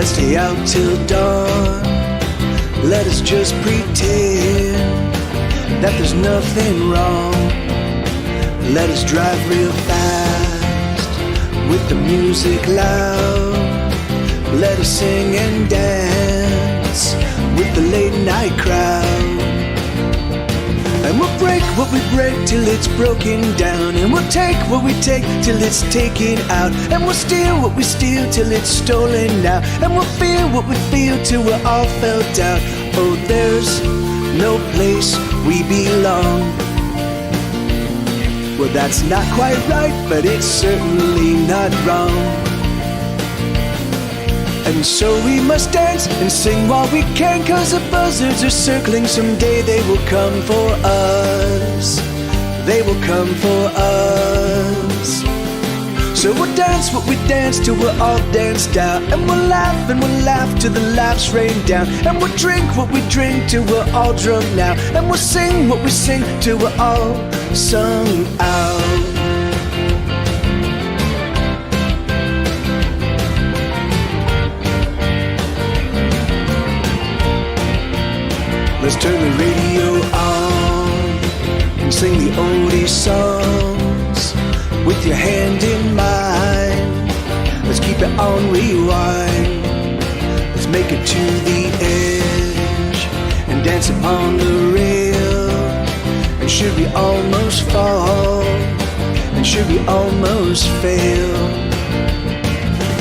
Let's stay out till dawn. Let us just pretend that there's nothing wrong. Let us drive real fast with the music loud. Let us sing and dance with the late night crowd. And we'll break what we break till it's broken down. And we'll take what we take till it's taken out. And we'll steal what we steal till it's stolen now. And we'll feel what we feel till we're all felt out. Oh, there's no place we belong. Well, that's not quite right, but it's certainly not wrong. And so we must dance and sing while we can, 'cause the buzzards are circling. Someday they will come for us. They will come for us. So we'll dance what we dance till we're all danced out. And we'll laugh till the laughs rain down. And we'll drink what we drink till we're all drunk now. And we'll sing what we sing till we're all sung out. Let's turn the radio on and sing the oldie songs with your hand in mine. Let's keep it on rewind. Let's make it to the edge and dance upon the rail. And should we almost fall, and should we almost fail,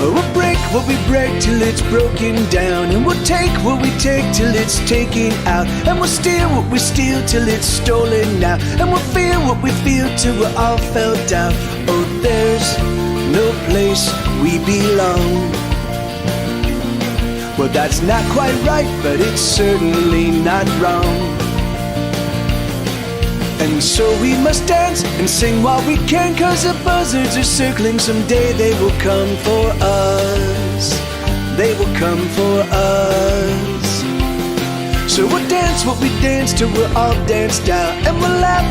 we'll break what we break till it's broken down. And we'll take what we take till it's taken out. And we'll steal what we steal till it's stolen now. And we'll feel what we feel till we're all felt out. Oh, there's no place we belong. Well, that's not quite right, but it's certainly not wrong. And so we must dance and sing while we can, 'cause the buzzards are circling. Someday they will come for us. They will come for us. So we'll dance what we dance till we're all danced out. And we'll laugh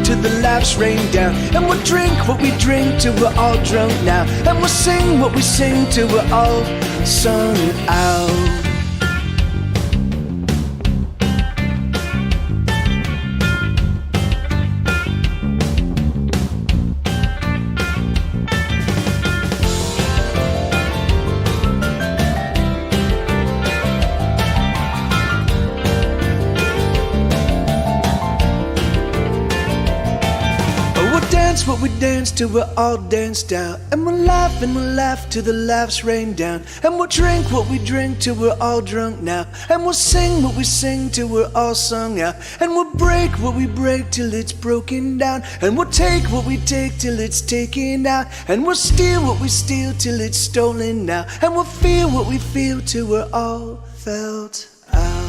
till the laughs rain down. And we'll drink what we drink till we're all drunk now. And we'll sing what we sing till we're all sung out. What we dance till we're all danced out. And we'll laugh till the laughs rain down. And we'll drink what we drink till we're all drunk now. And we'll sing what we sing till we're all sung out. And we'll break what we break till it's broken down. And we'll take what we take till it's taken out. And we'll steal what we steal till it's stolen now. And we'll feel what we feel till we're all felt out.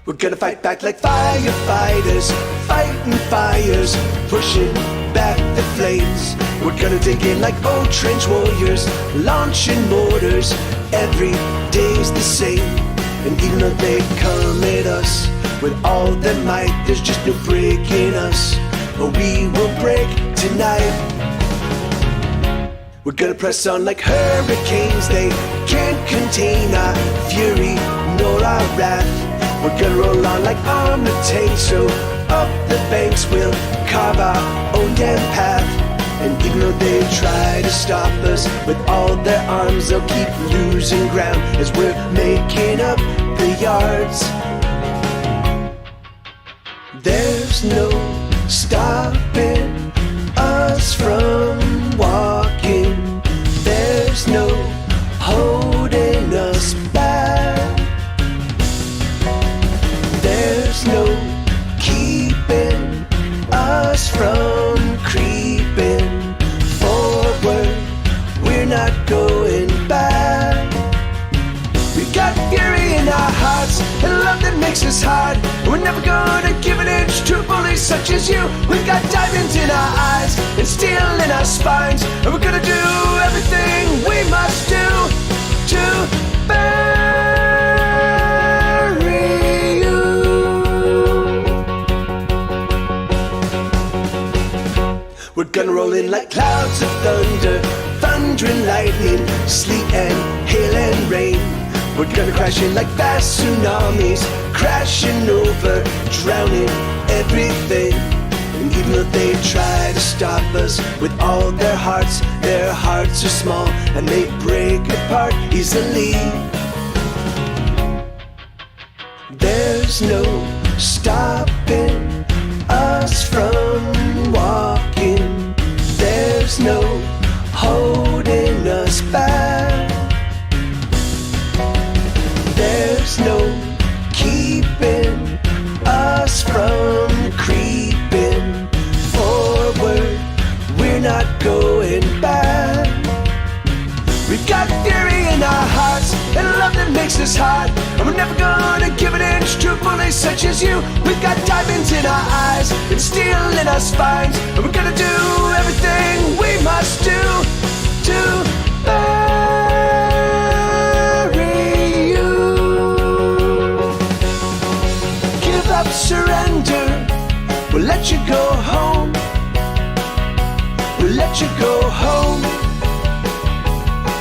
We're gonna fight back like firefighters, fighting fires, pushing back the flames. We're gonna dig in like old trench warriors, launching mortars. Every day's the same, and even though they come at us with all their might, there's just no breaking us. But we will break tonight. We're gonna press on like hurricanes. They can't contain our fury nor our wrath. We're gonna roll on like armored tanks, so up the banks we'll carve our own damn path. And even though they try to stop us with all their arms, they'll keep losing ground as we're making up the yards. There's no stopping us from walking. There's no holding us back. There's no keeping us from creeping forward. We're not going back. We've got fury in our hearts and love that makes us hard. We're never gonna give an inch to bullies such as you. We've got diamonds in our eyes and steel in our spines. And we're gonna do everything we must do to bury you. gonna roll in like clouds of thunder, thunder and lightning, sleet and hail and rain. We're gonna crash in like vast tsunamis, crashing over, drowning everything. And even though they try to stop us with all their hearts are small and they break apart easily. There's no stopping us from walking. There's no holding us back. There's no keeping us from creeping forward. We're not going back. We've got fury in our hearts and love that makes us hot, and we're never gonna give an inch to bullies such as you. We've got diamonds in our eyes and steel in our spines, and we're gonna do everything we must do to bury you. Give up, surrender, we'll let you go home. We'll let you go home.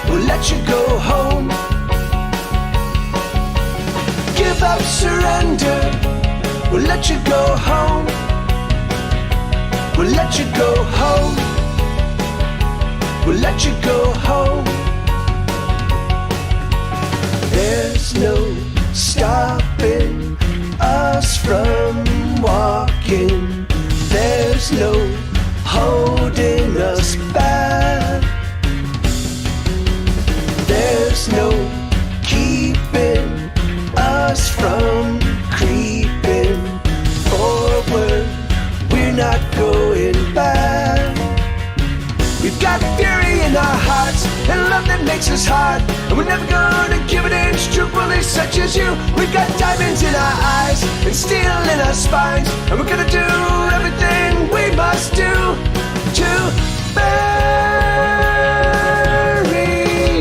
We'll let you go home. Give up, surrender, we'll let you go home. We'll let you go home. We'll let you go home. There's no stopping us from walking. There's no holding us back. There's no keeping us from creeping forward. We're not going back. We've got fury in our hearts and love that makes us hot, and we're never gonna give an inch to bullies such as you. We've got diamonds in our eyes and steel in our spines, and we're gonna do everything we must do to bury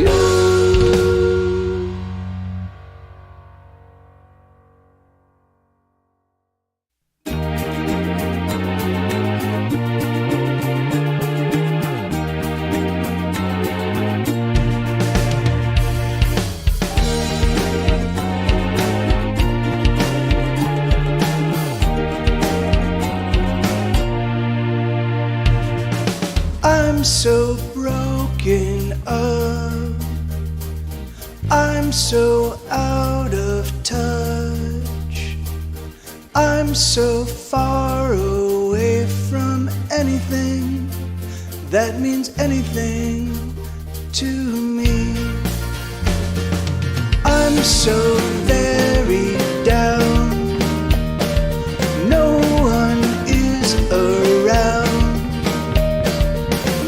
you. I'm so broken up, I'm so out of touch, I'm so far away from anything that means anything to me. I'm so very down, no one is around.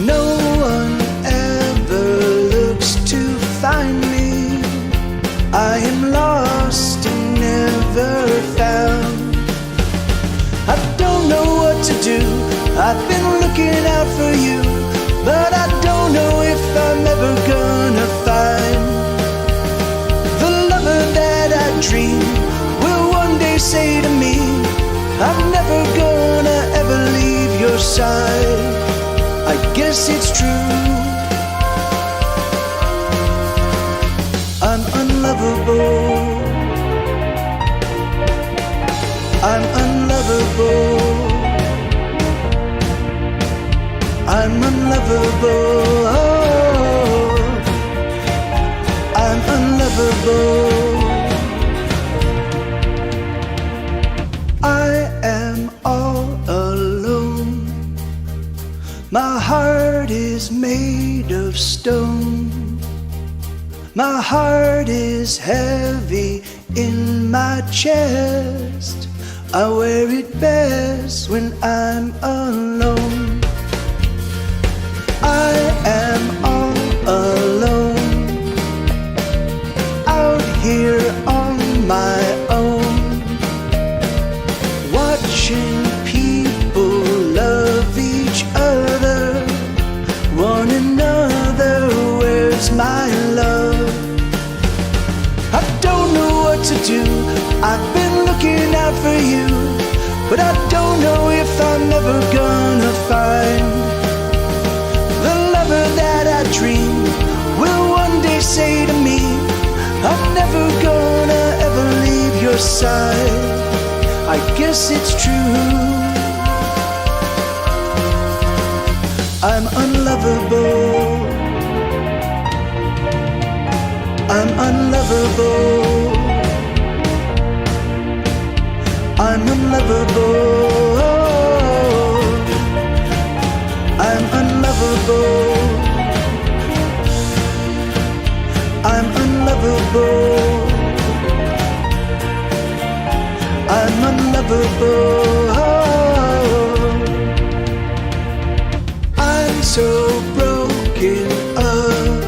No one ever looks to find me. I am lost and never found. I don't know what to do. I've been looking out for you, but I don't know if I'm ever gonna find the lover that I dream will one day say to me, I'm never gonna ever leave your side. I guess it's true. I'm unlovable. I'm unlovable. I'm unlovable. Oh, I'm unlovable. I am all alone. My heart is made of stone. My heart is heavy in my chest. I wear it best when I'm alone. I am all alone, out here on my own, watching people love each other, one another. Where's my love? I don't know what to do. I've been looking out for you, but I don't know if I'm ever gonna find I'm never gonna ever leave your side. I guess it's true. I'm unlovable. I'm unlovable. I'm unlovable. I'm unlovable. I'm unlovable. I'm unlovable. I'm so broken up.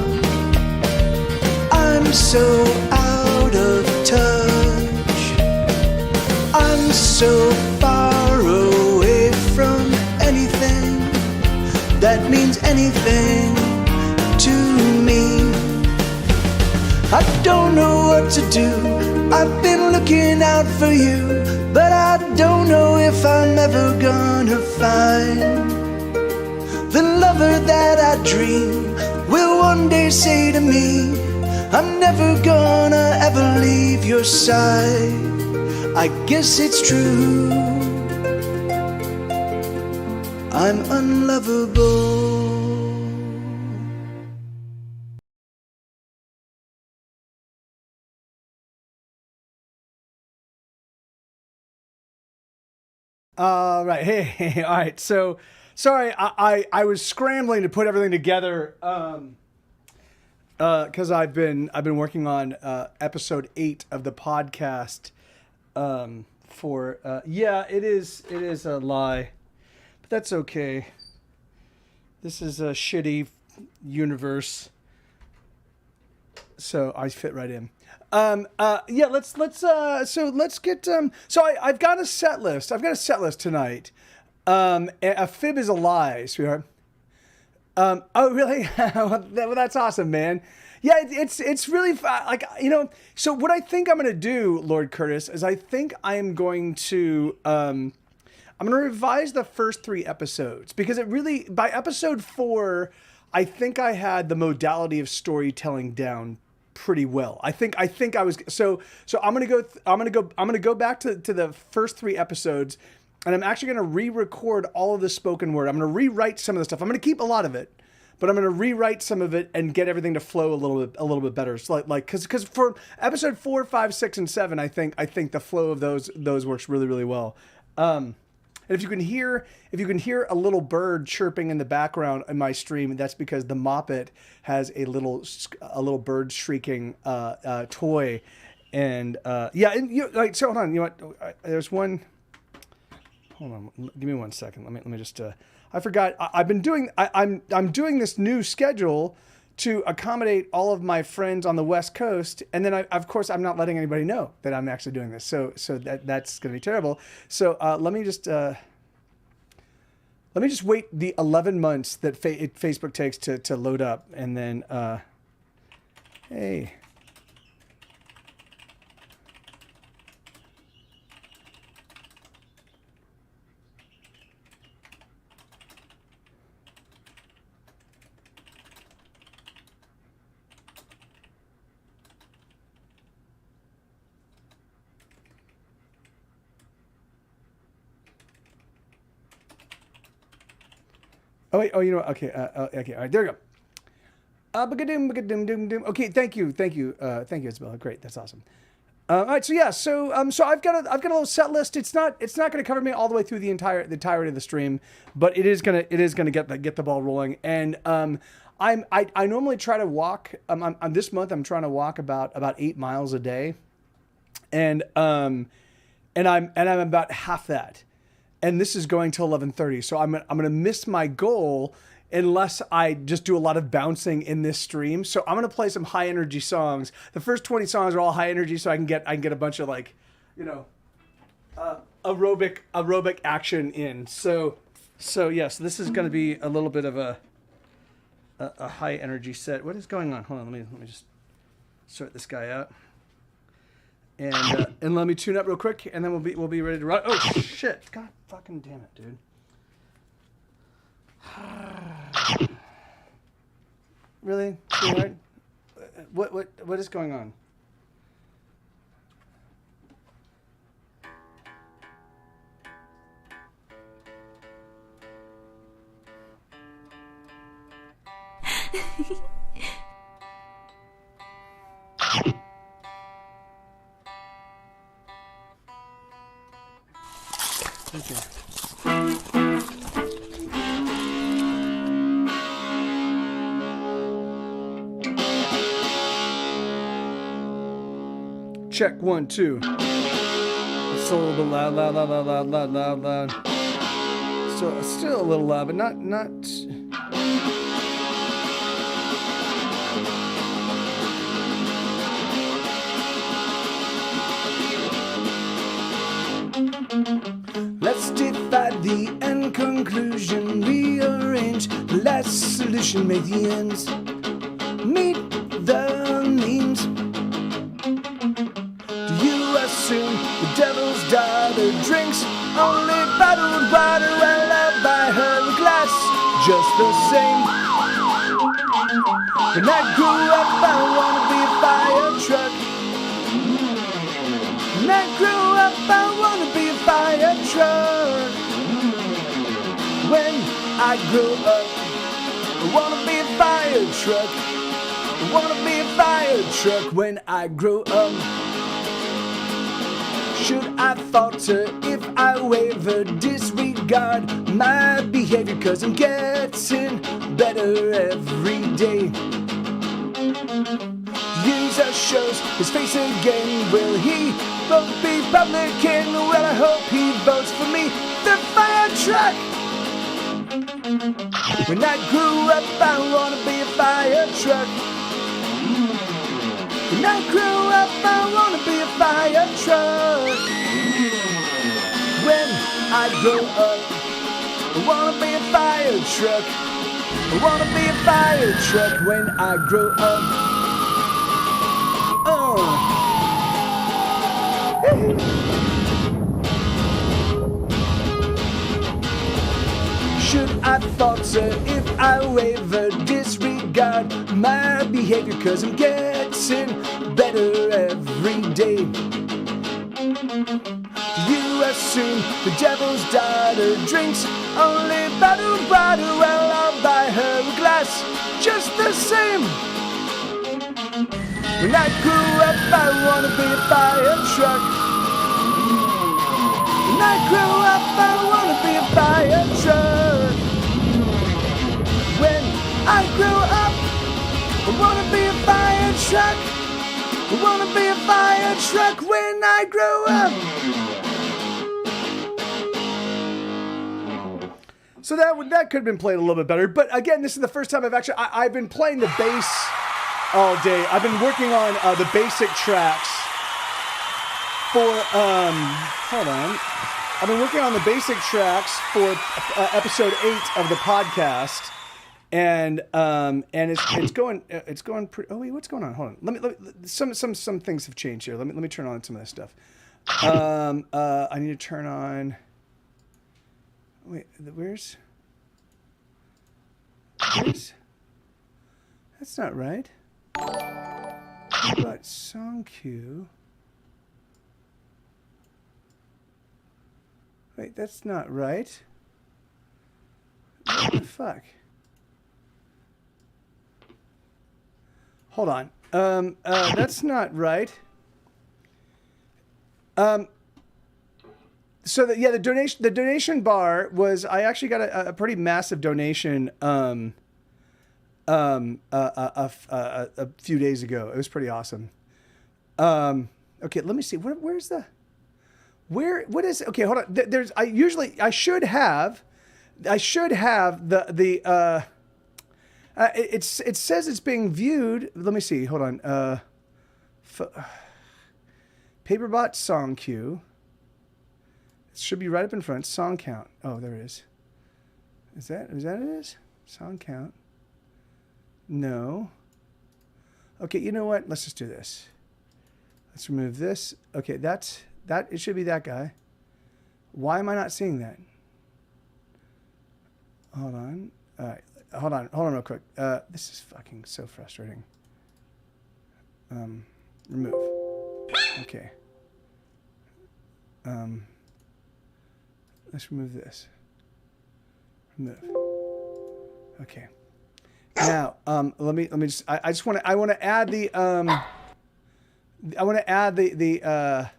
I'm so out of touch. I'm so far away from anything that means anything to me. I don't know what to do. I've been looking out for you, but I don't know if I'm ever gonna find the lover that I dream will one day say to me, I'm never gonna ever leave your side. I guess it's true. I'm unlovable. Right. Hey, all right. So, sorry, I was scrambling to put everything together, because I've been working on episode 8 of the podcast. Yeah, it is a lie, but that's okay. This is a shitty universe, so I fit right in. Yeah, let's get I've got a set list. I've got a set list tonight. A fib is a lie, sweetheart. Oh really? Well, that's awesome, man. Yeah, it's really like, you know, so what I think I'm going to do, Lord Curtis, is I think I am going to I'm going to revise the first 3 episodes, because it really, by episode 4, I think I had the modality of storytelling down pretty well. I think I was I'm gonna go back to the first 3 episodes, and I'm actually gonna re-record all of the spoken word. I'm gonna rewrite some of the stuff. I'm gonna keep a lot of it, but I'm gonna rewrite some of it and get everything to flow a little bit better. So like because for episode 4, 5, 6, and 7, I think the flow of those works really, really well. And if you can hear a little bird chirping in the background in my stream, that's because the Moppet has a little bird shrieking toy, and yeah, and you like, so hold on, you know what? There's one. Hold on, give me 1 second. Let me just. I forgot. I'm doing this new schedule to accommodate all of my friends on the West Coast, and then of course I'm not letting anybody know that I'm actually doing this. So that's going to be terrible. So let me just wait the 11 months that Facebook takes to load up, and then hey. Oh wait. Oh, you know what? Okay. Okay. All right. There we go. Okay. Thank you. Isabella. Great. That's awesome. All right. So yeah. So I've got a little set list. It's not going to cover me all the way through the entirety of the stream, but it is gonna get the ball rolling. And I normally try to walk. This month I'm trying to walk about 8 miles a day, and I'm about half that. And this is going till 11:30, so I'm gonna miss my goal unless I just do a lot of bouncing in this stream. So I'm gonna play some high energy songs. The first 20 songs are all high energy, so I can get a bunch of, like, you know, aerobic action in. So yes, this is gonna be a little bit of a high energy set. What is going on? Hold on, let me just sort this guy out. And let me tune up real quick, and then we'll be ready to run. Oh shit! God fucking damn it, dude. Really? What is going on? Check 1, 2. It's a little bit loud. So still a little loud, but not. Let's divide the end conclusion, rearrange the last solution, make the ends meet the means. Do you assume the devil's daughter drinks only bottled water? Well, I'll buy her a glass just the same. When I grew up, I wanna be a fire truck. When I grew up, I wanna be a fire truck. When I grow up, I wanna be a fire truck. I wanna be a fire truck when I grow up. Should I falter if I waver, disregard my behavior? 'Cause I'm getting better every day. User shows his face again. Will he vote Republican? Well, I hope he votes for me, the fire truck. When I grew up, I wanna be a fire truck. When I grew up, I wanna be a fire truck. When I grow up, I wanna be a fire truck. I wanna be a fire truck when I grow up. Should I falter if I waver, disregard my behavior? 'Cause I'm getting better every day. Do you assume the devil's daughter drinks only bottled water? Well, I'll buy her a glass just the same. When I grew up, I wanna be a fire truck. When I grow up, I wanna be a fire truck. When I grow up, I wanna be a fire truck. I wanna be a fire truck when I grow up. So that could have been played a little bit better. But again, this is the first time I've been playing the bass all day. I've been working on the basic tracks for hold on. I've been working on the basic tracks for episode 8 of the podcast, and it's going pretty. Oh wait, what's going on? Hold on. Let me some things have changed here. Let me turn on some of this stuff. I need to turn on. Wait, where's? That's not right. How about song cue? Wait, that's not right. What the fuck? Hold on. That's not right. So the donation bar was, I actually got a pretty massive donation a few days ago. It was pretty awesome. Okay, let me see. What is okay, hold on. I should have the it says it's being viewed. Let me see. Hold on. Paperbot song queue. It should be right up in front. Song count. Oh, there it is. Is that it is? Song count. No. Okay, you know what? Let's just do this. Let's remove this. Okay, it should be that guy. Why am I not seeing that? Hold on. All right. Hold on real quick. This is fucking so frustrating. Remove. Okay. Let's remove this. Remove. Okay. Now, let me just. I just want to. I want to add the. I want to add the.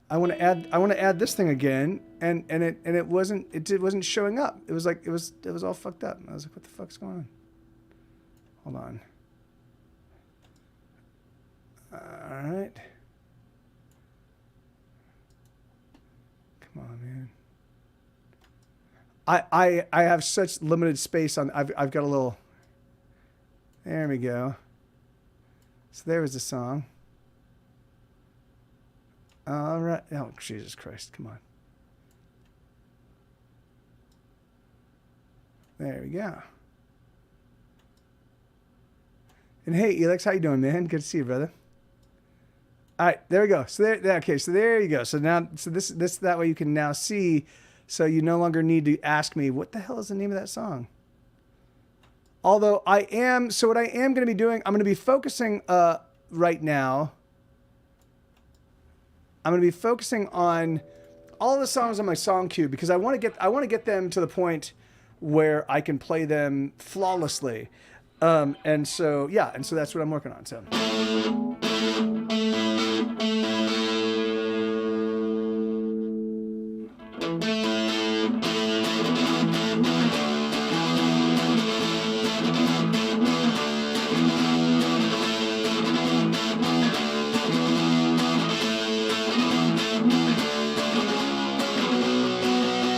I want to add this thing again, and it wasn't showing up. It was like it was all fucked up. I was like, what the fuck's going on? Hold on. All right. Come on, man. I have such limited space on. I've got a little. There we go. So there was the song. All right. Oh, Jesus Christ. Come on. There we go. And hey, Elix, how you doing, man? Good to see you, brother. All right, there we go. So there, okay, so there you go. So now, so this that way you can now see, so you no longer need to ask me, what the hell is the name of that song? Although what I am going to be doing, I'm going to be focusing right now. I'm going to be focusing on all the songs on my song queue because I want to get them to the point where I can play them flawlessly. And so that's what I'm working on. So.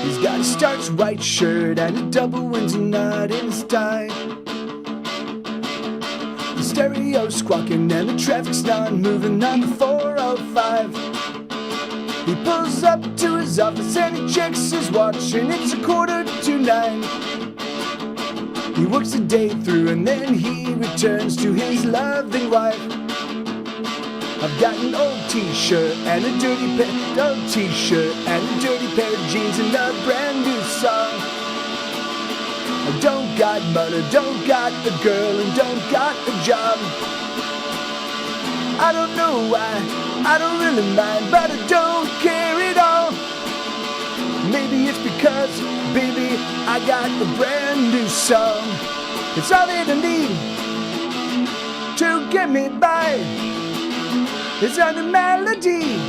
He's got a starched white shirt and a double windsor knot in his tie. The stereo squawking and the traffic's not moving on the 405. He pulls up to his office and he checks his watch and it's 8:45. He works the day through and then he returns to his loving wife. I've got an old t-shirt and a dirty pair of jeans and a brand new song. I don't got money, don't got a girl, and don't got a job. I don't know why, I don't really mind, but I don't care at all. Maybe it's because, baby, I got a brand new song. It's all that I need to get me by. It's on the melody,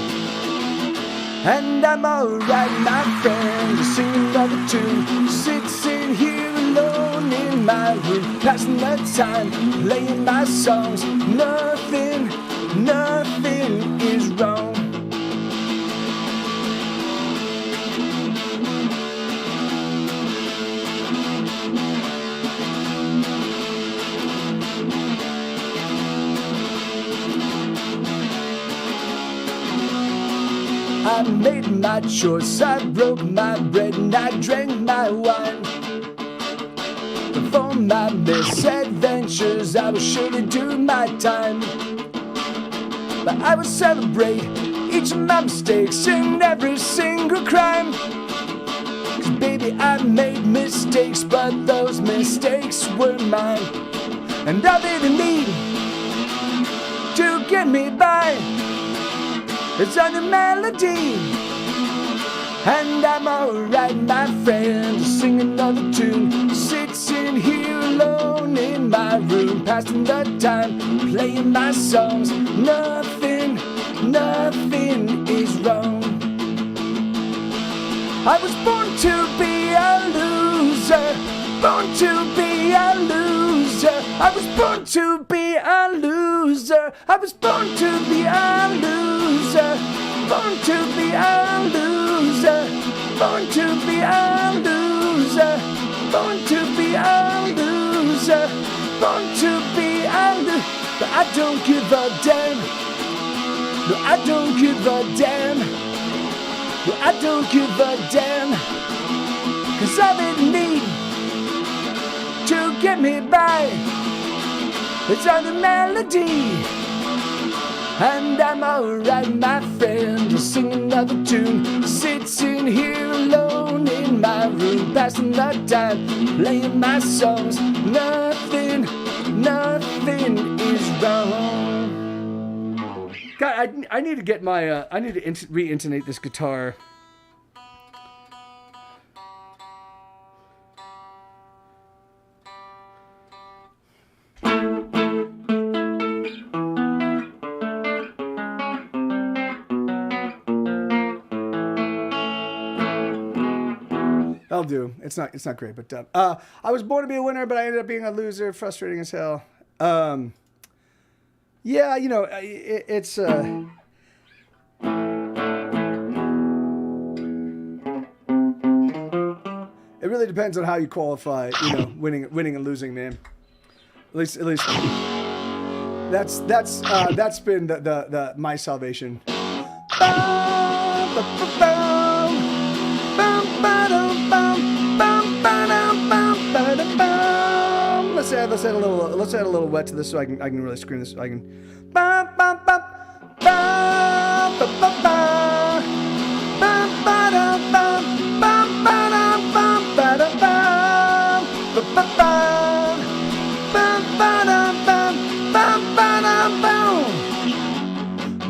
and I'm alright, my friend. Just sing another tune, sitting here alone in my room, passing the time, playing my songs. Nothing is wrong. I made my choice, I broke my bread and I drank my wine. For my misadventures, I will surely do my time. But I will celebrate each of my mistakes and every single crime. 'Cause baby, I made mistakes, but those mistakes were mine. And all that I need to get me by, it's on the melody, and I'm alright, my friend. Just sing another tune, sitting here alone in my room, passing the time, playing my songs. Nothing is wrong. I was born to be a loser, born to be a loser. I was born to be a loser. I was born to be a loser. Born to be a loser. Born to be a loser. Born to be a loser. Born to be a loser. But I don't give a damn. No, I don't give a damn. No, I don't give a damn. 'Cause I'm in need to get me by. It's on the melody, and I'm alright, my friend. Just sing another tune, sitting here alone in my room, passing the time, playing my songs. Nothing is wrong. God, I need to get my I need to re-intonate this guitar. I'll do. It's not great, but I was born to be a winner, but I ended up being a loser. Frustrating as hell. Yeah, you know, it's. It really depends on how you qualify. You know, winning and losing, man. At least. That's been the my salvation. Let's add a little wet to this so I can really scream this so I can.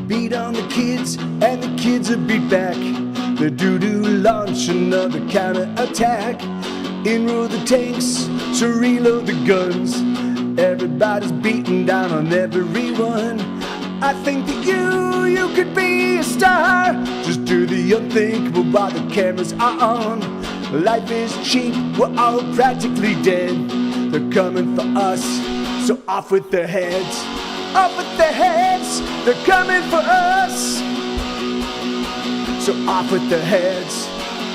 Beat on the kids and the kids will beat back. The doo-doo launch another counter-attack. Enroll the tanks, so reload the guns. Everybody's beating down on everyone. I think that you could be a star. Just do the unthinkable while the cameras are on. Life is cheap, we're all practically dead. They're coming for us, so off with their heads. Off with their heads, they're coming for us. So off with their heads.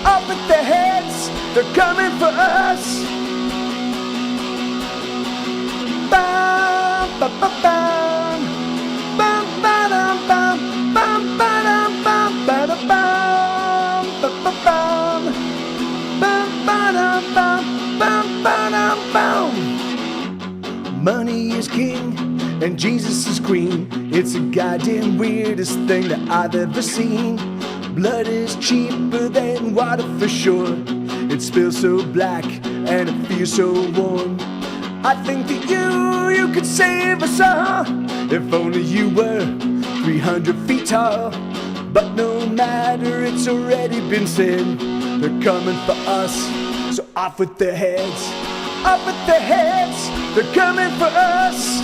Off with their heads, they're coming for us. Bam, ba, ba, bam. Bam, ba, dum, bam. Bam, ba, dum, bam, ba, da, bam. Ba, ba, bam. Bam, ba, dum, bam. Bam, ba, dum, bam. Money is king and Jesus is queen. It's the goddamn weirdest thing that I've ever seen. Blood is cheaper than water for sure. It spills so black and it feels so warm. I think that you could save us all. If only you were 300 feet tall. But no matter, it's already been said. They're coming for us, so off with their heads. Off with their heads, they're coming for us.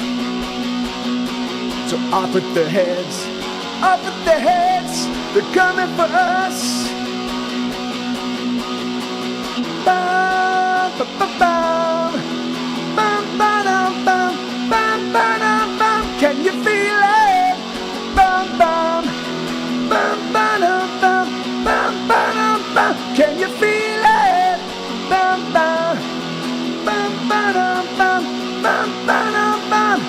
So off with their heads. Off with their heads, they're coming for us. Bam, ba, ba, bam. Bam, ba, dum, bam. Bam, ba, dum, bam. Can you feel it? Bam, bam. Bam, ba, dum, bam. Bam, ba, dum, bam. Can you feel it? Bam, bam. Bam, ba, dum, bam. Bam, ba, dum, bam.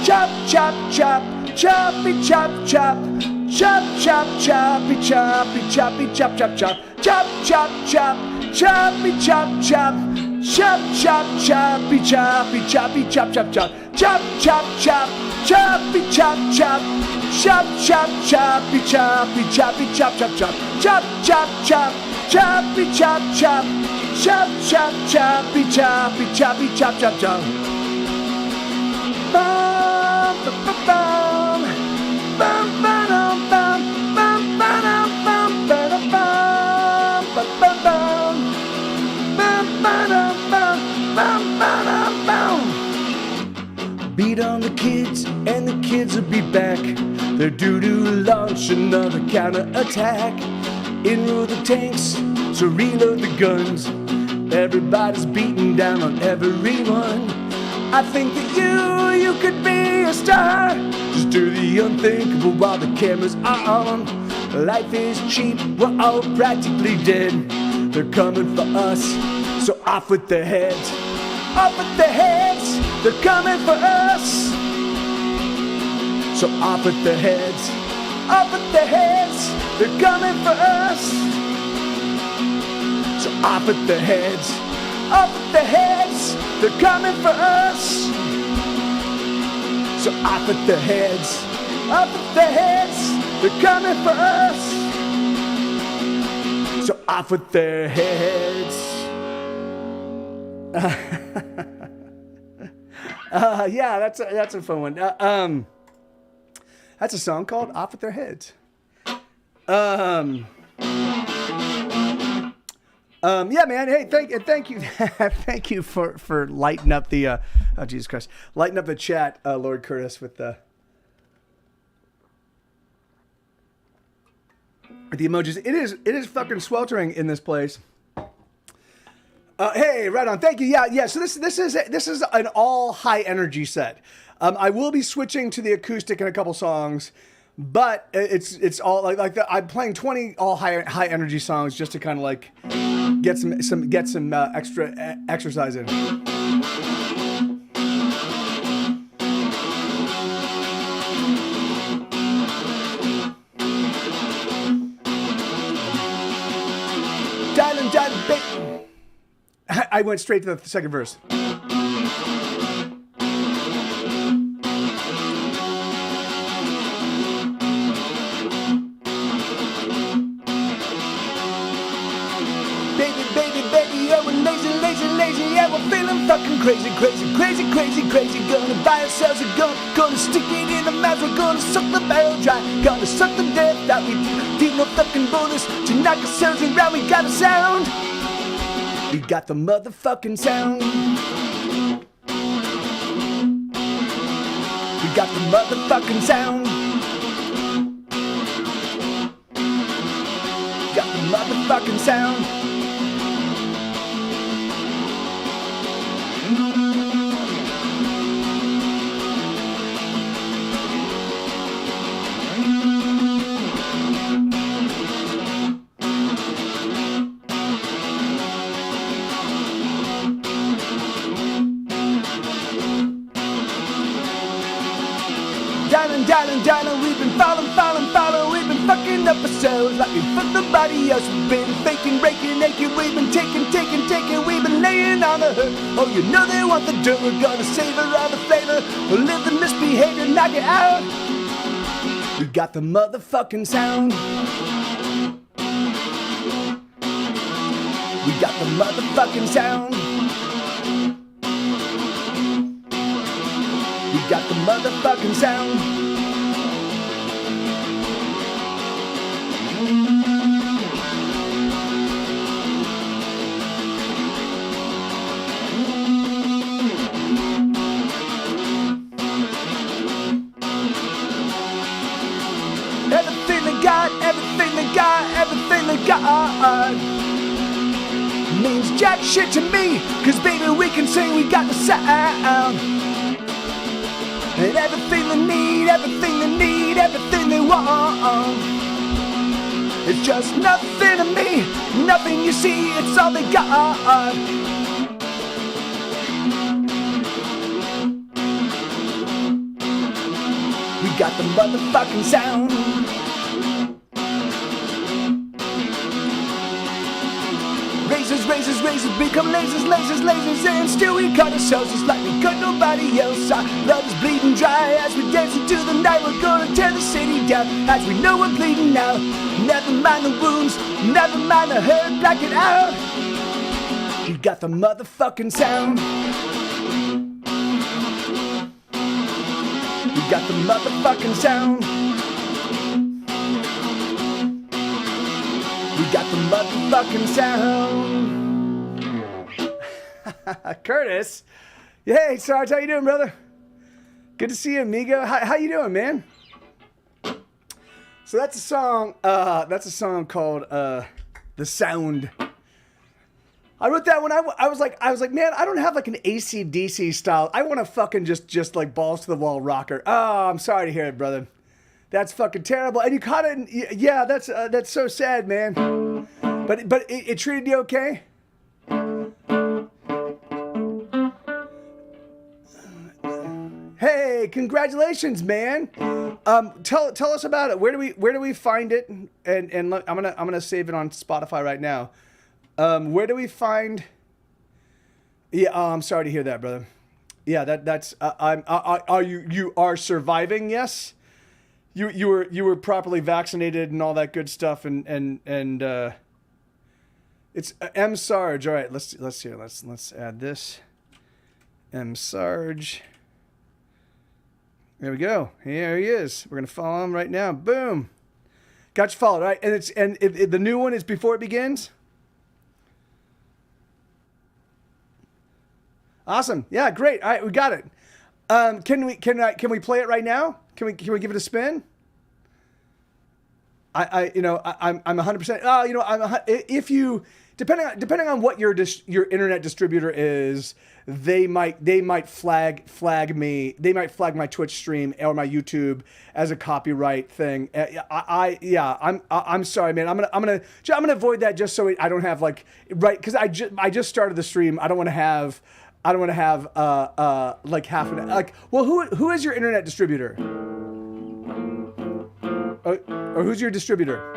Chop, chop, chop. Choppy chop chop, chop chop choppy choppy choppy chop chop chop, chop chop chop, choppy chop chop, chop chop choppy choppy choppy chop chop chop, chop chop chop, choppy chop chop, chop chop choppy choppy choppy chop chop chop, chop chop chop, choppy chop chop, chop chop choppy choppy choppy chop chop chop. Bam, ba, ba, bam. Bam, ba, dum, bam. Bam, ba, dum, bam. Ba, da, bam. Ba, ba, bam. Bam, ba, dum, bam. Bam, ba, dum, bam. Beat on the kids and the kids will be back. They're due to launch another counter-attack. Enroll the tanks, so reload the guns. Everybody's beating down on everyone. I think that you could be a star. Just do the unthinkable while the cameras are on. Life is cheap, we're all practically dead. They're coming for us, so off with their heads. Off with their heads, they're coming for us. So off with their heads. Off with their heads, they're coming for us. So off with their heads. Off with their heads, they're coming for us. So off with their heads. Off with their heads, they're coming for us. So off with their heads. Yeah, that's a fun one. That's a song called "Off with Their Heads." Yeah, man. Hey, thank you, thank you for lighting up the oh Jesus Christ, lighting up the chat, Lord Curtis, with the emojis. It is fucking sweltering in this place. Hey, right on. Thank you. Yeah. So this is an all high energy set. I will be switching to the acoustic in a couple songs, but it's all I'm playing 20 all high energy songs just to kind of like get some extra exercise in. Dialing, baby. I went straight to the second verse. Baby, yeah, we're lazy, yeah, we're feeling fucking crazy. Gonna buy ourselves a gun, gonna stick it in the mouth, we're gonna suck the barrel dry, gonna suck the death out, we need no fucking bonus to knock ourselves around, we got a sound. We got the motherfucking sound. We got the motherfucking sound. We got the motherfucking sound. Dialing, we've been following, we've been fucking up ourselves like we fucked nobody else. We've been faking, raking, naked, we've been taking, we've been laying on the hook. Oh, you know they want the dirt, we're gonna savor all the flavor. We'll live the misbehavior, knock it out. We got the motherfucking sound. We got the motherfucking sound. We got the motherfucking sound. Everything they got means jack shit to me, cause baby we can sing, we got the sound. And everything they need, everything they want, it's just nothing to me, nothing you see, it's all they got. We got the motherfucking sound. Razors, become lasers, and still we cut ourselves just like we cut nobody else. Our blood is bleeding dry as we dance into the night. We're gonna tear the city down as we know we're bleeding now. Never mind the wounds, never mind the hurt, black it out. We got the motherfucking sound. We got the motherfucking sound. We got the motherfucking sound. Curtis. Hey, Sarge, how you doing, brother? Good to see you, amigo. How you doing, man? So that's a song. That's a song called "The Sound." I wrote that when I was like, man, I don't have like an AC/DC style. I want to fucking just like balls to the wall rocker. Oh, I'm sorry to hear it, brother. That's fucking terrible. And you caught it. Yeah, that's so sad, man. But it treated you okay? Hey, congratulations, man. Tell us about it. Where do we find it? And I'm gonna save it on Spotify right now. Where do we find? Yeah, I'm sorry to hear that, brother. Yeah, that's. You are surviving? Yes. You were properly vaccinated and all that good stuff, and it's M Sarge. All right, let's hear. Let's add this. M Sarge. There we go. Here he is. We're gonna follow him right now. Boom. Got you followed. All right, and the new one is Before It Begins. Awesome. Yeah, great. All right, we got it. Can we play it right now? Can we give it a spin? I'm 100%. depending on what your internet distributor is, they might flag me. They might flag my Twitch stream or my YouTube as a copyright thing. I'm sorry, man. I'm gonna avoid that just so I don't have like because I just started the stream. I don't want to have like half an like. Well, who is your internet distributor? Or who's your distributor?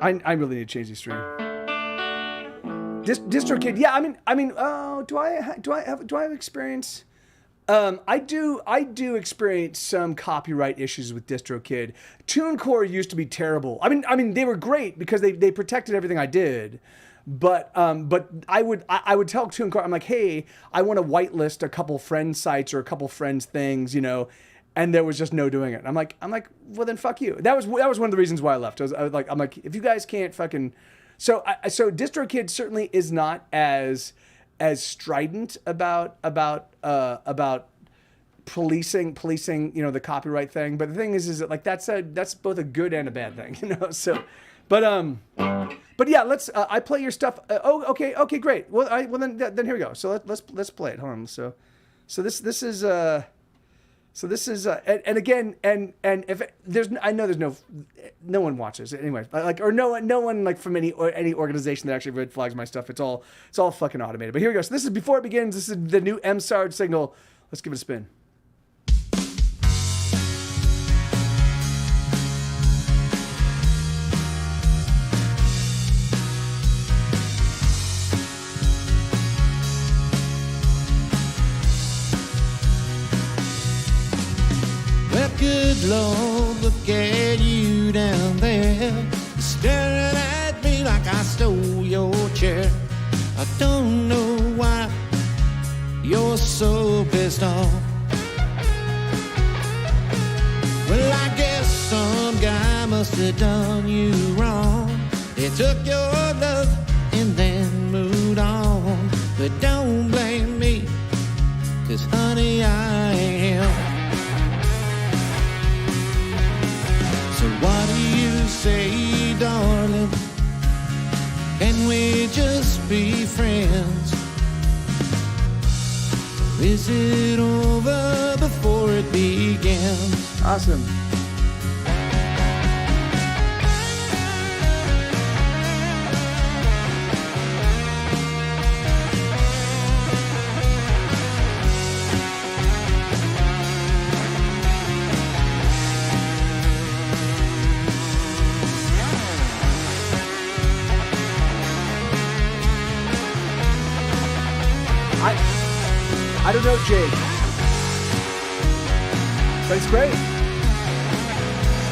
I really need to change the stream. DistroKid, yeah. I mean. Do I have experience? I do experience some copyright issues with DistroKid. TuneCore used to be terrible. I mean they were great because they protected everything I did. But I would tell TuneCore, I'm like, hey, I want to whitelist a couple friend sites or a couple friends things, you know. And there was just no doing it. I'm like, well then fuck you. That was one of the reasons why I left. I'm like, if you guys can't fucking, so DistroKid certainly is not as strident about policing, you know, the copyright thing. But the thing is that like that's both a good and a bad thing, you know. So, but yeah, let's. I play your stuff. Okay, great. Well, then here we go. So let's play it. Hold on. So this is. So this is, and again, and if I know there's no one watches anyway, like, or no one like from any organization that actually red flags my stuff. It's all fucking automated. But here we go. So this is before it begins. This is the new MSARD signal. Let's give it a spin. Good Lord, look at you down there, staring at me like I stole your chair. I don't know why you're so pissed off. Well, I guess some guy must have done you wrong. They took your love and then moved on. But don't blame me, 'cause honey, I am. So what do you say, darling? Can we just be friends? Or is it over before it begins? Awesome. I don't know, Jake. But it's great.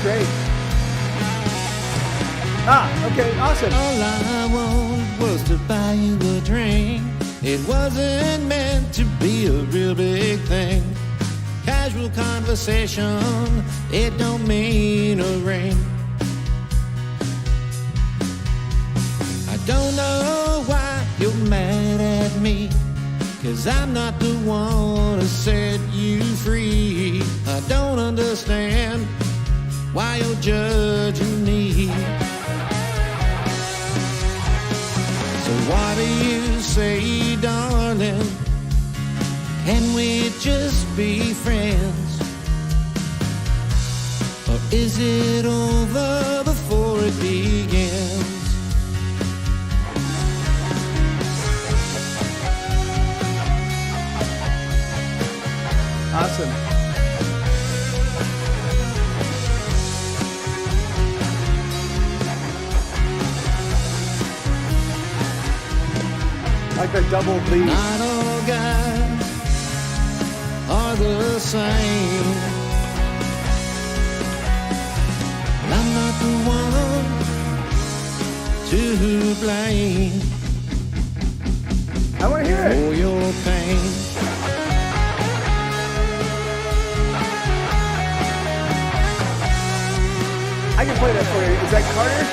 Great. Okay, awesome. All I wanted was to buy you a drink. It wasn't meant to be a real big thing. Casual conversation, it don't mean a ring. I don't know why you're mad at me, 'cause I'm not the one to set you free. I don't understand why you're judging me. So what do you say, darling? Can we just be friends? Or is it over before it begins? Awesome. Like a double bleed. Not all guys are the same. I'm not the one to blame I want to hear it. for your pain. I can play that for you. Is that Carter?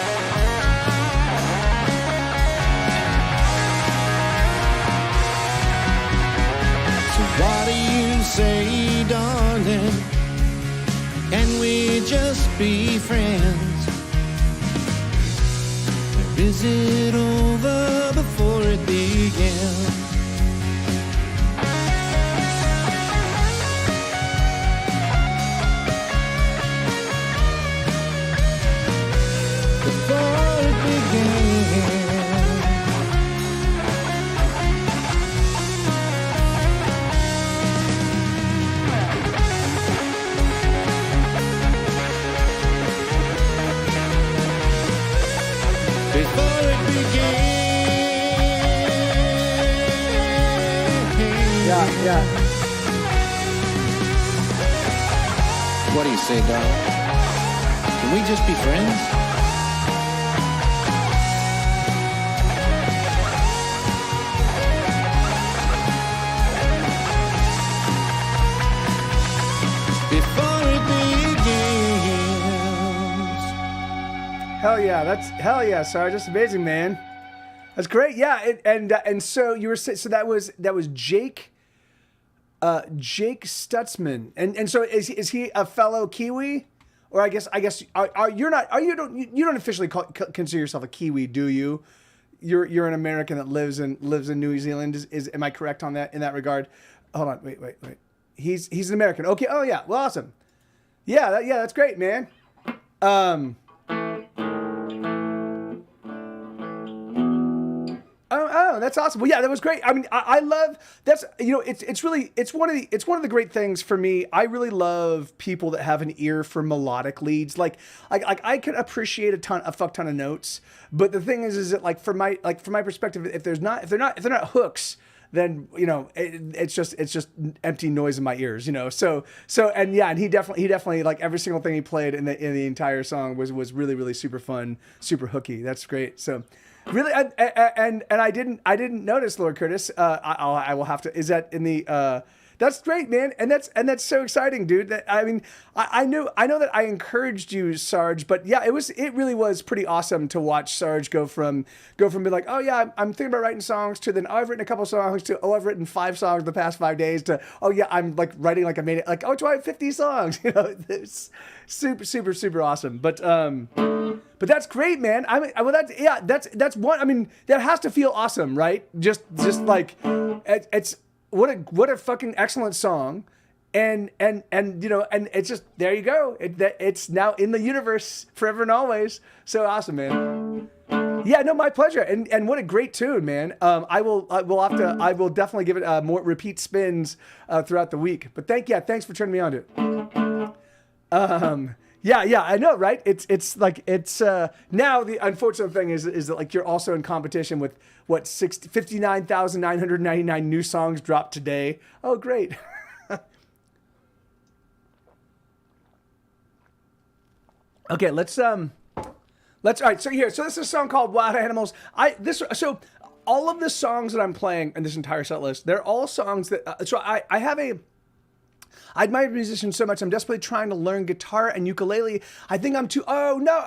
So what do you say, darling? Can we just be friends? Is it over before it began? Before it began. Before it began. Yeah. What do you say, darling? Can we just be friends? Before it begins. Hell yeah, Sarge. That's amazing, man. That's great. Yeah, and so you were so that was Jake Stutzman, and so is he a fellow Kiwi, or I guess you don't officially consider yourself a Kiwi, do you? You're an American that lives in New Zealand. Am I correct on that in that regard? Hold on, wait. He's an American. Okay. Oh yeah. Well, awesome. Yeah. That's great, man. Oh, that's awesome. Well, yeah, that was great. I mean, I love that's it's one of the great things for me. I really love people that have an ear for melodic leads. Like I could appreciate a fuck ton of notes, but the thing is that from my perspective, if they're not hooks, then it's just empty noise in my ears, So and yeah, and he definitely like every single thing he played in the entire song was really, really super fun, super hooky. That's great. So really, and I didn't notice, Lord Curtis. I will have to. Is that in the? That's great, man, and that's so exciting, dude. That I mean, I know that I encouraged you, Sarge, but yeah, it really was pretty awesome to watch Sarge go from being like, oh yeah, I'm thinking about writing songs, to then I've written a couple songs, to I've written 5 songs the past 5 days, to oh yeah, I'm like writing like I made it, like do I have 50 songs? It's super awesome. But that's great, man. I mean, well, that's one. I mean, that has to feel awesome, right? Just like it's. What a fucking excellent song, and it's just, there you go. It's now in the universe forever and always. So awesome, man. Yeah, no, my pleasure. And what a great tune, man. I will definitely give it more repeat spins throughout the week. But thanks for turning me on to it. Yeah, I know, right? It's now the unfortunate thing is that like you're also in competition with 59,999 new songs dropped today. Oh, great. Okay, let's all right. So this is a song called Wild Animals. So all of the songs that I'm playing in this entire set list, they're all songs that I admire musicians so much. I'm desperately trying to learn guitar and ukulele. I think I'm too. Oh no,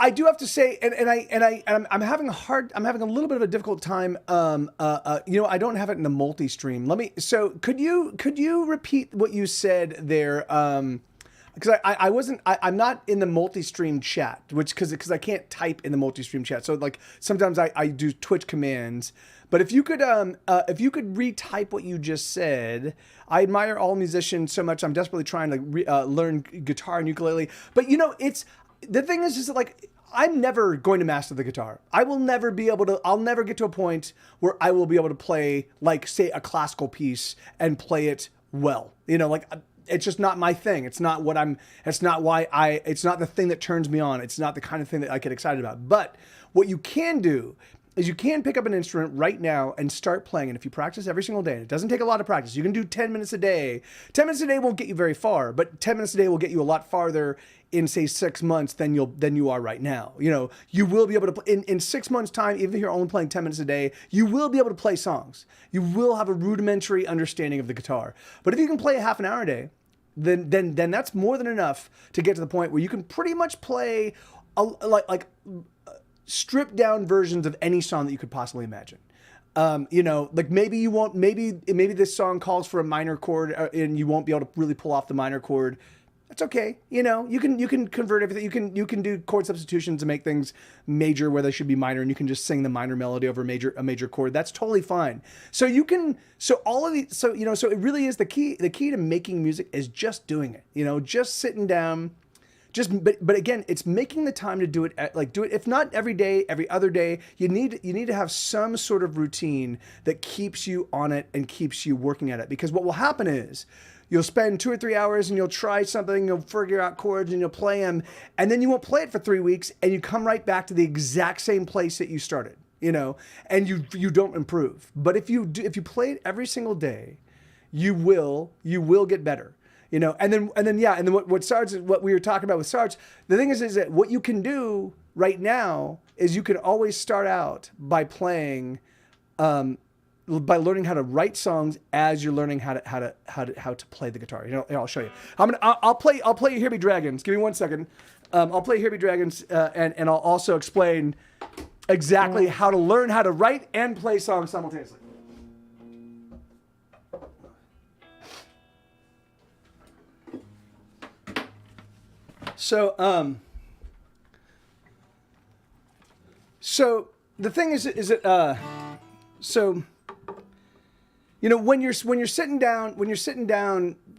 I do have to say, I'm having a little bit of a difficult time. I don't have it in the multi-stream. Could you repeat what you said there? Because I'm not in the multi-stream chat, because I can't type in the multi-stream chat. So like sometimes I do Twitch commands. But if you could retype what you just said, I admire all musicians so much. I'm desperately trying to learn guitar and ukulele. But the thing is that like I'm never going to master the guitar. I'll never get to a point where I will be able to play like say a classical piece and play it well. It's just not my thing. It's not it's not the thing that turns me on. It's not the kind of thing that I get excited about. But what you can do is you can pick up an instrument right now and start playing. And if you practice every single day, and it doesn't take a lot of practice, you can do 10 minutes a day. 10 minutes a day won't get you very far, but 10 minutes a day will get you a lot farther in say 6 months than you are right now. You will be able to in 6 months time, even if you're only playing 10 minutes a day, you will be able to play songs. You will have a rudimentary understanding of the guitar. But if you can play a half an hour a day, then that's more than enough to get to the point where you can pretty much play stripped down versions of any song that you could possibly imagine. Like maybe you won't, maybe this song calls for a minor chord and you won't be able to really pull off the minor chord That's okay. You know, you can convert everything. You can do chord substitutions to make things major where they should be minor, and you can just sing the minor melody over a major chord. That's totally fine. So all of these, so it really is the key to making music is just doing it. You know, just sitting down. But again, it's making the time to do it. Do it if not every day, every other day. You need to have some sort of routine that keeps you on it and keeps you working at it. Because what will happen is you'll spend 2 or 3 hours and you'll try something, you'll figure out chords and you'll play them, and then you won't play it for 3 weeks, and you come right back to the exact same place that you started. You know, and you don't improve. But if you play it every single day, you will get better. You know, and then what we were talking about with Sarge, the thing is that what you can do right now is you can always start out by playing, by learning how to write songs as you're learning how to play the guitar. You know, I'll show you. I'll play you Here Be Dragons. Give me 1 second. I'll play Here Be Dragons, and I'll also explain exactly how to learn how to write and play songs simultaneously. So the thing is that so you know when you're sitting down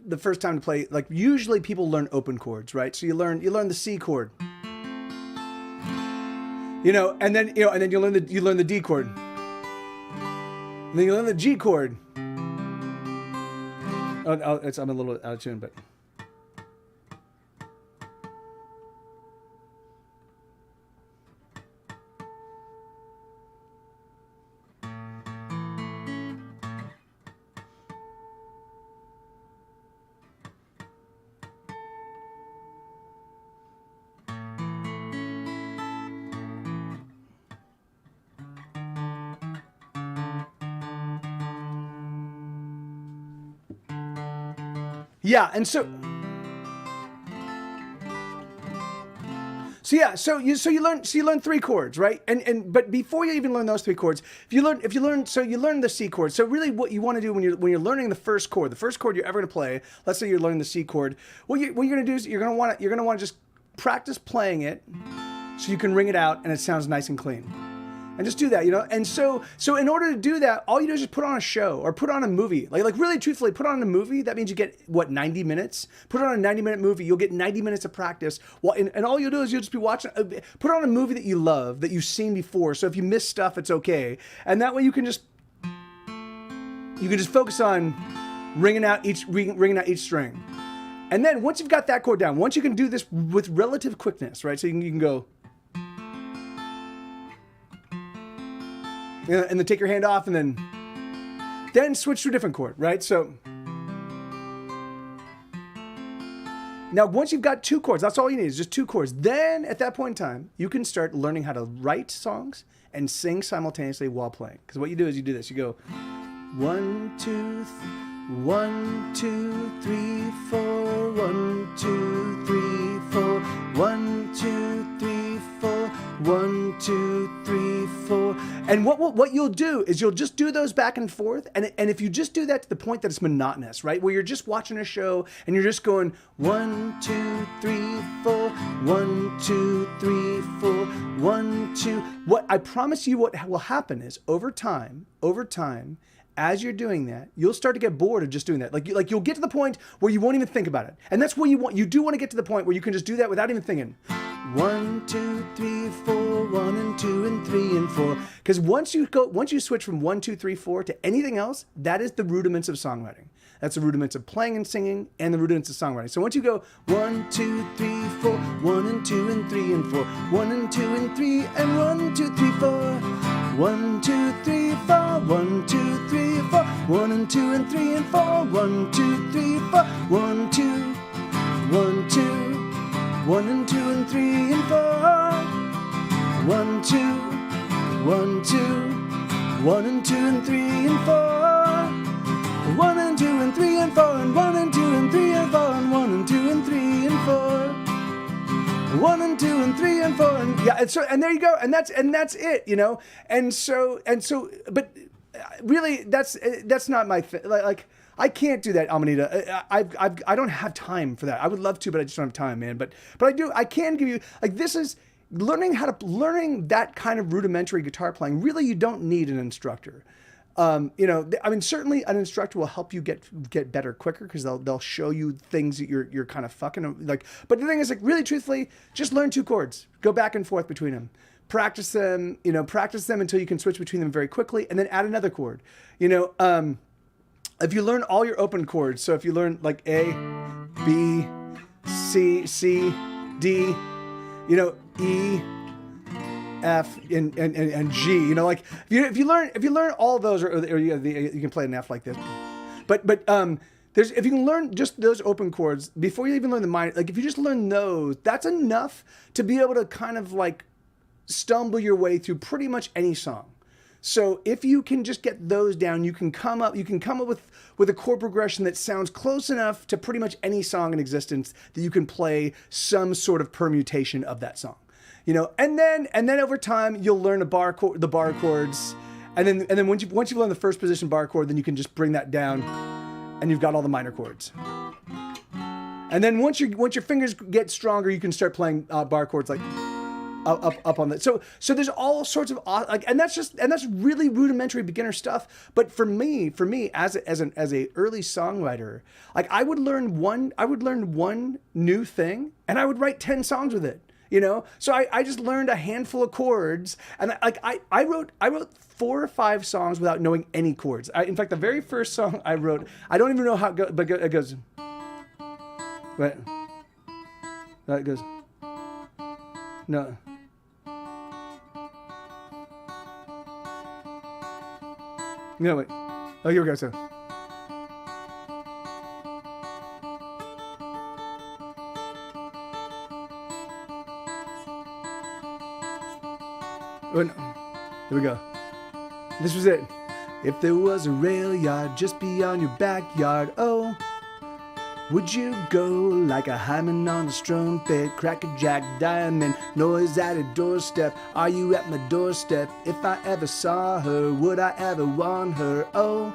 the first time to play, like usually people learn open chords, right? So you learn the C chord, you know, and then you learn the D chord, and then you learn the G chord. I'm a little out of tune, but. Yeah, and so you learn 3 chords, right? But before you even learn those 3 chords, you learn the C chord. So really, what you want to do when you're learning the first chord you're ever going to play, let's say you're learning the C chord, what you're going to do is you're going to want to just practice playing it, so you can ring it out and it sounds nice and clean. And just do that, you know? And so in order to do that, all you do is just put on a show or put on a movie. Like really truthfully, put on a movie. That means you get, 90 minutes? Put on a 90-minute movie. You'll get 90 minutes of practice. And all you'll do is you'll just be watching, put on a movie that you love, that you've seen before. So if you miss stuff, it's okay. And that way you can just focus on ringing out each string. And then once you've got that chord down, once you can do this with relative quickness, right? So you can go, and then take your hand off, and then switch to a different chord, right? So now once you've got 2 chords, that's all you need is just 2 chords. Then at that point in time, you can start learning how to write songs and sing simultaneously while playing. Because what you do is you do this. You go 1, 2, 1, 2, 3, 4, 1, 2, 3, 4, 1, 2, 3, 4, 1, 2, 3, 4. And what you'll do is you'll just do those back and forth. And if you just do that to the point that it's monotonous, right? Where you're just watching a show and you're just going 1, 2, 3, 4, 1, 2, 3, 4, 1, 2. What I promise you what will happen is over time, as you're doing that, you'll start to get bored of just doing that. Like you'll get to the point where you won't even think about it. And that's where you do want to get to the point where you can just do that without even thinking. 1, 2, 3, 4, 1 and 2 and 3 and 4. Because once you switch from 1, 2, 3, 4 to anything else, that is the rudiments of songwriting. That's the rudiments of playing and singing and the rudiments of songwriting. So once you go 1, 2, 3, 4, 1 and 2 and 3 and 4, 1 and 2 and 3 and 1, 2, 3, 4, 1, 2, 3, 4, 1, 2, 3, 4, 1 and 2 and 3 and 4, 1, 2, 3, 4, 1, 2, 1, 2, 1 and 2 and 3 and 4, 1, 2, 1, 2, 1 and 2 and 3 and 4, 1 and 2 and 3 and 4, and 1 and 2 and 3 and 4, and 1 and 2 and 3 and 4, 1 and 2 and 3 and 4, and yeah, and there you go, and that's it, you know, and so, but really that's not my thing. Like I can't do that, Amanita. I don't have time for that. I would love to, but I just don't have time, man. But I do. I can give you, like, this is learning that kind of rudimentary guitar playing. Really, you don't need an instructor. Certainly an instructor will help you get better quicker because they'll show you things that you're kind of fucking like. But the thing is, like, really truthfully, just learn 2 chords. Go back and forth between them. Practice them until you can switch between them very quickly, and then add another chord. If you learn all your open chords, so if you learn like A, B, C, D, E, F and G, like if you learn all of those, or you can play an F like this, but if you can learn just those open chords before you even learn the minor, like if you just learn those, that's enough to be able to kind of like stumble your way through pretty much any song. So if you can just get those down, you can come up with a chord progression that sounds close enough to pretty much any song in existence that you can play some sort of permutation of that song. And then over time you'll learn the bar chords, and then once you've learned the first position bar chord, then you can just bring that down, and you've got all the minor chords. And then once your fingers get stronger, you can start playing bar chords like up on that. So there's all sorts of like, and that's really rudimentary beginner stuff. But for me as a early songwriter, like I would learn one new thing, and I would write 10 songs with it. So I just learned a handful of chords, and I wrote 4 or 5 songs without knowing any chords. In fact, the very first song I wrote, I don't even know how it goes, but it goes. Wait. It goes. No. No, wait. Oh, here we go. So. Oh, no. Here we go. This was it. If there was a rail yard just beyond your backyard, oh, would you go like a hymen on a strumpet, crackerjack diamond, noise at a doorstep? Are you at my doorstep? If I ever saw her, would I ever want her? Oh,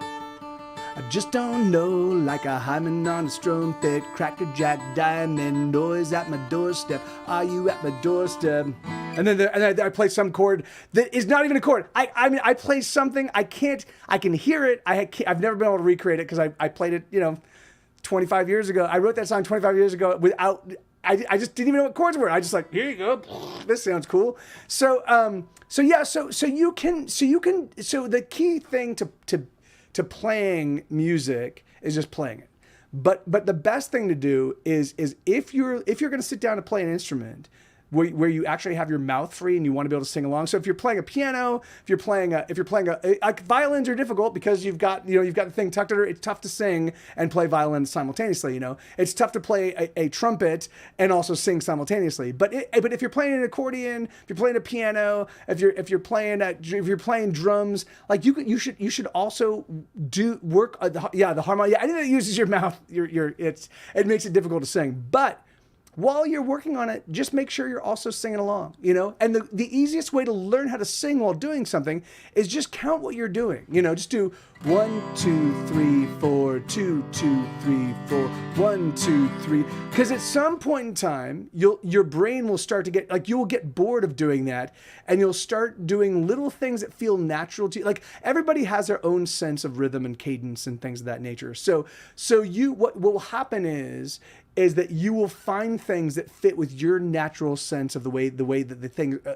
I just don't know, like a hymen on a strumpet, crackerjack diamond, noise at my doorstep. Are you at my doorstep? And then I play some chord that is not even a chord. I play something I can hear it. I've never been able to recreate it because I played it 25 years ago. I wrote that song 25 years ago without. I just didn't even know what chords were. I just like, here you go. This sounds cool. So the key thing to playing music is just playing it. But the best thing to do is if you're going to sit down to play an instrument where you actually have your mouth free and you want to be able to sing along. So if you're playing a piano, if you're playing violins are difficult because you've got the thing tucked under. It's tough to sing and play violin simultaneously. It's tough to play a trumpet and also sing simultaneously. But if you're playing an accordion, if you're playing a piano, if you're playing drums, like you should also do work. The harmony. Yeah, anything that uses your mouth, it makes it difficult to sing. But while you're working on it, just make sure you're also singing along, And the easiest way to learn how to sing while doing something is just count what you're doing. Just do 1, 2, 3, 4, 2, 2, 3, 4, 1, 2, 3. Because at some point in time, your brain will start to get, like, you will get bored of doing that, and you'll start doing little things that feel natural to you. Like, everybody has their own sense of rhythm and cadence and things of that nature. So what will happen is that you will find things that fit with your natural sense of the way that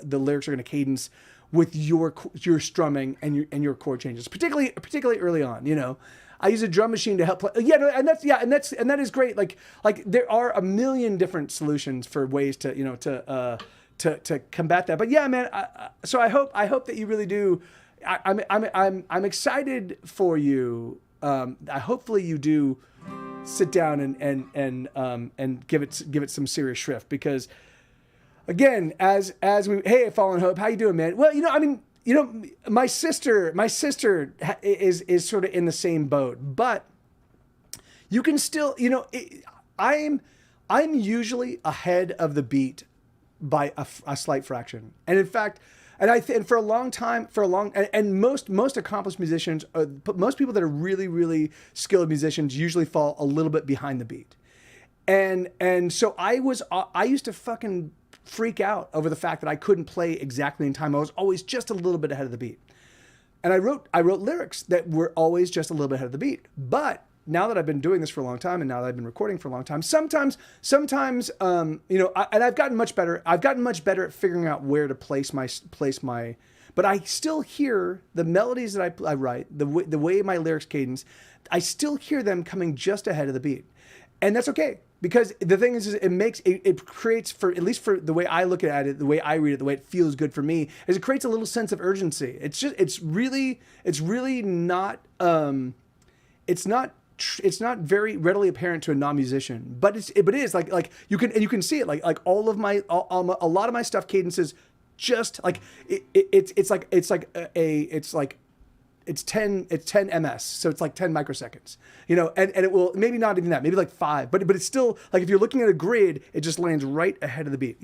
the lyrics are going to cadence with your strumming and your chord changes, particularly early on. I use a drum machine to help play. And that is great. Like there are a million different solutions for ways to combat that. But yeah, man. So I hope that you really do. I'm excited for you. Hopefully you do sit down and give it some serious shrift, because again, as we, hey, Fallen Hope, how you doing, man? Well, my sister is sort of in the same boat, but you can still, I'm usually ahead of the beat by a slight fraction. And in fact, and for a long time, and most accomplished musicians, most people that are really, really skilled musicians usually fall a little bit behind the beat. And so I used to fucking freak out over the fact that I couldn't play exactly in time. I was always just a little bit ahead of the beat. And I wrote lyrics that were always just a little bit ahead of the beat. But now that I've been doing this for a long time, and now that I've been recording for a long time, sometimes, and I've gotten much better. I've gotten much better at figuring out where to place my. But I still hear the melodies that I write, the way my lyrics cadence. I still hear them coming just ahead of the beat, and that's okay. Because the thing is it creates, for at least for the way I look at it, the way I read it, the way it feels good for me, is it creates a little sense of urgency. It's really not it's not very readily apparent to a non-musician, but it is like you can see it like all of my a lot of my stuff cadences just like it's 10 ms, so it's like 10 microseconds, and it will, maybe not even that, maybe like 5, but it's still like, if you're looking at a grid, it just lands right ahead of the beat,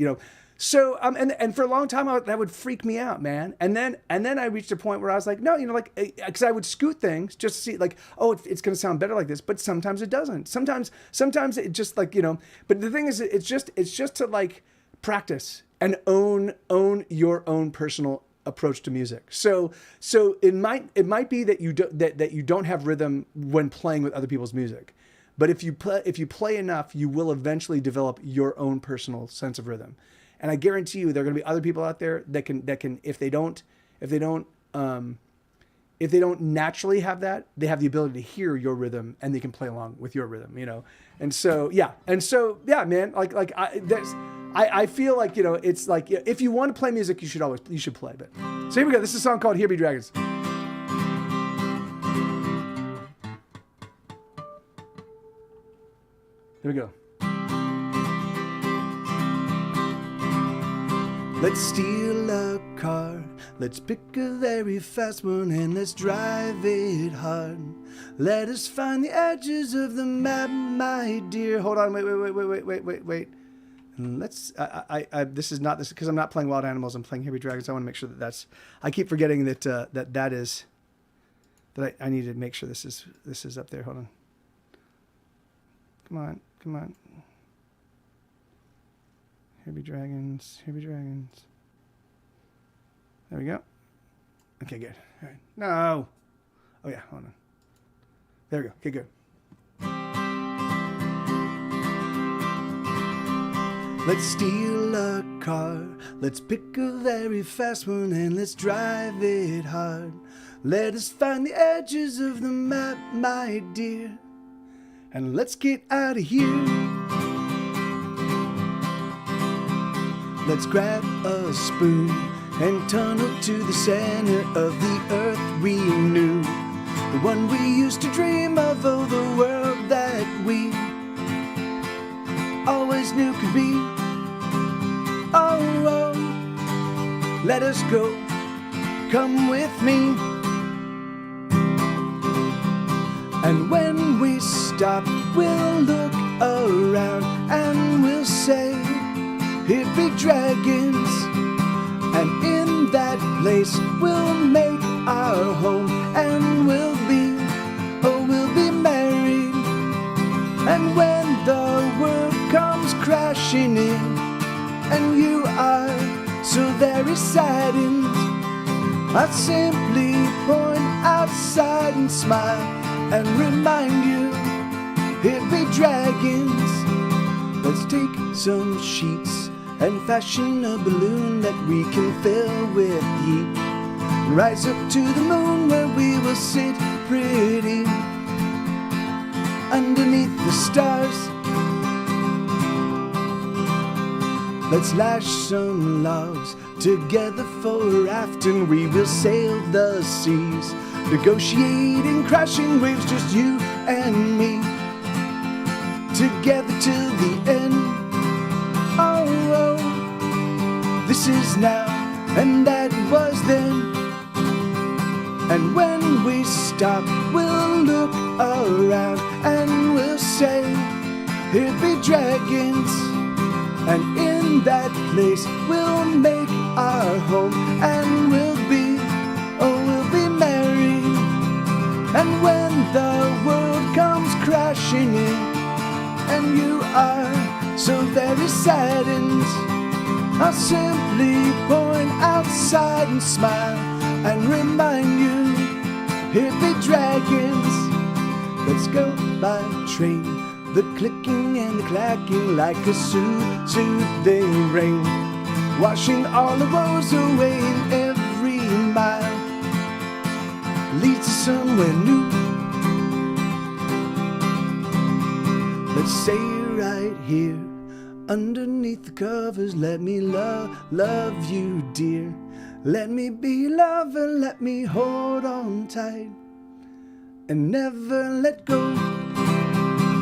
So and for a long time that would freak me out, man. And then I reached a point where I was like, no, because I would scoot things just to see like, oh, it's going to sound better like this, but sometimes it doesn't. Sometimes it just like, But the thing is, it's just to like practice and own your own personal approach to music. So it might be that you don't have rhythm when playing with other people's music, but if you play enough, you will eventually develop your own personal sense of rhythm. And I guarantee you, there are going to be other people out there that can if they don't naturally have that, they have the ability to hear your rhythm and they can play along with your rhythm, And so yeah, man, I feel like, it's like, if you want to play music, you should play. But so here we go. This is a song called "Here Be Dragons." Here we go. Let's steal a car, let's pick a very fast one, and let's drive it hard. Let us find the edges of the map, my dear. Hold on, wait. Let's, this is not this, because I'm not playing Wild Animals, I'm playing Here Be Dragons. I want to make sure that's, I keep forgetting that, I need to make sure this is up there. Hold on. Come on. Here Be Dragons. There we go. Okay, good. All right. No. Oh yeah, hold on. There we go. Okay, good. Let's steal a car, let's pick a very fast one, and let's drive it hard. Let us find the edges of the map, my dear, and let's get out of here. Let's grab a spoon and tunnel to the center of the earth we knew, the one we used to dream of, oh, the world that we always knew could be. Oh, let us go, come with me. And when we stop, we'll look around and we'll say, here be dragons. And in that place we'll make our home, and we'll be married. And when the world comes crashing in, and you are so very saddened, I'll simply point outside and smile and remind you, here be dragons. Let's take some sheets and fashion a balloon that we can fill with heat. Rise up to the moon where we will sit pretty underneath the stars. Let's lash some logs together for a raft, and we will sail the seas, negotiating crashing waves, just you and me, together till the end. Oh, this is now, and that was then. And when we stop, we'll look around and we'll say, here be dragons. And in that place we'll make our home, and we'll be merry. And when the world comes crashing in, and you are so very saddened, I'll simply point outside and smile and remind you, hippie dragons, let's go by train. The clicking and the clacking like a soothing rain, washing all the woes away in every mile, leads to somewhere new. Let's stay right here underneath the covers. Let me love you, dear. Let me be your lover. Let me hold on tight and never let go.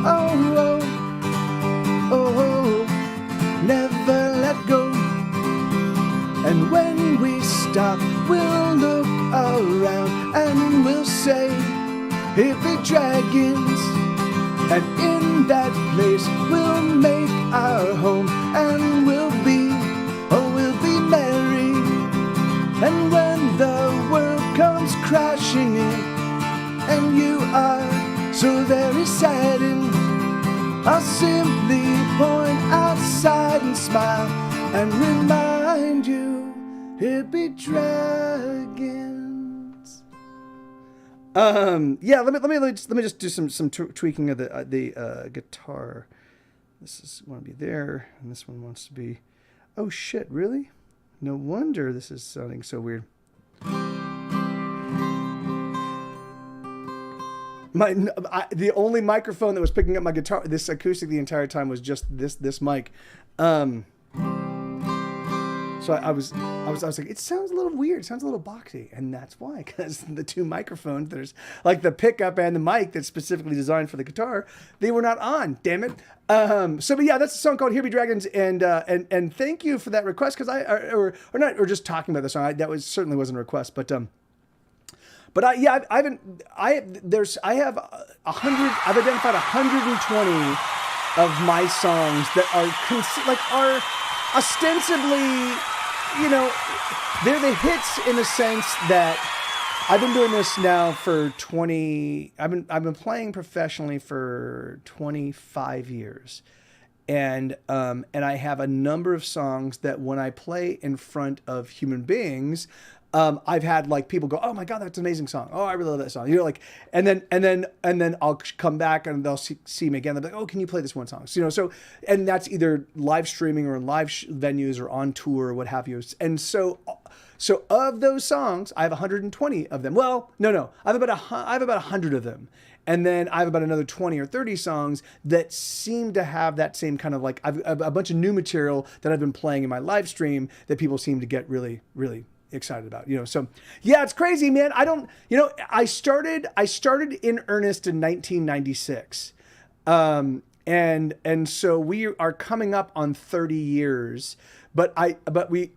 Oh, oh, oh, oh, never let go. And when we stop, we'll look around and we'll say, hippie dragons. And in that place we'll make our home, and we'll be merry. And when the world comes crashing in, and you are so very saddened, I'll simply point outside and smile and remind you, hippie dragons. Yeah, let me just do some tweaking of the guitar. This is want to be there, and this one wants to be. Oh shit! Really? No wonder this is sounding so weird. The only microphone that was picking up my guitar, this acoustic, the entire time was just this mic. So I was like, it sounds a little weird. It sounds a little boxy. And that's why, because the two microphones, there's like the pickup and the mic that's specifically designed for the guitar, they were not on, damn it. But yeah, that's a song called Hippie Dragons. And thank you for that request. Cause or just talking about the song. That certainly wasn't a request, but I've identified 120 of my songs that are ostensibly, they're the hits in the sense that I've been doing this now for I've been playing professionally for 25 years. And I have a number of songs that when I play in front of human beings, I've had like people go, "Oh my God, that's an amazing song. Oh, I really love that song." And then I'll come back and they'll see me again. They'll be like, "Oh, can you play this one song?" So and that's either live streaming or in live venues or on tour or what have you. And so of those songs, I have 120 of them. Well, no, I have about 100 of them. And then I have about another 20 or 30 songs that seem to have that same kind of like I've a bunch of new material that I've been playing in my live stream that people seem to get really, really excited about, so yeah, it's crazy, man. I started in earnest in 1996. And so we are coming up on 30 years, but we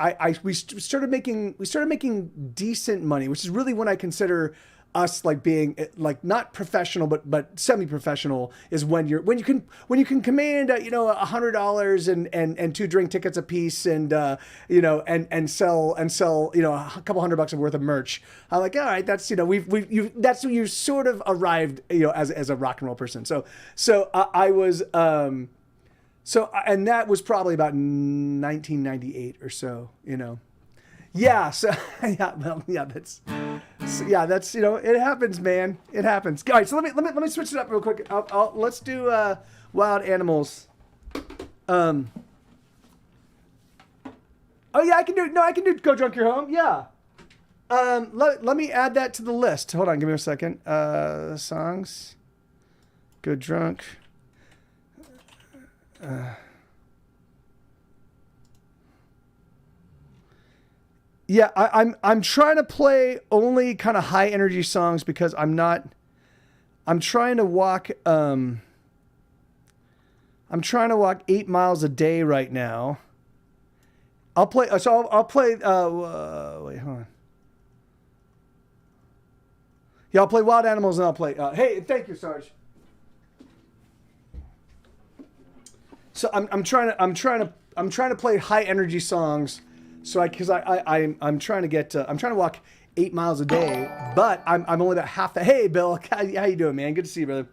started making decent money, which is really when I consider us like being like not professional but semi-professional is when you can command $100 and 2 drink tickets a piece and sell a couple $100 worth of merch. I'm like, all right, that's that's when you sort of arrived as a rock and roll person. So I was and that was probably about 1998 or so. Yeah. So that's it happens, man. It happens. All right, so let me switch it up real quick. Let's do Wild Animals. Oh yeah, I can do Go Drunk You're Home. Yeah. Let me add that to the list. Hold on, give me a second. Songs. Go Drunk. Yeah, I'm trying to play only kind of high energy songs because I'm trying to walk 8 miles a day right now. I'll play wait, hold on. Yeah, I'll play Wild Animals and I'll play hey, thank you, Sarge. So I'm trying to I'm trying to play high energy songs, so I'm trying to get I'm trying to walk 8 miles a day, but I'm only about half the. Hey, Bill, how you doing, man? Good to see you, brother.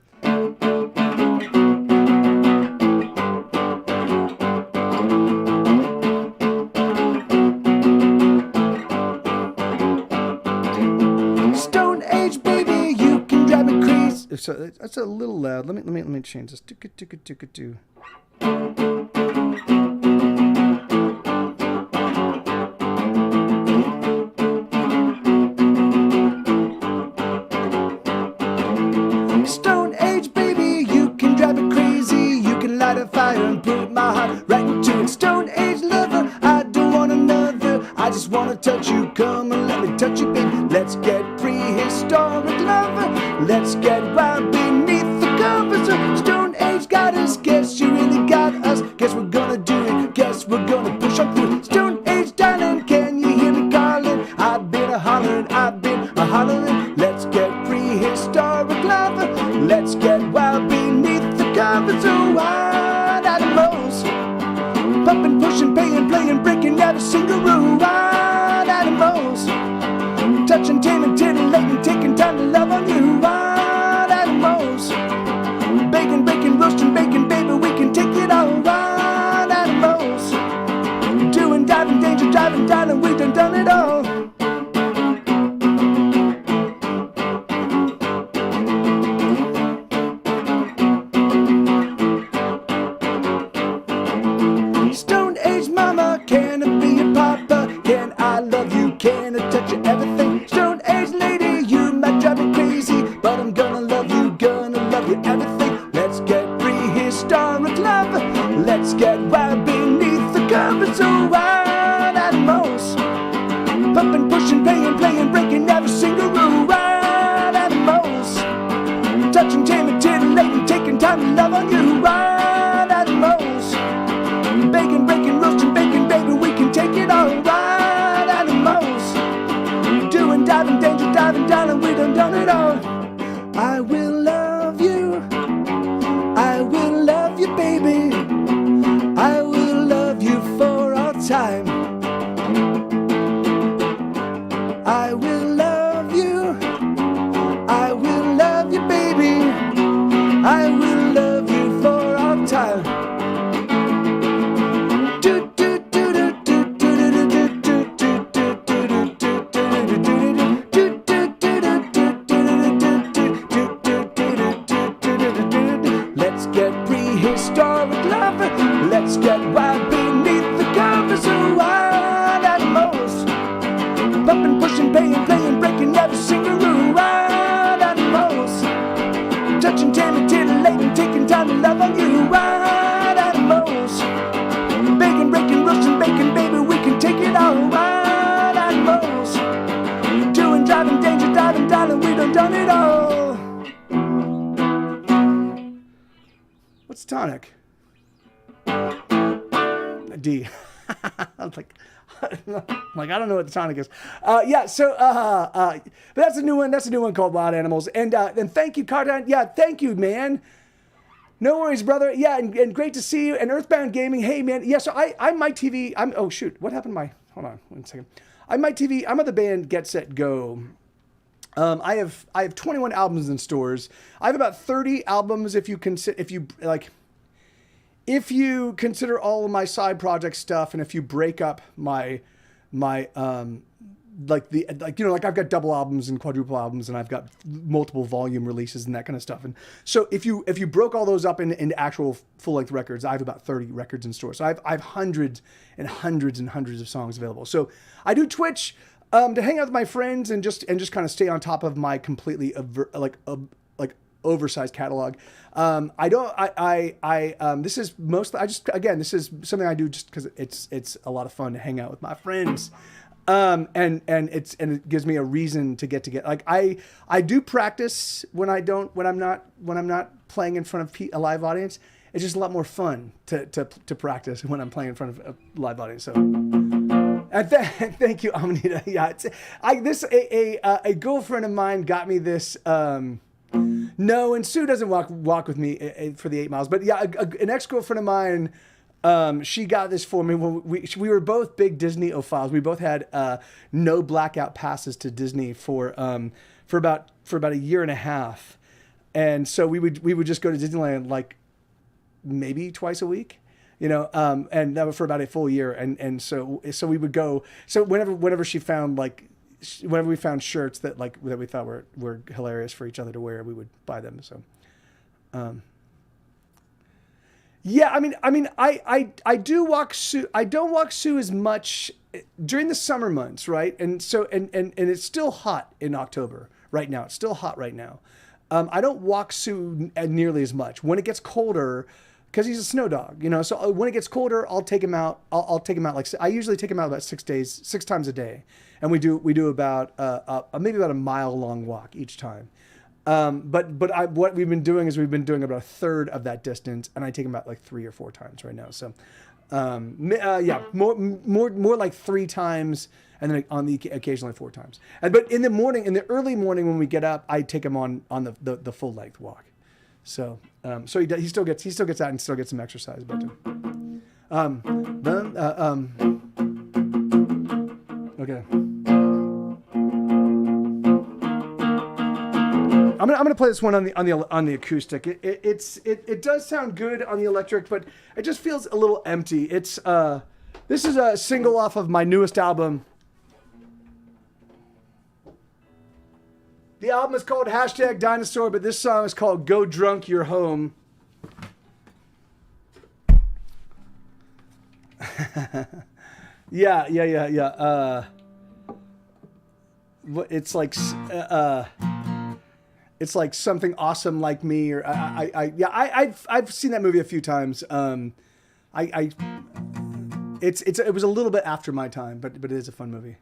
Stone Age, baby, you can drive me crazy. So that's a little loud. Let me change this. Stone Age, baby, you can drive me crazy. You can light a fire and put my heart right into it. Stone Age lover, I don't want another. I just want to touch you. Come and let me touch you, baby. Let's get prehistoric lover. Let's get wild beneath the covers. Stone Age got us. Guess you really got us. Guess we're gonna do it. Guess we're gonna push on through it. Stone Age, darling, can you hear me calling? I've been a hollering. Let's get prehistoric lover. Let's get wild beneath the covers. Oh, wild animals, pumping, pushing, paying, playing, breaking every single rule. Wild animals, touching, taming, titillating, taking time to love on you. Wild animals, baking, baking, roasting, baking, baby, we can take it all. Wild animals, doing, diving, danger, driving, darling, we done it all. Stone Age mama, can I be your papa? Can I love you? Can I touch you? Everything. Stone Age lady, you might drive me crazy, but I'm gonna love you everything. Let's get prehistoric love. Let's get wild beneath the covers. So wild animals, pumping, pushing, paying, playing, breaking every single rule. Wild animals, touching, taming, titillating, taking time to love on you. Wild animals, baking, breaking, roasting, baking, baby, we can take it all. Wild animals, doing, diving, danger, diving, darling, we done it all. I will love you. I will love you, baby. I will love you for all time. I will love you. I will love you, baby. I will love you for all time. Let's get prehistoric lover. Let's get wild beneath the covers. Oh, wild animals, pumping, pushing, paying, playing, breaking every single rule. Wild animals, touching, taming, titillating, taking time to love on you. Wild animals, baking, breaking, roasting, baking, baby, we can take it all. Wild animals, doing, driving, danger, diving, darling, we done it all. What's tonic? A D. I'm like, I don't know what the tonic is. But that's a new one. That's a new one called Wild Animals. And thank you, Cardan. Yeah, thank you, man. No worries, brother. Yeah, and great to see you. And Earthbound Gaming. Hey, man. Yeah, so I'm My TV. Oh shoot, what happened to my? Hold on, 1 second. I'm My TV. I'm of the band Get Set Go. I have 21 albums in stores. I have about 30 albums if you consider all of my side project stuff, and if you break up my I've got double albums and quadruple albums, and I've got multiple volume releases and that kind of stuff. And so if you broke all those up into actual full length records, I have about 30 records in store. So I have hundreds and hundreds and hundreds of songs available. So I do Twitch to hang out with my friends and just kind of stay on top of my completely oversized catalog. This is something I do just because it's a lot of fun to hang out with my friends. And it gives me a reason to get together. Like I do practice when I'm not playing in front of a live audience. It's just a lot more fun to practice when I'm playing in front of a live audience. So, and thank you, Amanita. Yeah, a girlfriend of mine got me this. No, and Sue doesn't walk with me for the 8 miles, but yeah, an ex-girlfriend of mine She got this for me when we were both big Disney-ophiles. We both had no blackout passes to Disney for about a year and a half, and so we would just go to Disneyland like maybe twice a week, and that was for about a full year, and so we would go. So whenever she found whenever we found shirts that we thought were hilarious for each other to wear, we would buy them. So. Yeah, I mean, I do walk Sue. I don't walk Sue as much during the summer months, right? And so and it's still hot in October right now. It's still hot right now. I don't walk Sue nearly as much when it gets colder, because he's a snow dog, So when it gets colder, I'll take him out. I'll take him out I usually take him out about 6 times a day, and we do about maybe about a mile long walk each time. But what we've been doing is we've been doing about a third of that distance, and I take him out like 3 or 4 times right now. So, more like 3 times, and then occasionally 4 times. But in the early morning when we get up, I take him on the full length walk. So, he still gets out and still gets some exercise. But, okay. I'm gonna play this one on the acoustic. It does sound good on the electric, but it just feels a little empty. This is a single off of my newest album. The album is called #Dinosaur, but this song is called Go Drunk You're Home. Yeah. It's like it's like Something Awesome Like Me, or I've seen that movie a few times. It was a little bit after my time, but it is a fun movie.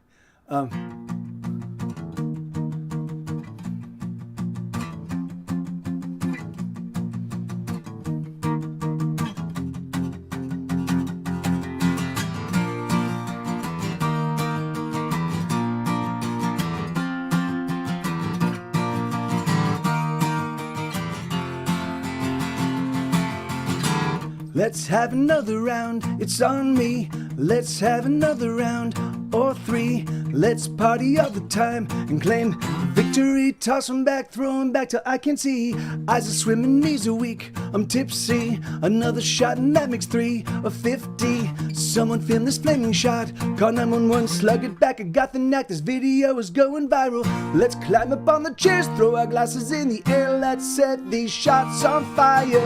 Let's have another round, it's on me. Let's have another round or 3. Let's party all the time and claim victory. Toss 'em back, throw 'em back till I can see. Eyes are swimming, knees are weak, I'm tipsy. Another shot and that makes 3 or 50. Someone film this flaming shot. Call 911, slug it back, I got the knack. This video is going viral. Let's climb up on the chairs, throw our glasses in the air. Let's set these shots on fire.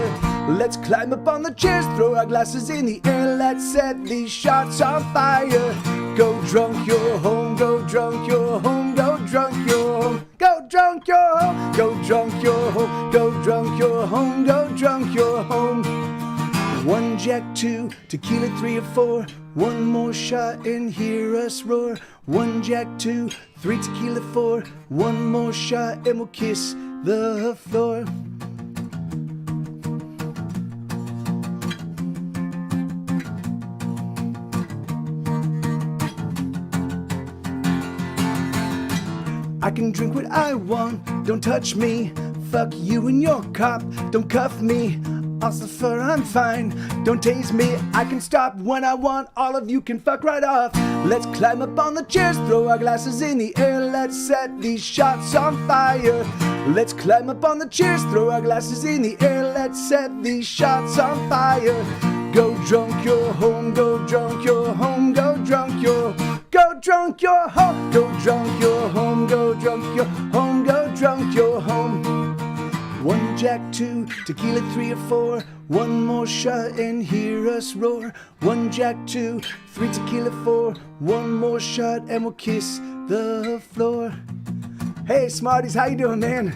Let's climb up on the chairs, throw our glasses in the air. Let's set these shots on fire. Go drunk, you're home. Go drunk, you're home. Go drunk, you're home. Go drunk, you're home. Go drunk, you're home. Go drunk, you're home. Go drunk, you're home. 1 Jack, 2 tequila, 3 or 4. One more shot and hear us roar. 1 Jack, 2, 3 tequila, 4. One more shot and we'll kiss the floor. I can drink what I want, don't touch me. Fuck you and your cop, don't cuff me. I'll suffer, I'm fine, don't tase me. I can stop when I want, all of you can fuck right off. Let's climb up on the chairs, throw our glasses in the air. Let's set these shots on fire. Let's climb up on the chairs, throw our glasses in the air. Let's set these shots on fire. Go drunk, you're home. Go drunk, you're home. Go drunk, you're Go drunk, you're home. Go drunk, you're home. Go drunk, you're home. Go drunk, you're home. 1 Jack, 2 tequila, 3 or 4. One more shot and hear us roar. 1 Jack, 2 3 tequila, 4. One more shot and we'll kiss the floor. Hey, Smarties, how you doing, man?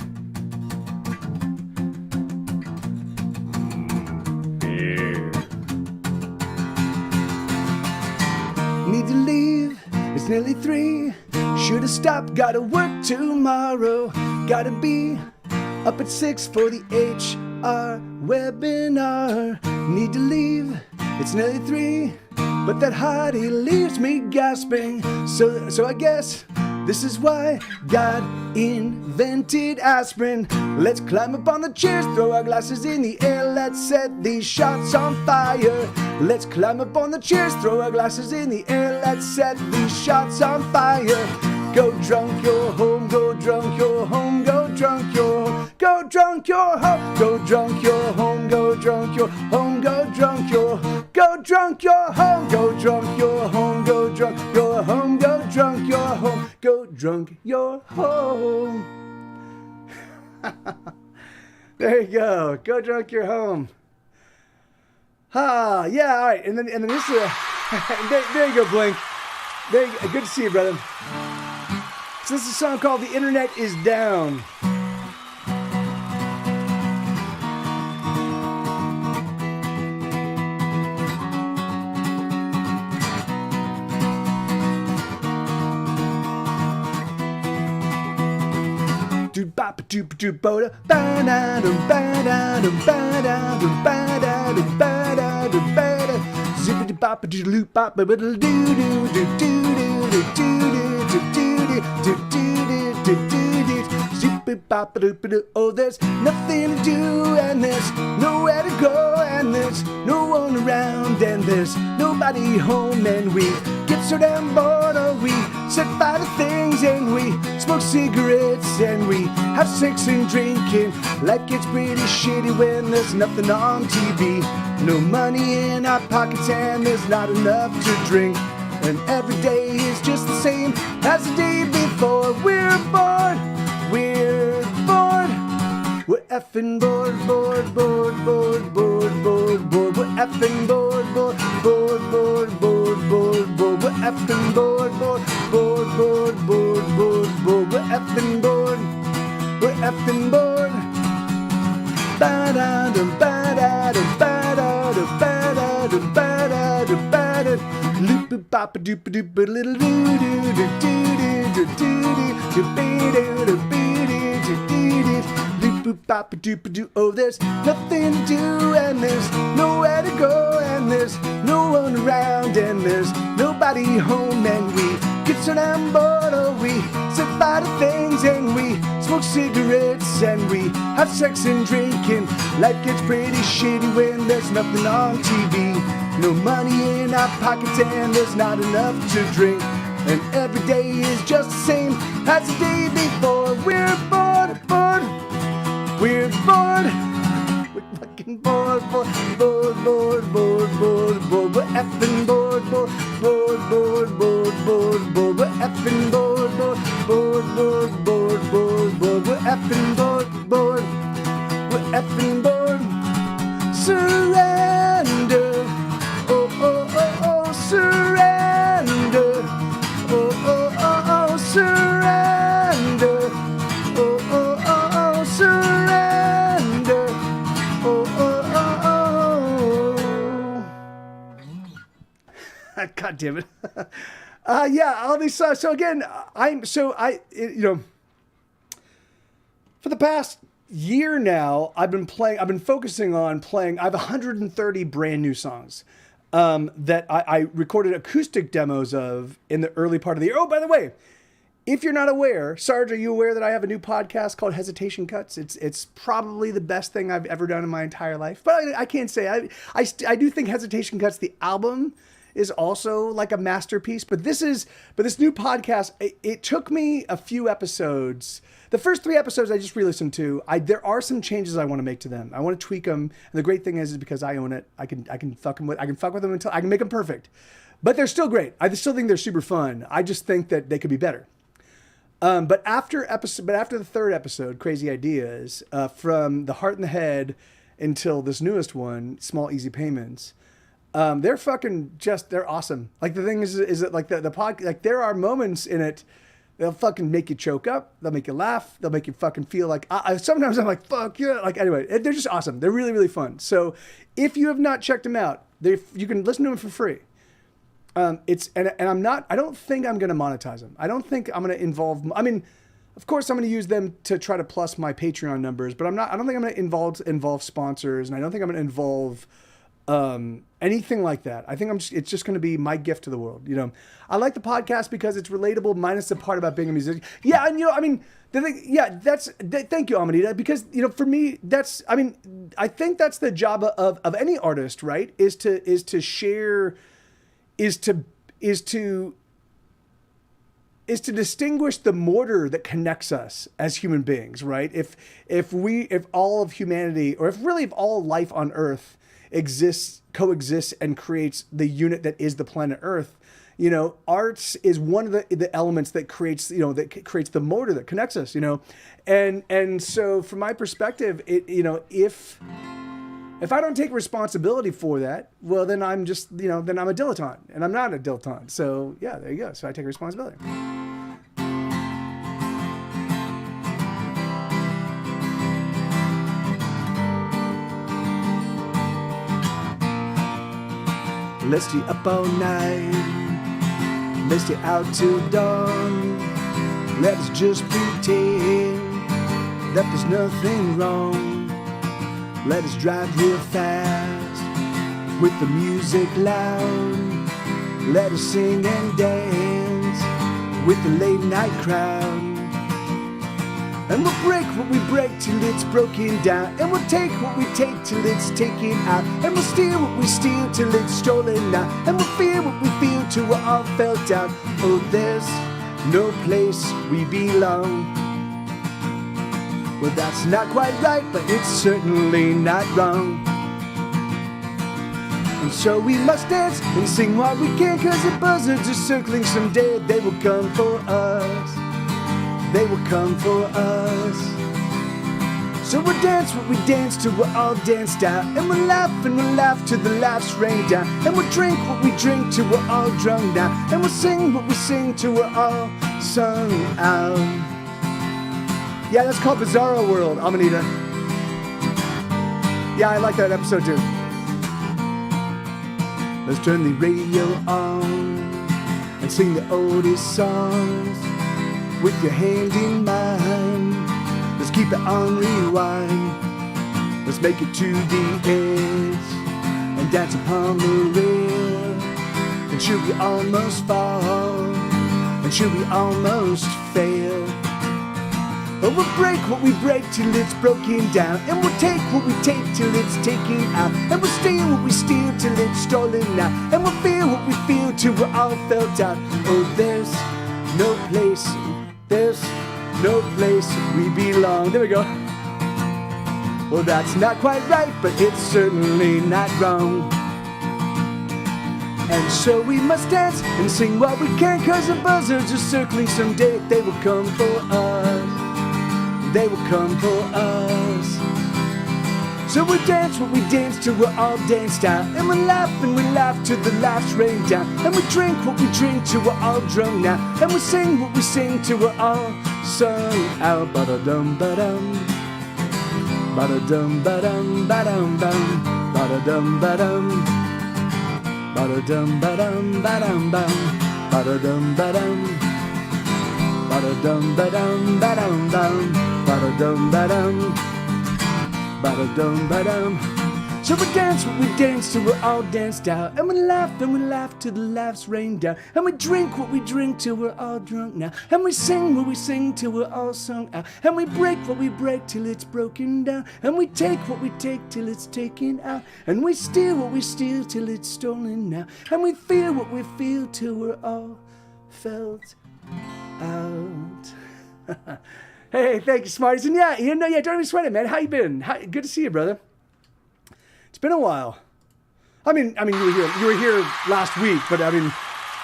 Need to leave, it's nearly 3. Should've stopped, gotta work tomorrow. Gotta be up at 6 for the HR webinar. Need to leave, it's nearly 3. But that hottie leaves me gasping. So I guess This is why God invented aspirin. Let's climb up on the chairs, throw our glasses in the air. Let's set these shots on fire. Let's climb up on the chairs, throw our glasses in the air. Let's set these shots on fire. Go drunk your home, go drunk your home, go drunk your home, go drunk your home, go drunk your home, go drunk your home, go drunk your, go drunk your home, go drunk your home, go drunk your home, go drunk your home, go drunk your home. There you go. Go drunk your home. Ah, yeah, all right. And then this is there you go, Blink. There you go. Good to see you, brother. So this is a song called The Internet Is Down. Oh, there's nothing to do, and there's nowhere to go, and there's no one around, and there's nobody home, and we get so damn bored, or we set fire to things, and we smoke cigarettes, and we have sex and drinking. Life gets pretty shitty when there's nothing on TV, no money in our pockets, and there's not enough to drink. And every day is just the same as the day before. We're bored, we're bored. We're effing bored, bored, bored, bored, bored, bored, bored. We're effing bored, bored, bored, bored, bored, bored, bored. We're effing bored, bored, bored, bored, bored, bored, bored. We're effing bored, we're effing bored. Ba-da-dum, ba-da-dum, ba-da-dum, ba-da-dum, ba-da-dum, ba-da-dum. Bop a doop a doop a little doo doo doo doo doo doo doo doo bop a doop a doo. Oh, there's nothing to do, and there's nowhere to go, and there's no one around, and there's nobody home, and we get so damn bored, oh, we set fire to things, and we smoke cigarettes, and we have sex and drinking. Life gets pretty shitty when there's nothing on TV. No money in our pockets, and there's not enough to drink. And every day is just the same as the day before. We're bored, bored, we're bored. We're fucking bored, bored, bored, bored, bored, bored, bored. We're effing bored, bored, bored, bored, bored, bored, bored. We're effing bored, bored, bored, bored, bored, bored, bored. We're effing bored, bored, we're effing bored. Surrender. Oh, oh, oh, oh, surrender. Oh, oh, oh, oh, surrender. Oh, oh, oh, oh, surrender. Oh, oh, oh, oh. God damn it. Yeah, all these songs. So again, for the past year now, I've been focusing on playing. I have 130 brand new songs that I recorded acoustic demos of in the early part of the year. Oh, by the way, if you're not aware, Sarge, are you aware that I have a new podcast called Hesitation Cuts? It's probably the best thing I've ever done in my entire life. But I can't say. I do think Hesitation Cuts, the album, is also like a masterpiece. But this new podcast, it took me a few episodes. The first 3 episodes I just re-listened to. There are some changes I want to make to them. I want to tweak them. And the great thing is because I own it, I can fuck them until I can make them perfect. But they're still great. I still think they're super fun. I just think that they could be better. But after the 3rd episode, Crazy Ideas, from the Heart and the Head until this newest one, Small Easy Payments, they're awesome. Like the thing is that like the pod, like there are moments in it. They'll fucking make you choke up. They'll make you laugh. They'll make you fucking feel like, sometimes I'm like, fuck yeah. Like, anyway, they're just awesome. They're really, really fun. So if you have not checked them out, you can listen to them for free. I don't think I'm going to monetize them. I don't think I'm going to of course I'm going to use them to try to plus my Patreon numbers, but I don't think I'm going to involve sponsors, and I don't think I'm going to involve anything like that. I think it's just going to be my gift to the world. I like the podcast because it's relatable, minus the part about being a musician. Yeah. And I mean, the thing, yeah, thank you, Amanita, because, for me, I think that's the job of any artist, right? Is to share, is to distinguish the mortar that connects us as human beings, right? If all of humanity, or if all life on Earth coexists and creates the unit that is the planet Earth, arts is one of the elements that creates the mortar that connects us, and so from my perspective, if I don't take responsibility for that, well, then I'm just, then I'm a dilettante, and I'm not a dilettante. So yeah, there you go. So I take responsibility. Let's stay up all night. Let's stay out till dawn. Let us just pretend that there's nothing wrong. Let us drive real fast with the music loud. Let us sing and dance with the late night crowd. And we'll break what we break till it's broken down. And we'll take what we take till it's taken out. And we'll steal what we steal till it's stolen now. And we'll feel what we feel till we're all felt out. Oh, there's no place we belong. Well, that's not quite right, but it's certainly not wrong. And so we must dance and sing while we can, 'cause the buzzards are circling someday. They will come for us. They will come for us. So we'll dance what we dance till we're all danced out. And we'll laugh till the laughs rain down. And we'll drink what we drink till we're all drunk now. And we'll sing what we sing till we're all sung out. Yeah, that's called Bizarro World, Amanita. Yeah, I like that episode too. Let's turn the radio on and sing the oldest songs with your hand in mine. Let's keep it on rewind. Let's make it to the edge and dance upon the rail. And should we almost fall, and should we almost fail, but we'll break what we break till it's broken down. And we'll take what we take till it's taken out. And we'll steal what we steal till it's stolen now. And we'll feel what we feel till we're all felt out. Oh, there's no place we belong. There we go. Well, that's not quite right, but it's certainly not wrong. And so we must dance and sing while we can, 'cause the buzzards are circling someday. They will come for us. They will come for us. So we'll dance what we dance till we're all danced out. And we'll laugh till the laughs rain down. And we drink what we drink till we're all drunk now. And we'll sing what we sing till we're all sung out. Ba-da-dum, ba-dum. Ba-da-dum, ba-dum, ba-dum, bum. Ba-da-dum, ba-dum. Ba-da-dum, ba-dum, ba-dum, bum. Ba-da-dum, ba-dum. Ba-da-dum, ba-dum, ba-dum, bum. Ba-da-dum, ba-dum. Ba-da-dum, ba-dum. So we dance what we dance till we're all danced out. And we laugh till the laughs rain down. And we drink what we drink till we're all drunk now. And we sing what we sing till we're all sung out. And we break what we break till it's broken down. And we take what we take till it's taken out. And we steal what we steal till it's stolen now. And we feel what we feel till we're all felt out. Hey, thank you, Smarties. And yeah, don't even sweat it, man. How you been? Good to see you, brother. It's been a while. I mean, you were here last week, but I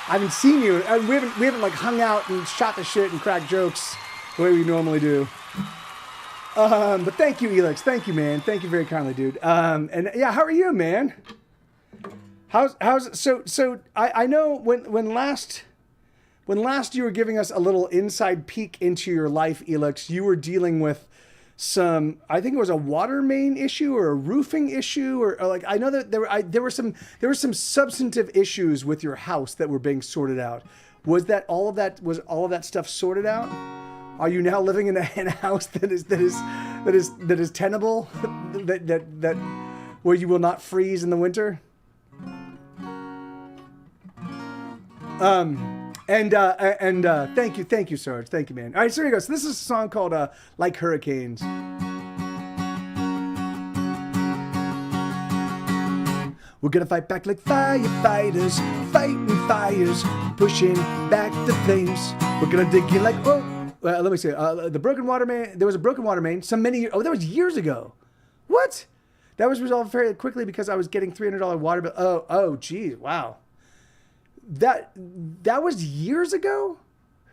haven't seen you. We haven't like hung out and shot the shit and cracked jokes the way we normally do. But thank you, Elix. Thank you, man. Thank you very kindly, dude. And yeah, how are you, man? So I know when last you were giving us a little inside peek into your life, Elix, you were dealing with some, I think it was a water main issue or a roofing issue, or like, I know that there were some substantive issues with your house that were being sorted out. Was all of that stuff sorted out? Are you now living in a house that is tenable? that where you will not freeze in the winter. And thank you, Sarge. Thank you, man. All right, so here we go. So this is a song called Like Hurricanes. We're gonna fight back like firefighters, fighting fires, pushing back the flames. We're gonna dig in like, let me say, the broken water main. There was a broken water main that was years ago. What? That was resolved very quickly because I was getting $300 water bill. Oh, geez, wow. That was years ago?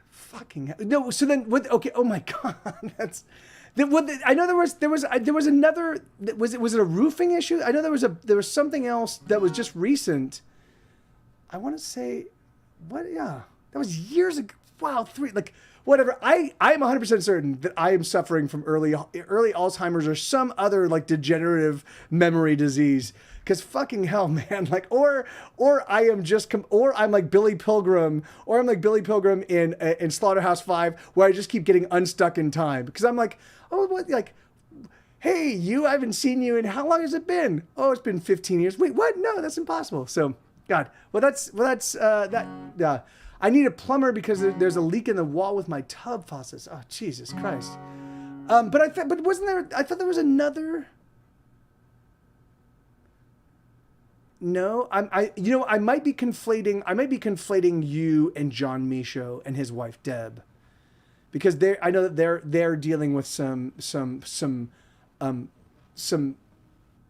Fucking hell. No, so then, okay, oh my God, I know there was another, was it a roofing issue? I know there was something else that was just recent. I want to say, that was years ago. Wow, whatever. I'm 100% certain that I am suffering from early Alzheimer's or some other like degenerative memory disease. Cause fucking hell, man, like, or I'm like Billy Pilgrim, in Slaughterhouse 5, where I just keep getting unstuck in time. Because I'm like, hey, I haven't seen you in, how long has it been? Oh, it's been 15 years. Wait, what? No, that's impossible. So, God, I need a plumber because there's a leak in the wall with my tub faucets. Oh, Jesus Christ. I thought there was another. No, I might be conflating you and John Michaud and his wife Deb, because I know that they're dealing with some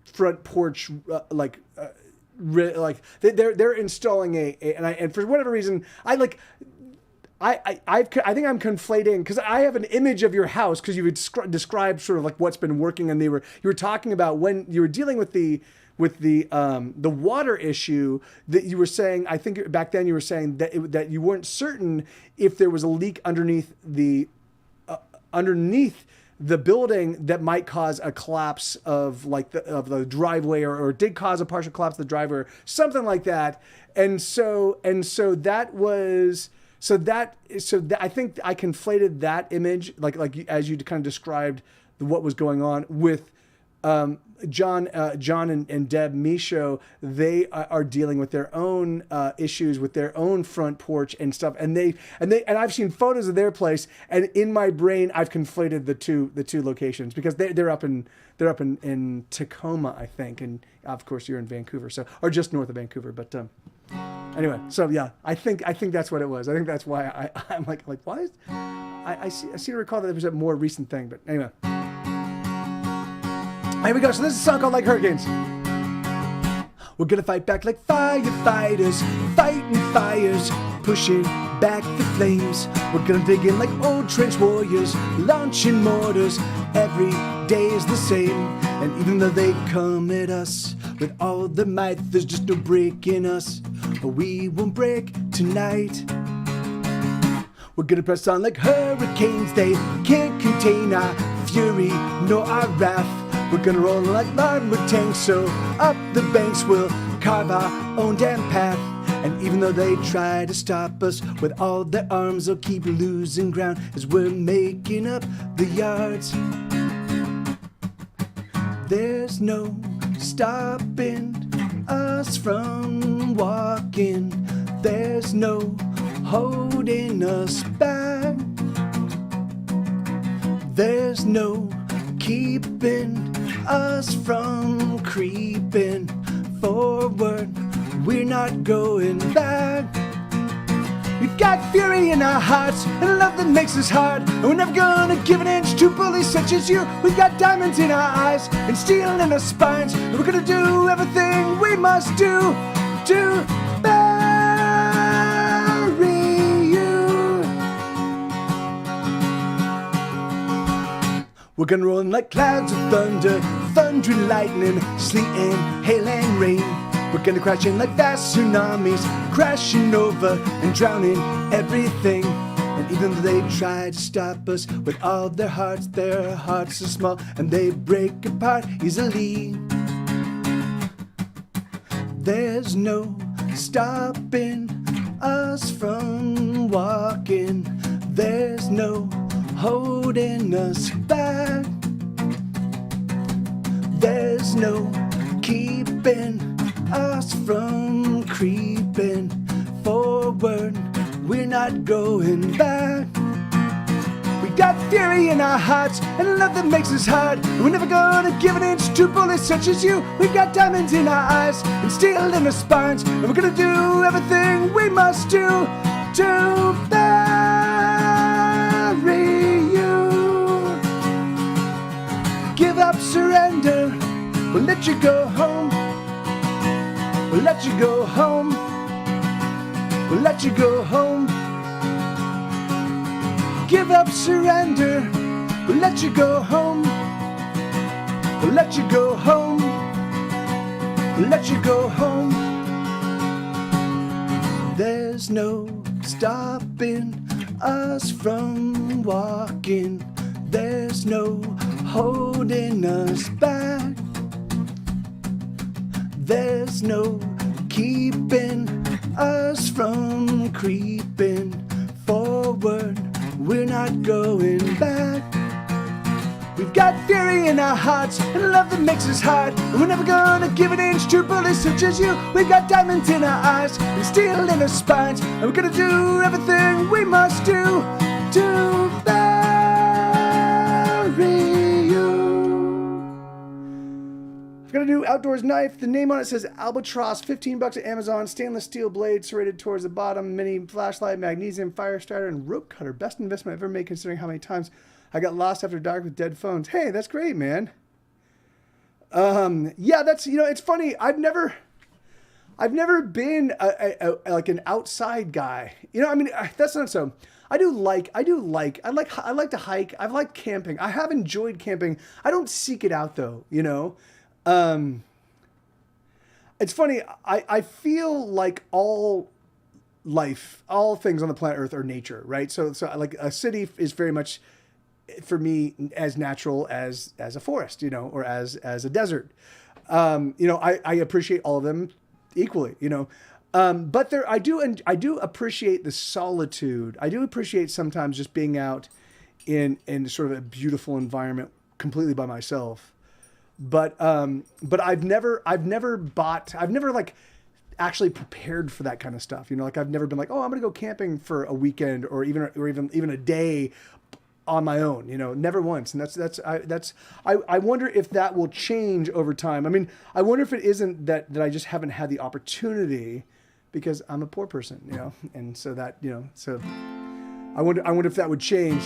front porch they're installing and for whatever reason I think I'm conflating, because I have an image of your house because you would describe sort of like what's been working, and you were talking about when you were dealing with the water issue that you were saying. I think back then you were saying that you weren't certain if there was a leak underneath the building that might cause a collapse of the driveway, or did cause a partial collapse of the driveway, or something like that. And so I think I conflated that image, like as you kind of described what was going on with John and Deb Michaud. They are dealing with their own issues with their own front porch and stuff, and I've seen photos of their place, and in my brain I've conflated the two locations, because they're up in Tacoma, I think, and of course you're in Vancouver, so, or just north of Vancouver, but anyway, so yeah, I think that's what it was. I think that's why I'm like why is I seem to recall that it was a more recent thing, but anyway. Here we go. So this is a song called Like Hurricanes. We're gonna fight back like firefighters, fighting fires, pushing back the flames. We're gonna dig in like old trench warriors, launching mortars. Every day is the same, and even though they come at us with all their might, there's just no break in us. But we won't break tonight. We're gonna press on like hurricanes. They can't contain our fury nor our wrath. We're gonna roll like armored tanks, so up the banks we'll carve our own damn path. And even though they try to stop us with all their arms, they'll keep losing ground as we're making up the yards. There's no stopping us from walking. There's no holding us back. There's no keeping us from creeping forward. We're not going back. We've got fury in our hearts and love that makes us hard, and we're never gonna give an inch to bullies such as you. We've got diamonds in our eyes and steel in our spines, and we're gonna do everything we must do to bury you. We're gonna roll in like clouds of thunder, thundering lightning, sleet and hail and rain. We're gonna crash in like vast tsunamis, crashing over and drowning everything. And even though they try to stop us with all their hearts are small and they break apart easily. There's no stopping us from walking. There's no holding us back. There's no keeping us from creeping forward. We're not going back. We got fury in our hearts and love that makes us hard. We're never gonna give an inch to bullets such as you. We've got diamonds in our eyes and steel in our spines, and we're gonna do everything we must do to bury you. Give up, surrender. We'll let you go home. We'll let you go home. We'll let you go home. Give up, surrender. We'll let you go home. We'll let you go home. We'll let you go home. There's no stopping us from walking. There's no holding us back. There's no keeping us from creeping forward. We're not going back. We've got fury in our hearts and love that makes us hard. And we're never gonna give an inch to bullies such as you. We've got diamonds in our eyes and steel in our spines, and we're gonna do everything we must do to bury you. I've got a new outdoors knife. The name on it says Albatross, $15 at Amazon. Stainless steel blade serrated towards the bottom. Mini flashlight, magnesium fire starter, and rope cutter. Best investment I've ever made considering how many times I got lost after dark with dead phones. Hey, that's great, man. Yeah, that's, it's funny. I've never been like an outside guy. That's not so. I like to hike. I like camping. I have enjoyed camping. I don't seek it out though, It's funny. I feel like all things on the planet Earth are nature, right? So like a city is very much, for me, as natural as a forest, or as a desert. I appreciate all of them equally, but I do appreciate the solitude. I do appreciate sometimes just being out in sort of a beautiful environment completely by myself. But I've never like actually prepared for that kind of stuff. Like I've never been like, oh, I'm going to go camping for a weekend or even a day on my own, never once. And I wonder if that will change over time. I mean, I wonder if it isn't that I just haven't had the opportunity because I'm a poor person, and so that, so I wonder if that would change.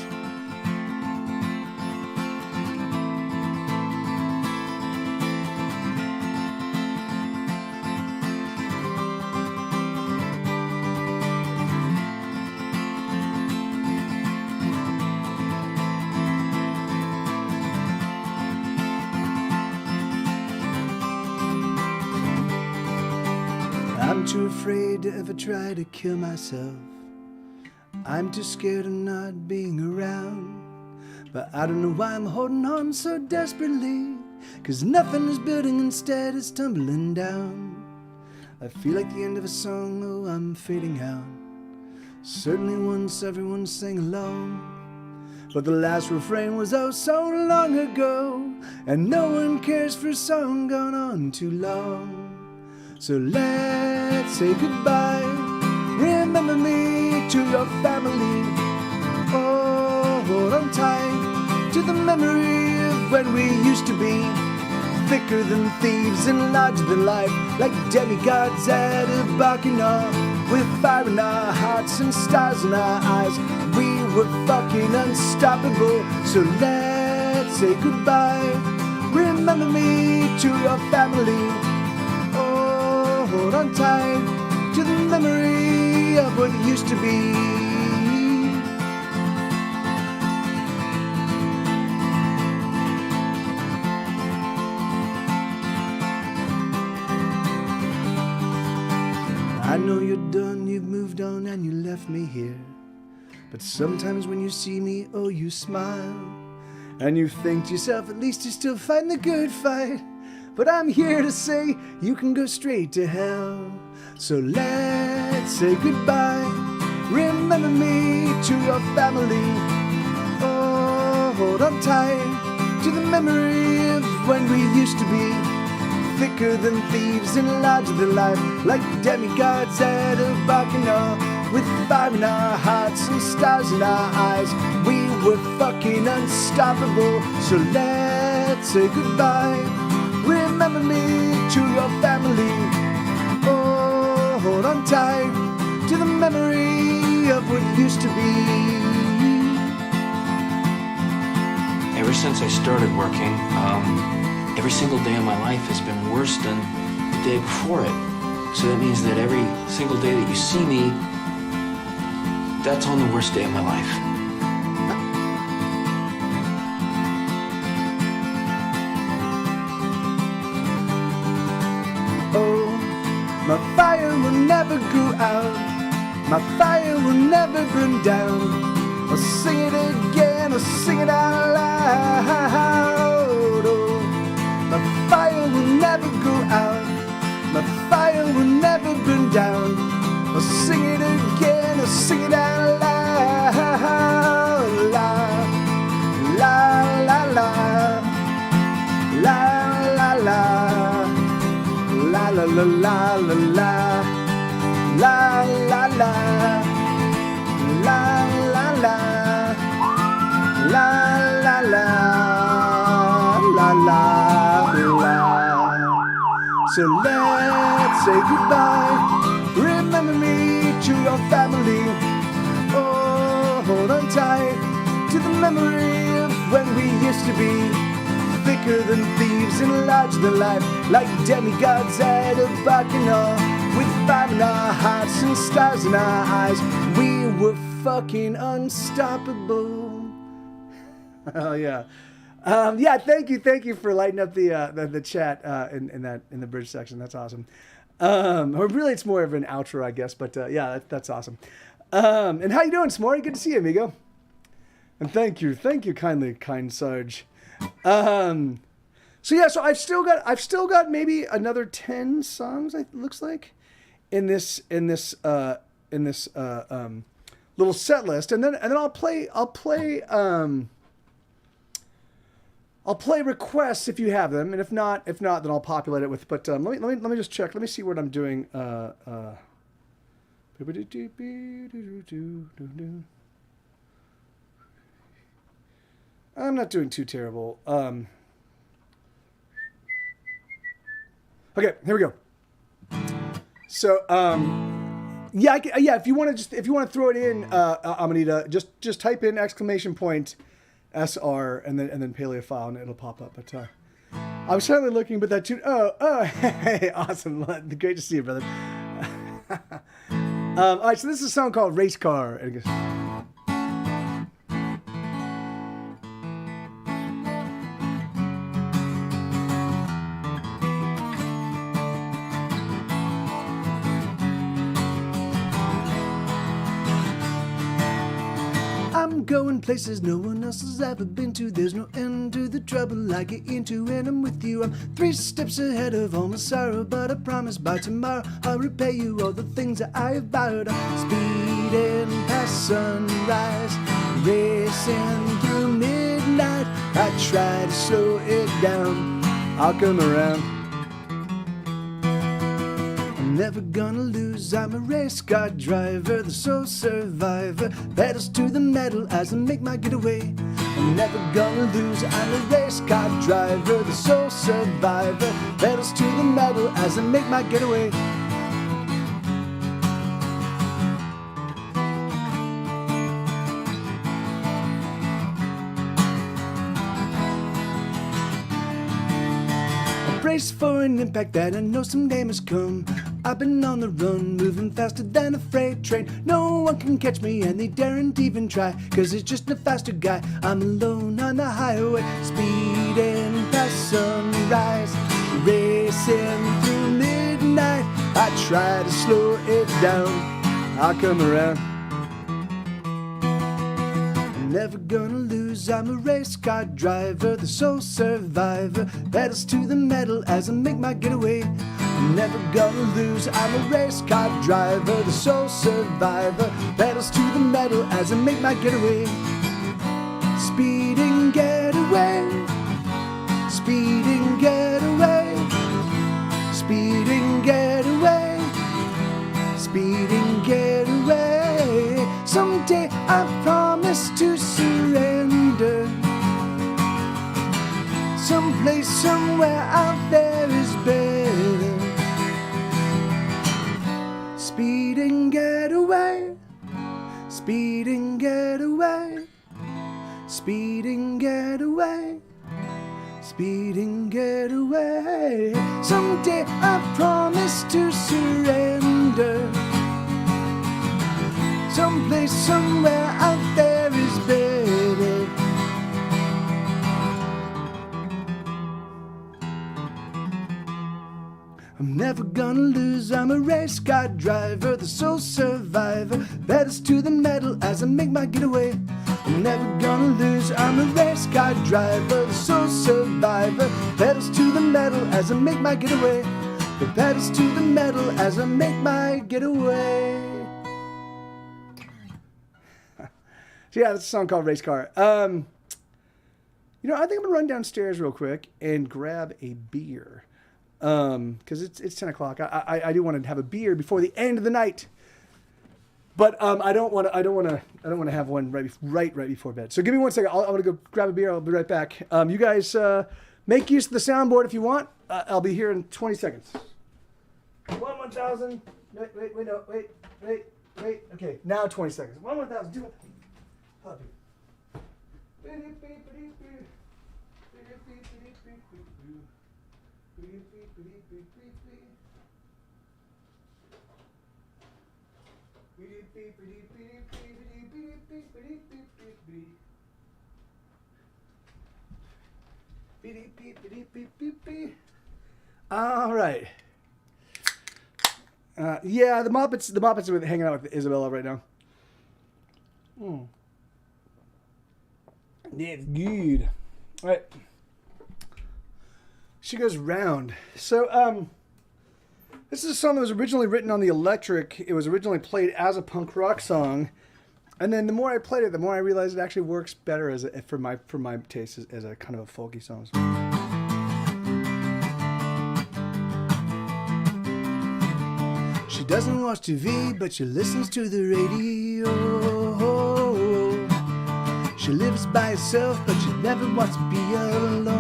I'm too afraid to ever try to kill myself. I'm too scared of not being around. But I don't know why I'm holding on so desperately, 'cause nothing is building, instead it's tumbling down. I feel like the end of a song, oh, I'm fading out. Certainly once everyone sang along, but the last refrain was oh so long ago, and no one cares for a song gone on too long. So let's say goodbye. Remember me to your family. Oh, hold on tight to the memory of when we used to be thicker than thieves and larger than life, like demigods at a bacchanal, with fire in our hearts and stars in our eyes. We were fucking unstoppable. So let's say goodbye. Remember me to your family. Hold on tight to the memory of what used to be. I know you're done, you've moved on and you left me here. But sometimes when you see me, oh, you smile. And you think to yourself, at least you're still fighting the good fight. But I'm here to say you can go straight to hell. So let's say goodbye. Remember me to your family. Oh, hold on tight to the memory of when we used to be thicker than thieves and larger than life, like demigods at a bacchanal. With fire in our hearts and stars in our eyes, we were fucking unstoppable. So let's say goodbye. Remember me to your family. Oh, hold on tight to the memory of what used to be. Ever since I started working, every single day of my life has been worse than the day before it. So that means that every single day that you see me, that's on the worst day of my life. Oh, my fire will never go out. My fire will never burn down. I'll sing it again, I'll sing it out loud. Oh, my fire will never go out. My fire will never burn down. I'll sing it again, I'll sing it out loud. La, la, la, la. La, la, la. La, la, la, la, la, la. La, la, la. La, la, la. La, la, la. La, la, la. So let's say goodbye. Remember me to your family. Oh, hold on tight to the memory of when we used to be thicker than thieves and larger than life, like demigods at a bacchanal. With fire in our hearts and stars in our eyes, we were fucking unstoppable. Oh yeah. Yeah, thank you for lighting up the chat in the bridge section. That's awesome. Or really, it's more of an outro, I guess. But yeah, that's awesome. And how you doing, S'more? Good to see you, amigo. And thank you, kindly, kind Sarge. So yeah, so I've still got maybe another 10 songs. It looks like in this little set list, and then I'll play requests if you have them, and if not, then I'll populate it with. But let me just check. Let me see what I'm doing. I'm not doing too terrible. Okay, here we go. So yeah. If you want to throw it in, Amanita, just type in !SR and then Paleophile and it'll pop up. But I was certainly looking, but that tune. Oh, hey, awesome! Great to see you, brother. All right, so this is a song called "Race Car," and it goes. I'm going places no one else has ever been to. There's no end to the trouble I get into when I'm with you. I'm 3 steps ahead of all my sorrow, but I promise by tomorrow I'll repay you all the things that I have borrowed. I'm speeding past sunrise, racing through midnight. I try to slow it down, I'll come around. I'm never gonna lose, I'm a race car driver, the sole survivor. Pedals to the metal as I make my getaway. I'm never gonna lose, I'm a race car driver, the sole survivor. Pedals to the metal as I make my getaway. Brace for an impact that I know someday must come. I've been on the run, moving faster than a freight train. No one can catch me and they daren't even try, cause it's just a faster guy. I'm alone on the highway, speeding past sunrise, racing through midnight. I try to slow it down, I'll come around. I'm never gonna lose, I'm a race car driver, the sole survivor. Pedals to the metal as I make my getaway. I'm never gonna lose, I'm a race car driver, the sole survivor. Pedals to the metal as I make my getaway. Speeding getaway, speeding getaway. Someplace somewhere out there is better. Speed and get away. Speed and get away. Speed and get away. Speed and get away. Someday I promise to surrender. Someplace somewhere out there is better. I'm never gonna lose, I'm a race car driver, the sole survivor, pedals to the metal as I make my getaway. I'm never gonna lose, I'm a race car driver, the sole survivor, pedals to the metal as I make my getaway. The pedals to the metal as I make my getaway. So yeah, that's a song called Race Car. You know, I think I'm gonna run downstairs real quick and grab a beer. Because it's 10 o'clock. I do want to have a beer before the end of the night, but I don't want to have one right before bed. So give me 1 second. I'm gonna go grab a beer. I'll be right back. You guys make use of the soundboard if you want. I'll be here in 20 seconds. 1,000. Wait. Okay, now 20 seconds. 1,000. Do it. Puppy. All right. Yeah, the Muppets are hanging out with Isabella right now. It's good. All right. She goes round. So, this is a song that was originally written on the electric. It was originally played as a punk rock song, and then the more I played it, the more I realized it actually works better for my taste as a kind of a folky song. She doesn't watch TV, but she listens to the radio. She lives by herself, but she never wants to be alone.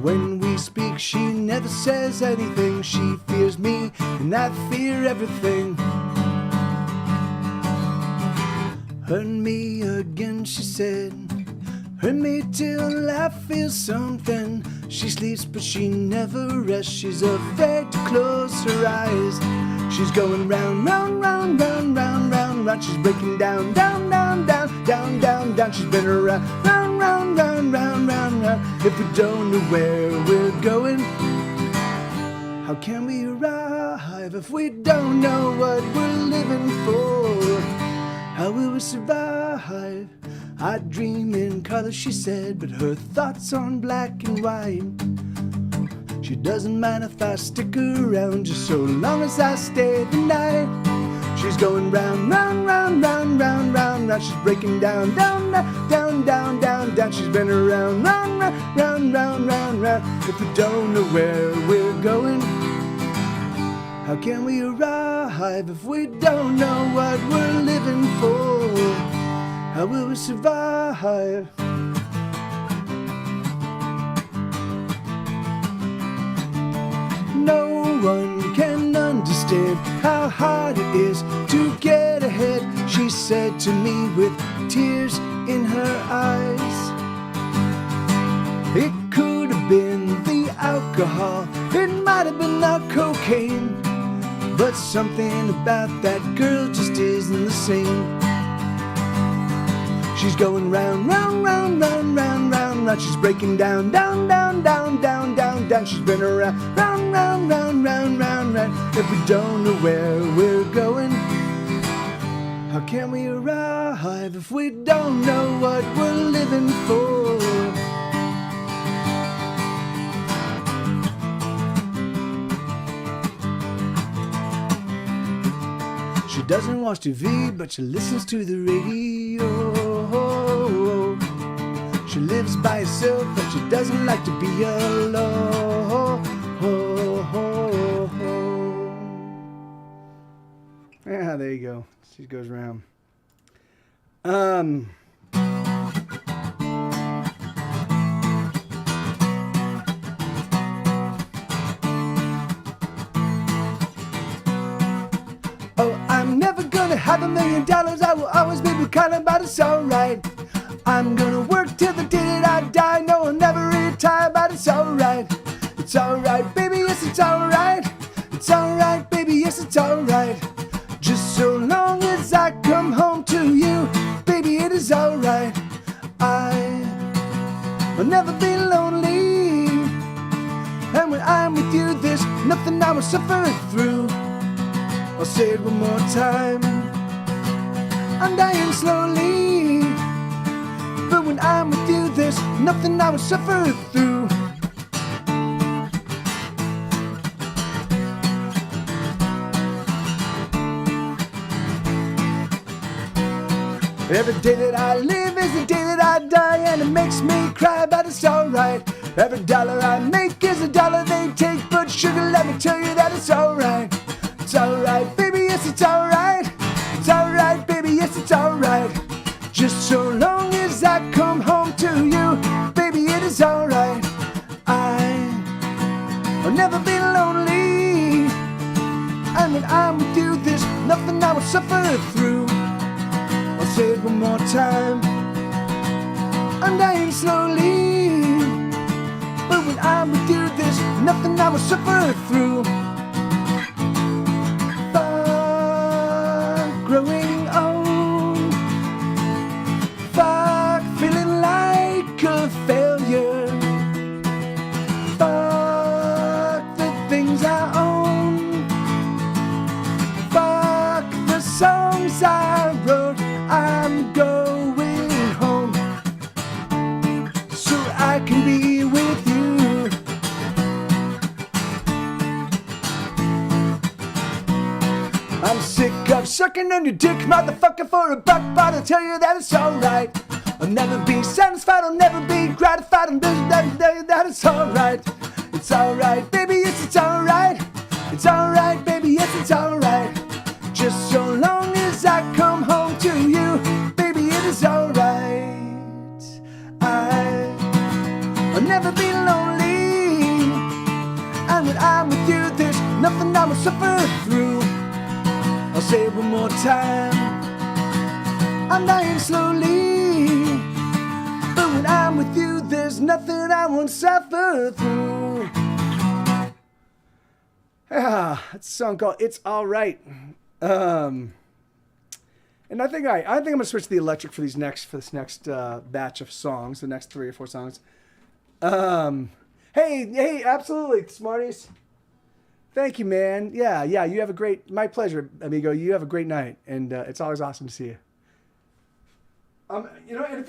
When we speak, she never says anything. She fears me, and I fear everything. Hurt me again, she said. Hurt me till I feel something. She sleeps, but she never rests. She's afraid to close her eyes. She's going round, round, round, round, round, round, round. She's breaking down, down, down, down, down, down, down. She's been around, round, round, round, round, round, round. If we don't know where we're going, how can we arrive if we don't know what we're living for? How will we survive? I dream in color, she said, but her thoughts on black and white. She doesn't mind if I stick around, just so long as I stay the night. She's going round, round, round, round, round, round, round. She's breaking down, down, down, down, down, down, down. She's been around, round, round, round, round, round, round. If we don't know where we're going, how can we arrive if we don't know what we're living for? How will we survive? No one can understand how hard it is to get ahead, she said to me with tears in her eyes. It could have been the alcohol, it might have been the cocaine, but something about that girl just isn't the same. She's going round, round, round, round, round, round, round. She's breaking down, down, down, down, down, down, down. She's been around, round, round, round, round, round, round. If we don't know where we're going, how can we arrive if we don't know what we're living for? She doesn't watch TV, but she listens to the radio. She lives by herself, but she doesn't like to be alone. Yeah, there you go. She goes round. $500,000, I will always be kind, but it's alright. I'm gonna work till the day that I die. No, I'll never retire, but it's alright. It's alright, baby, yes, it's alright. It's alright, baby, yes, it's alright. Just so long as I come home to you, baby, it is alright. I'll never be lonely. And when I'm with you, there's nothing I will suffer through. I'll say it one more time. I'm dying slowly, but when I'm with you, there's nothing I will suffer through. Every day that I live is the day that I die, and it makes me cry, but it's alright. Every dollar I make is a dollar they take, but sugar, let me tell you that it's alright. It's alright, baby, yes, it's alright. It's alright, baby, yes, it's alright. Just so long as I come home to you, baby, it is alright. I'll never be lonely, and when I'm with you, there's nothing I will suffer through. I'll say it one more time. I'm dying slowly, but when I'm with you, there's nothing I will suffer through. Fuck growing old. Fuck feeling like a failure. Fuck the things I own. Fuck the songs I wrote. I'm going home so I can be with you. I'm sick of sucking on your dick, motherfucker, for a buck, but I'll tell you that it's alright. I'll never be satisfied, I'll never be gratified, and that it's alright. It's alright, baby, yes, it's alright. It's alright, baby, yes, it's alright. Just so long as I come home to you, baby, it is alright. I'll never be lonely, and when I'm with you, there's nothing I will suffer through. I'll say it one more time. I'm dying slowly, but when I'm with you, there's nothing I won't suffer through. Ah, it's a song called "It's Alright." And I think I'm gonna switch to the electric for this next batch of songs, the next 3 or 4 songs. Hey, absolutely, Smarties. Thank you, man. Yeah, you have a great. My pleasure, amigo. You have a great night, and it's always awesome to see you. And if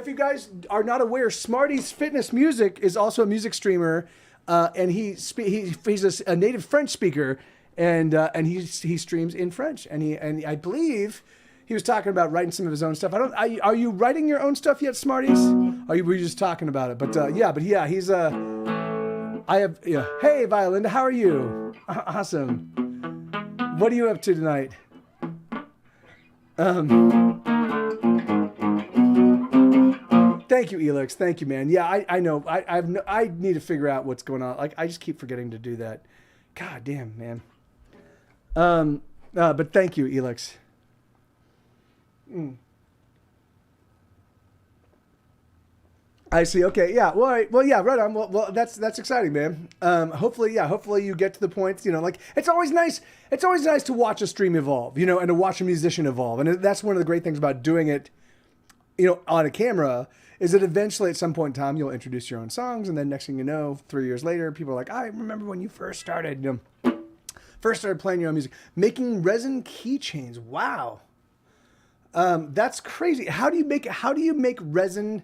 you guys are not aware, Smarties Fitness Music is also a music streamer, and he's a native French speaker. And he streams in French, and I believe he was talking about writing some of his own stuff. Are you writing your own stuff yet, Smarties? Were you just talking about it? But he's Hey, Violinda, how are you? Awesome. What are you up to tonight? Thank you, Elix. Thank you, man. Yeah, I know. I need to figure out what's going on. Like, I just keep forgetting to do that. God damn, man. But thank you, Elix. I see. Okay. Yeah. Well, yeah. Right on. Well, that's exciting, man. Hopefully you get to the point. Like it's always nice to watch a stream evolve. And to watch a musician evolve. And that's one of the great things about doing it, on a camera, is that eventually at some point in time you'll introduce your own songs, and then next thing you know, 3 years later, people are like, I remember when you first started. First started playing your own music, making resin keychains. Wow, that's crazy. How do you make resin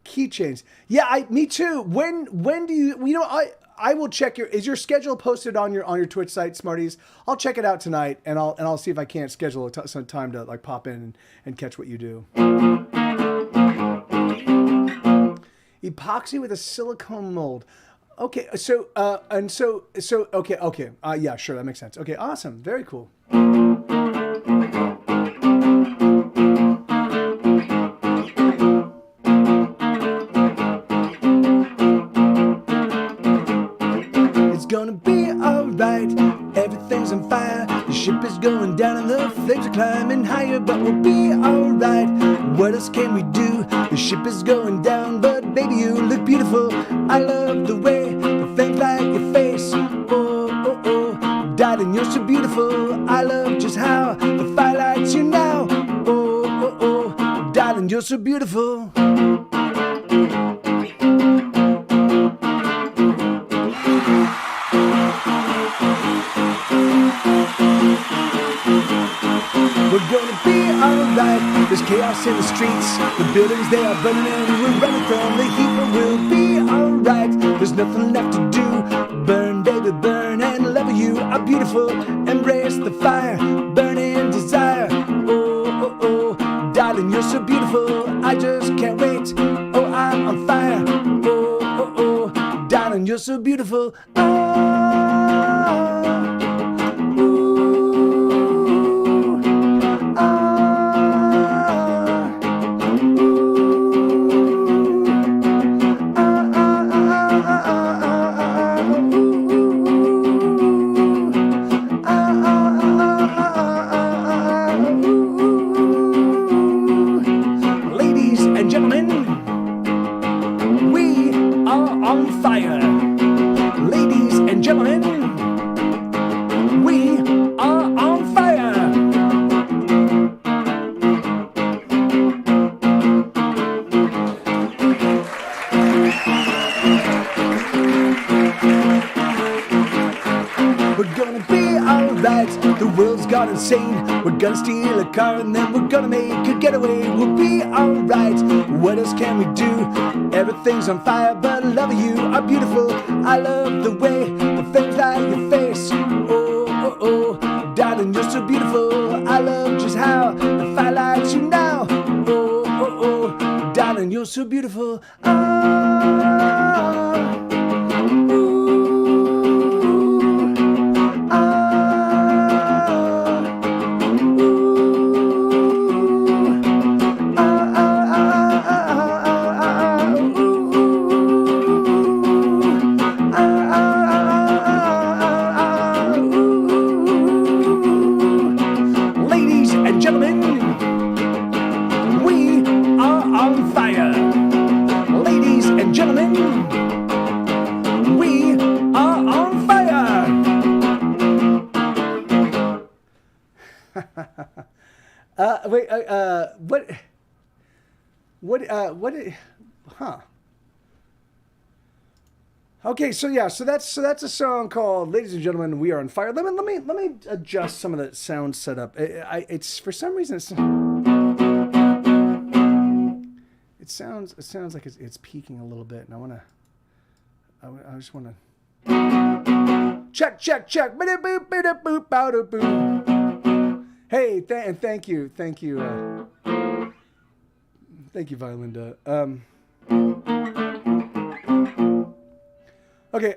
keychains? Yeah, me too. When do you? I will check is your schedule posted on your Twitch site, Smarties? I'll check it out tonight, and I'll see if I can't schedule some time to like pop in and catch what you do. Epoxy with a silicone mold. Okay, so okay. Yeah, sure, that makes sense. Okay, awesome, very cool. It's gonna be alright. Everything's on fire. The ship is going down and the flames are climbing higher, but we'll be alright. What else can we do? The ship is going down, but baby, you look beautiful. I love the way the flames light your face. Oh, oh, oh, darling, you're so beautiful. I love just how the fire lights you now. Oh, oh, oh, darling, you're so beautiful. We're gonna be alright. There's chaos in the streets. The buildings, they are burning and we're running from the heat, but we'll be alright. There's nothing left to do. Burn, baby, burn, and love you are beautiful. Embrace the fire, burn in desire. Oh, oh, oh, darling, you're so beautiful. I just can't wait. Oh, I'm on fire. Oh, oh, oh, darling, you're so beautiful. Ladies and gentlemen, we are on fire. Ladies and gentlemen, we are on fire. We're gonna be alright. The world's gone insane. We're gonna steal a car and then we're gonna make a getaway. We'll be alright. What else can we do? Everything's on fire, but loving you are beautiful. I love the way the flames light your face. Oh, oh, oh, darling, you're so beautiful. I love just how the fire lights you now. Oh, oh, oh, darling, you're so beautiful. Ladies and gentlemen, we are on fire. Ladies and gentlemen, we are on fire. Okay, so that's a song called "Ladies and Gentlemen, We Are on Fire." Let me adjust some of the sound setup. It's for some reason it sounds like it's peaking a little bit, and I just wanna check. Hey, thank you, Violinda. Okay,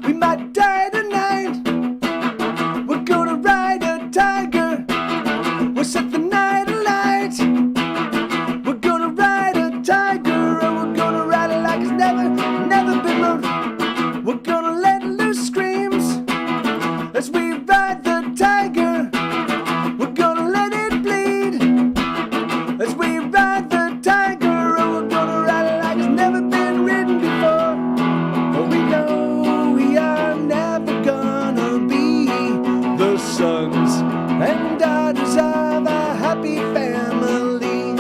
we might die tonight. We're gonna ride a tiger. We'll set the night alight. We're gonna ride a tiger, and we're gonna ride it like it's never been rode. We're gonna let loose screams as we ride the tiger. We're gonna let it bleed as we ride the tiger, and we're gonna ride it like it's never been ridden before. But we know we are never gonna be the sons and daughters of a happy family.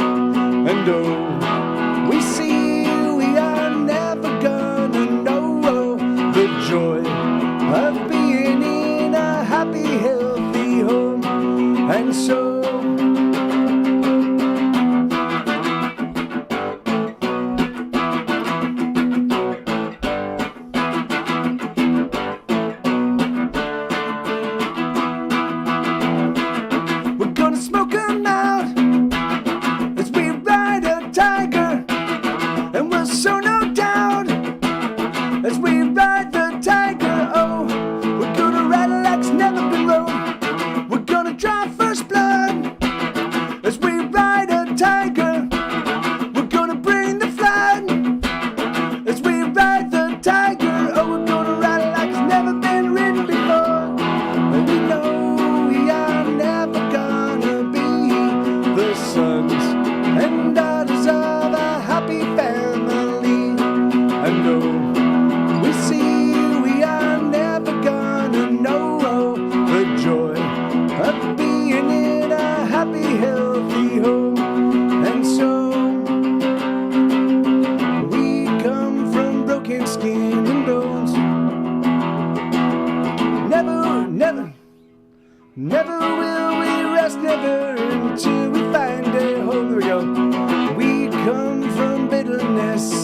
And oh, we see we are never gonna know the joy of being in a happy, healthy home. And so we're gonna smoke 'em out as we ride a tiger, and we'll sow no doubt as we ride the tiger. Oh, we're gonna ride it like it's never been rode. We're gonna draw first blood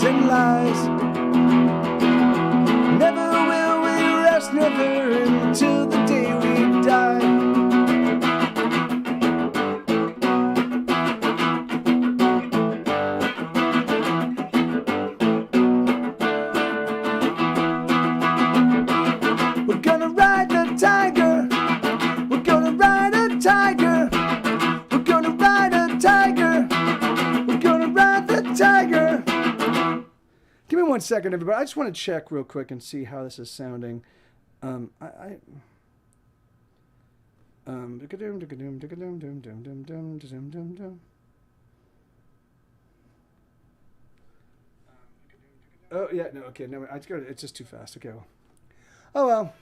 lies and lies. Never will we rest, never until the day we die. We're gonna ride the tiger. We're gonna ride a tiger. We're gonna ride a tiger. We're gonna ride the tiger. Give me 1 second, everybody. I just want to check real quick and see how this is sounding. Oh yeah, no, okay, no, it's just too fast. Okay, well. Oh well.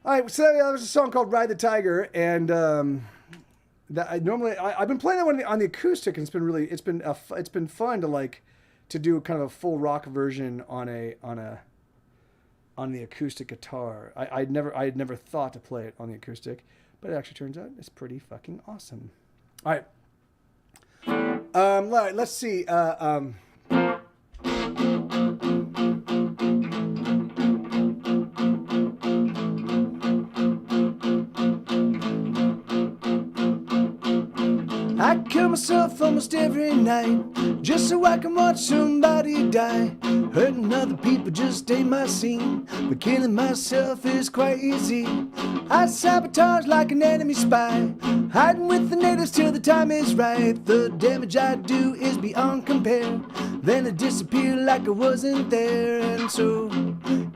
All right, so there was a song called "Ride the Tiger," and that I've been playing that one on the acoustic, and it's been fun to do kind of a full rock version on the acoustic guitar. I had never thought to play it on the acoustic, but it actually turns out it's pretty fucking awesome. All right. All right, let's see. I kill myself almost every night just so I can watch somebody die. Hurting other people just ain't my scene, but killing myself is quite easy. I sabotage like an enemy spy, hiding with the natives till the time is right. The damage I do is beyond compare. Then I disappear like I wasn't there, and so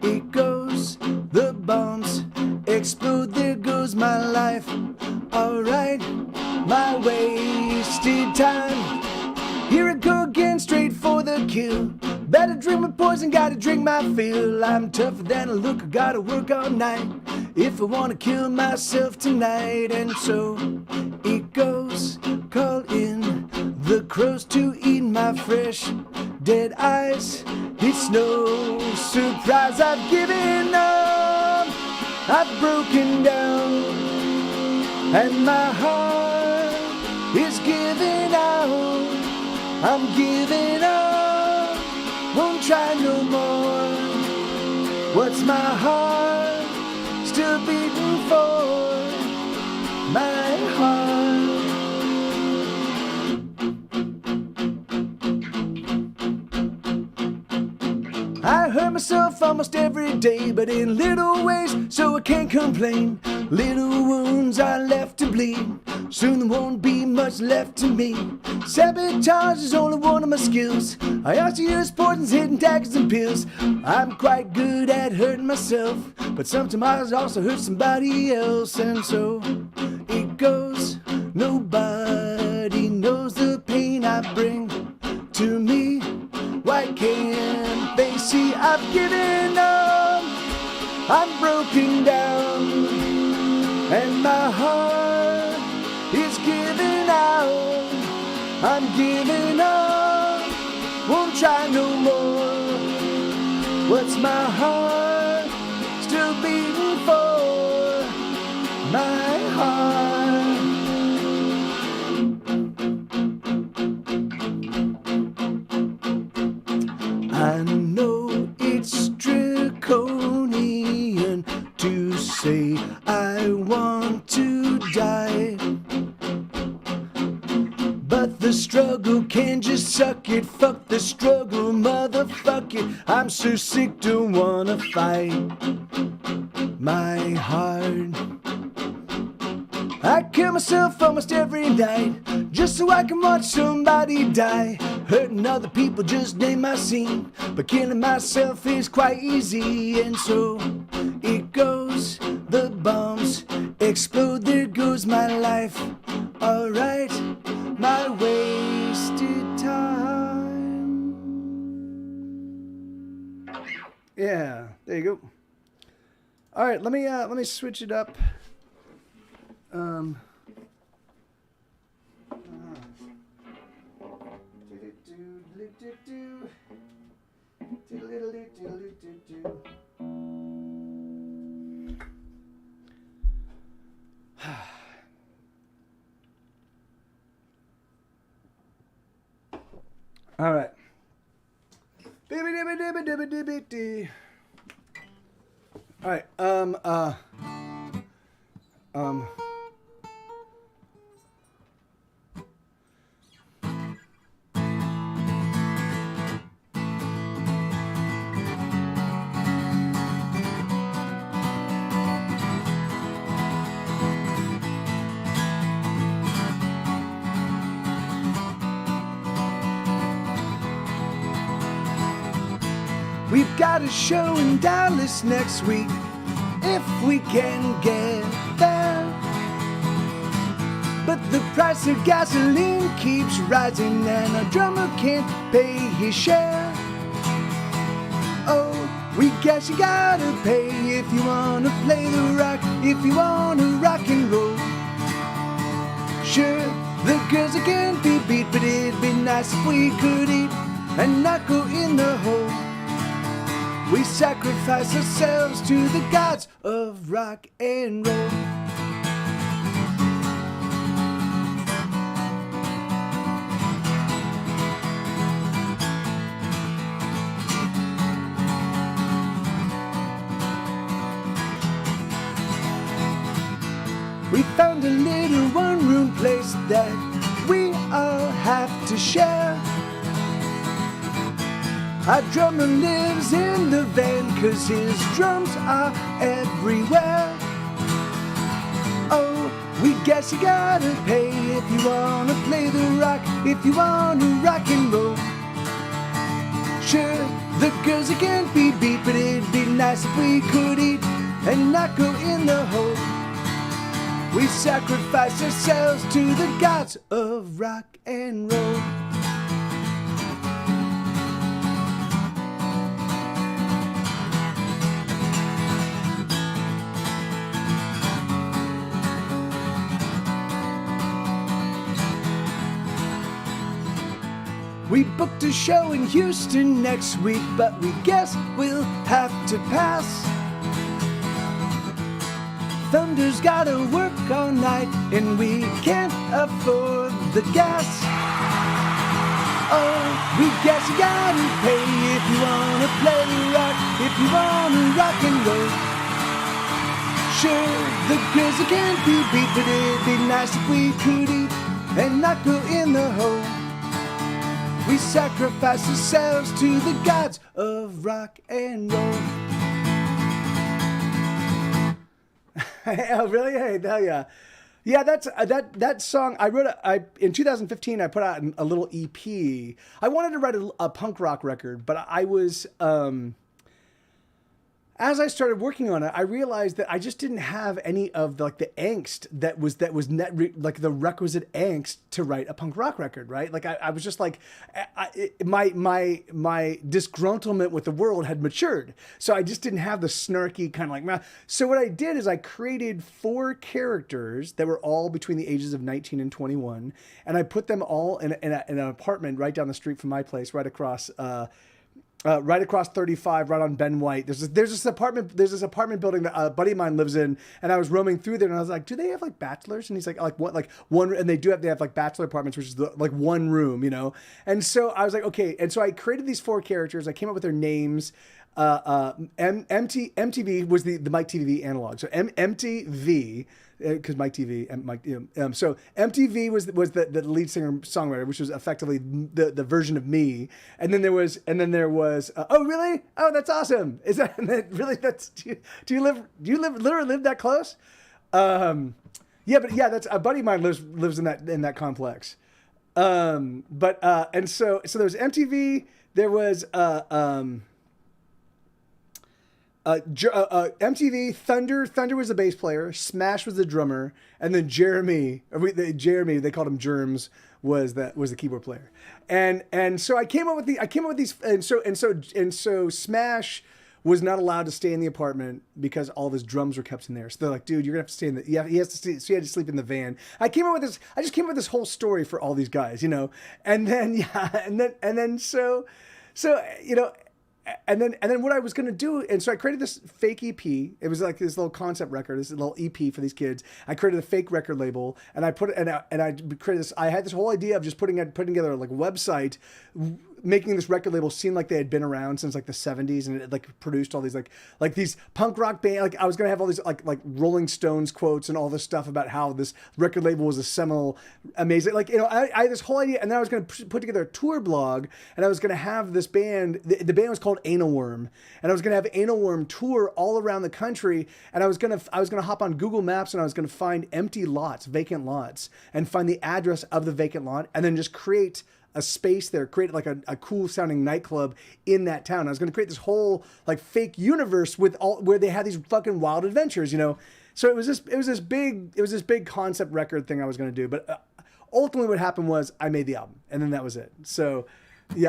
it goes. The bombs explode, there goes my life. Alright, my wasted time. Here I go again, straight for the kill. Better drink my poison, gotta drink my fill. I'm tougher than I look, I gotta work all night if I wanna kill myself tonight. And so it goes, call in the crows to eat my fresh dead eyes. It's no surprise I've given up, I've broken down, and my heart is giving out. I'm giving up, won't try no more. What's my heart still beating for? My heart. I hurt myself almost every day, but in little ways, so I can't complain. Little wounds are left to bleed, soon there won't be much left to me. Sabotage is only one of my skills. I also use poisons, hidden daggers and pills. I'm quite good at hurting myself, but sometimes I also hurt somebody else. And so it goes, nobody knows the pain I bring to me. Why can't they see I've given up? I'm broken down, and my heart is giving out. I'm giving up, won't try no more. What's my heart still beating for? My heart. I know it's draconian to say I want to die, but the struggle can just suck it. Fuck the struggle, motherfuck it. I'm so sick, don't wanna fight. My heart, I kill myself almost every night just so I can watch somebody die. Hurting other people just ain't my scene, but killing myself is quite easy. And so it goes, the bombs explode, there goes my life. Alright, my wasted time. Yeah, there you go. Alright, let me switch it up. All right. Dibby-dibby-dibby-dibby-dibby-dee. All right. We've got a show in Dallas next week, if we can get there. But the price of gasoline keeps rising and our drummer can't pay his share. Oh, we guess you gotta pay if you wanna play the rock, if you wanna rock and roll. Sure, the girls can't be beat, but it'd be nice if we could eat and not go in the hole. We sacrifice ourselves to the gods of rock and roll. We found a little one-room place that we all have to share. Our drummer lives in the van 'cause his drums are everywhere. Oh, we guess you gotta pay if you wanna play the rock, if you wanna rock and roll. Sure, the girls can't be beat, but it'd be nice if we could eat and not go in the hole. We sacrifice ourselves to the gods of rock and roll. We booked a show in Houston next week, but we guess we'll have to pass. Thunder's gotta work all night, and we can't afford the gas. Oh, we guess you gotta pay if you wanna play rock, if you wanna rock and roll. Sure, the girls can't be beat, but it'd be nice if we could eat and not go in the hole. We sacrifice ourselves to the gods of rock and roll. Oh, really? Hey, hell yeah. Yeah, that's that song. I wrote in 2015. I put out a little EP. I wanted to write a punk rock record, but I was as I started working on it, I realized that I just didn't have any of the angst that was like the requisite angst to write a punk rock record, right? Like I was just like, my disgruntlement with the world had matured, so I just didn't have the snarky kind of like. Meh. So what I did is I created 4 characters that were all between the ages of 19 and 21, and I put them all in an apartment right down the street from my place, right across 35, right on Ben White. There's this apartment building that a buddy of mine lives in, and I was roaming through there, and I was like, "Do they have like bachelors?" And he's like what, like one, and they have like bachelor apartments, which is like one room, you know. And so I was like, okay, and so I created these 4 characters. I came up with their names. MTV was the Mike TV analog, so MTV. Because Mike TV and Mike, so MTV was the lead singer songwriter, which was effectively the version of me. And then there was oh really? Oh, that's awesome. Is that really? Do you literally live that close? Yeah, but yeah, that's a buddy of mine lives in that complex. And so there was MTV. There was MTV, Thunder was the bass player, Smash was the drummer, and then Jeremy, they called him Germs, was the keyboard player. And so I came up with these, and so Smash was not allowed to stay in the apartment because all of his drums were kept in there. So they're like, dude, you're gonna have to stay in the, yeah, he has to stay, so he had to sleep in the van. I just came up with this whole story for all these guys, you know, and then so, you know, and then what I was gonna do, and so I created this fake EP. It was like this little concept record, this little EP for these kids. I created a fake record label, and I put it, and I created this. I had this whole idea of just putting together like a website, making this record label seem like they had been around since like the 70s, and it like produced all these like these punk rock band. Like I was gonna have all these like Rolling Stones quotes and all this stuff about how this record label was a seminal, amazing. Like, you know, I had this whole idea, and then I was gonna put together a tour blog, and I was gonna have this band. The band was called Anal Worm, and I was gonna have Anal Worm tour all around the country, and I was gonna hop on Google Maps, and I was gonna find empty lots, vacant lots, and find the address of the vacant lot, and then just create a space there, create like a cool sounding nightclub in that town. I was going to create this whole like fake universe with all where they had these fucking wild adventures, you know. So it was this big concept record thing I was going to do, but ultimately what happened was I made the album, and then that was it. So the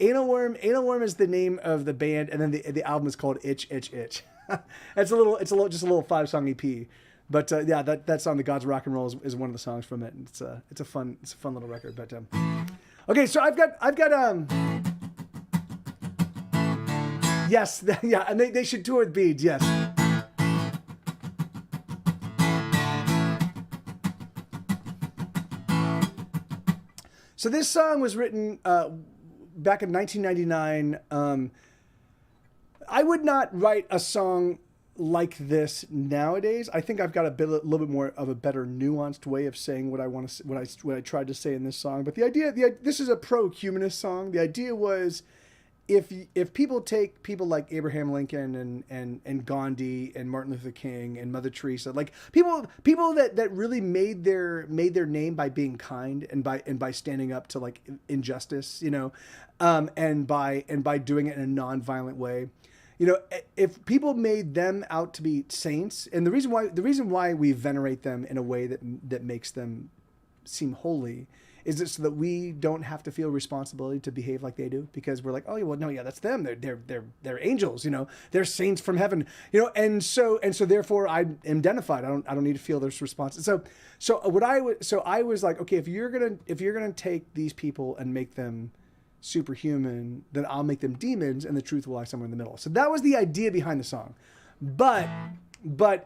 Anal Worm is the name of the band, and then the album is called Itch Itch Itch. It's a little 5-song EP. But that song, "The Gods of Rock and Roll," is one of the songs from it. And it's a fun little record. But okay, so I've got yes, yeah, and they should tour with Beads, yes. So this song was written back in 1999. I would not write a song like this nowadays. I think I've got a little bit more of a better nuanced way of saying what I want to, what I tried to say in this song. But the idea, this is a pro-humanist song. The idea was, if people take people like Abraham Lincoln and Gandhi and Martin Luther King and Mother Teresa, like people that really made their name by being kind and by standing up to like injustice, you know, and by doing it in a non-violent way. You know, if people made them out to be saints, and the reason why we venerate them in a way that makes them seem holy is it so that we don't have to feel responsibility to behave like they do, because we're like, oh yeah, well no, yeah, that's them. They're angels, you know, they're saints from heaven, you know, and so therefore I'm identified. I don't need to feel this response. So I was like, okay, if you're gonna take these people and make them superhuman, then I'll make them demons, and the truth will lie somewhere in the middle. So that was the idea behind the song, but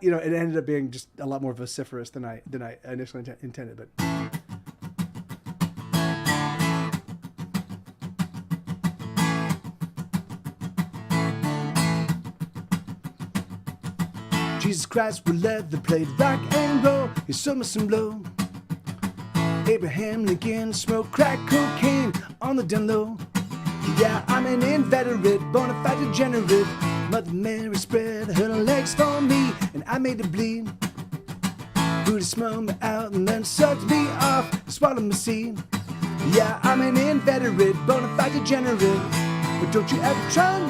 you know, it ended up being just a lot more vociferous than I initially intended. But Jesus Christ will leather played rock and roll. He sold me some blow. Abraham Lincoln smoked crack cocaine on the down low. Yeah, I'm an inveterate, bona fide degenerate. Mother Mary spread her legs for me, and I made her bleed. Booty smelled me out and then sucked me off, swallowed my seed. Yeah, I'm an inveterate, bona fide degenerate. But don't you ever try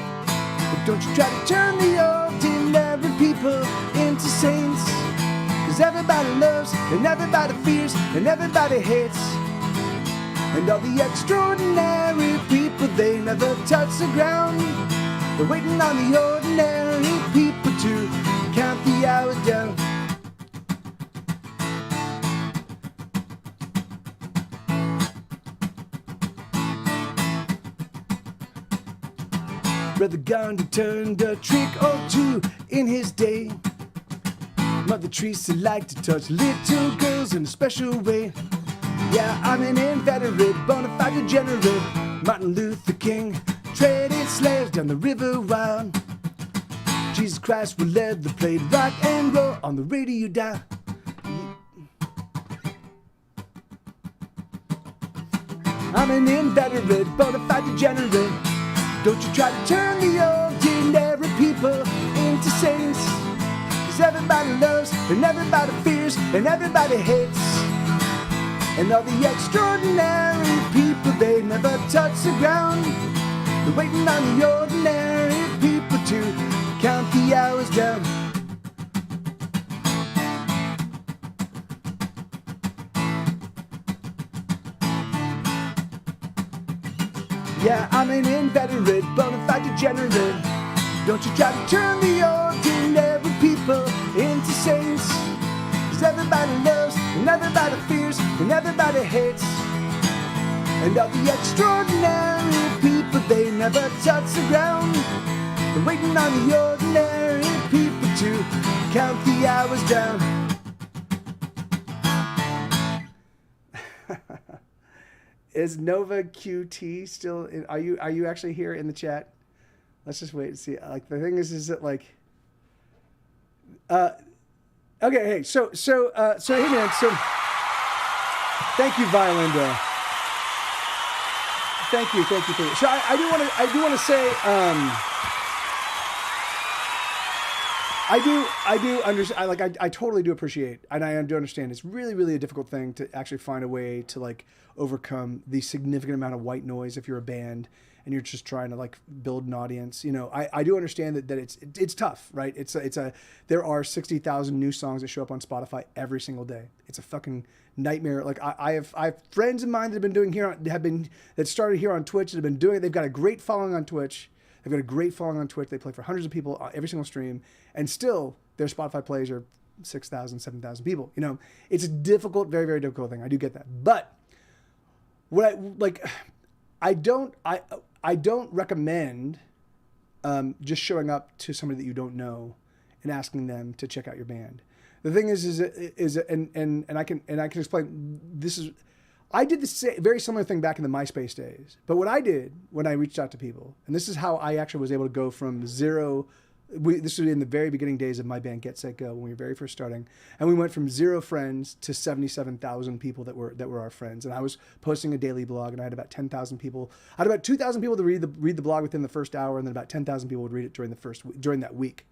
to turn the ordinary people into saints. 'Cause everybody loves, and everybody fears, and everybody hates. And all the extraordinary people, they never touch the ground. They're waiting on the ordinary people to count the hours down. Brother Gandhi turned a trick or two in his day. Mother Teresa liked to touch little girls in a special way. Yeah, I'm an inveterate, bona fide degenerate. Martin Luther King traded slaves down the river wild. Jesus Christ will leather played rock and roll on the radio dial. I'm an inveterate, bona fide degenerate. Don't you try to turn the ordinary people into saints. 'Cause everybody loves, and everybody fears, and everybody hates. And all the extraordinary people, they never touch the ground. They're waiting on the ordinary people to count the hours down. Yeah, I'm an inveterate, bona fide degenerate. Don't you try to turn the ordinary people into saints. 'Cause everybody loves, and everybody fears, and everybody hates. And all the extraordinary people, they never touch the ground. They're waiting on the ordinary people to count the hours down. Is Nova QT still in? Are you actually here in the chat? Let's just wait and see. Like, the thing is that like, okay, hey, so hey man, so thank you, Violindo. Thank you. So I do want to say, I do understand. I totally do appreciate, and I do understand. It's really, really a difficult thing to actually find a way to like overcome the significant amount of white noise if you're a band and you're just trying to like build an audience. You know, I do understand that it's tough, right? There are 60,000 new songs that show up on Spotify every single day. It's a fucking nightmare. Like I have friends of mine that that started here on Twitch that have been doing it. They've got a great following on Twitch. They play for hundreds of people every single stream, and still their Spotify plays are 6,000, 7,000 people. You know, it's a difficult, very, very difficult thing. I do get that. But what I don't recommend just showing up to somebody that you don't know and asking them to check out your band. The thing is and I can explain. I did the very similar thing back in the MySpace days. But what I did when I reached out to people, and this is how I actually was able to go from zero. This was in the very beginning days of my band Get Set Go when we were very first starting, and we went from 0 friends to 77,000 people that were our friends. And I was posting a daily blog, and I had about 10,000 people. I had about 2,000 people to read the blog within the first hour, and then about 10,000 people would read it during that week.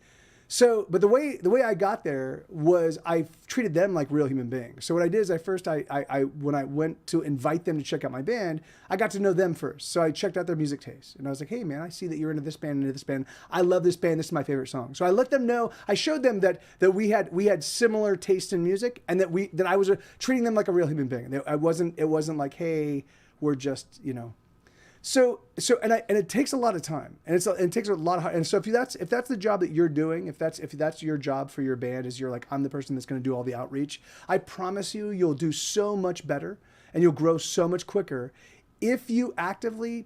So, but the way I got there was I treated them like real human beings. So what I did is when I went to invite them to check out my band, I got to know them first. So I checked out their music taste, and I was like, hey man, I see that you're into this band. I love this band. This is my favorite song. So I let them know. I showed them that we had similar taste in music, and that I was treating them like a real human being. It wasn't like, hey, we're just, you know. So it takes a lot of time, and it takes a lot of heart. And so if that's the job that you're doing, if that's your job for your band, is you're like, I'm the person that's going to do all the outreach, I promise you'll do so much better and you'll grow so much quicker if you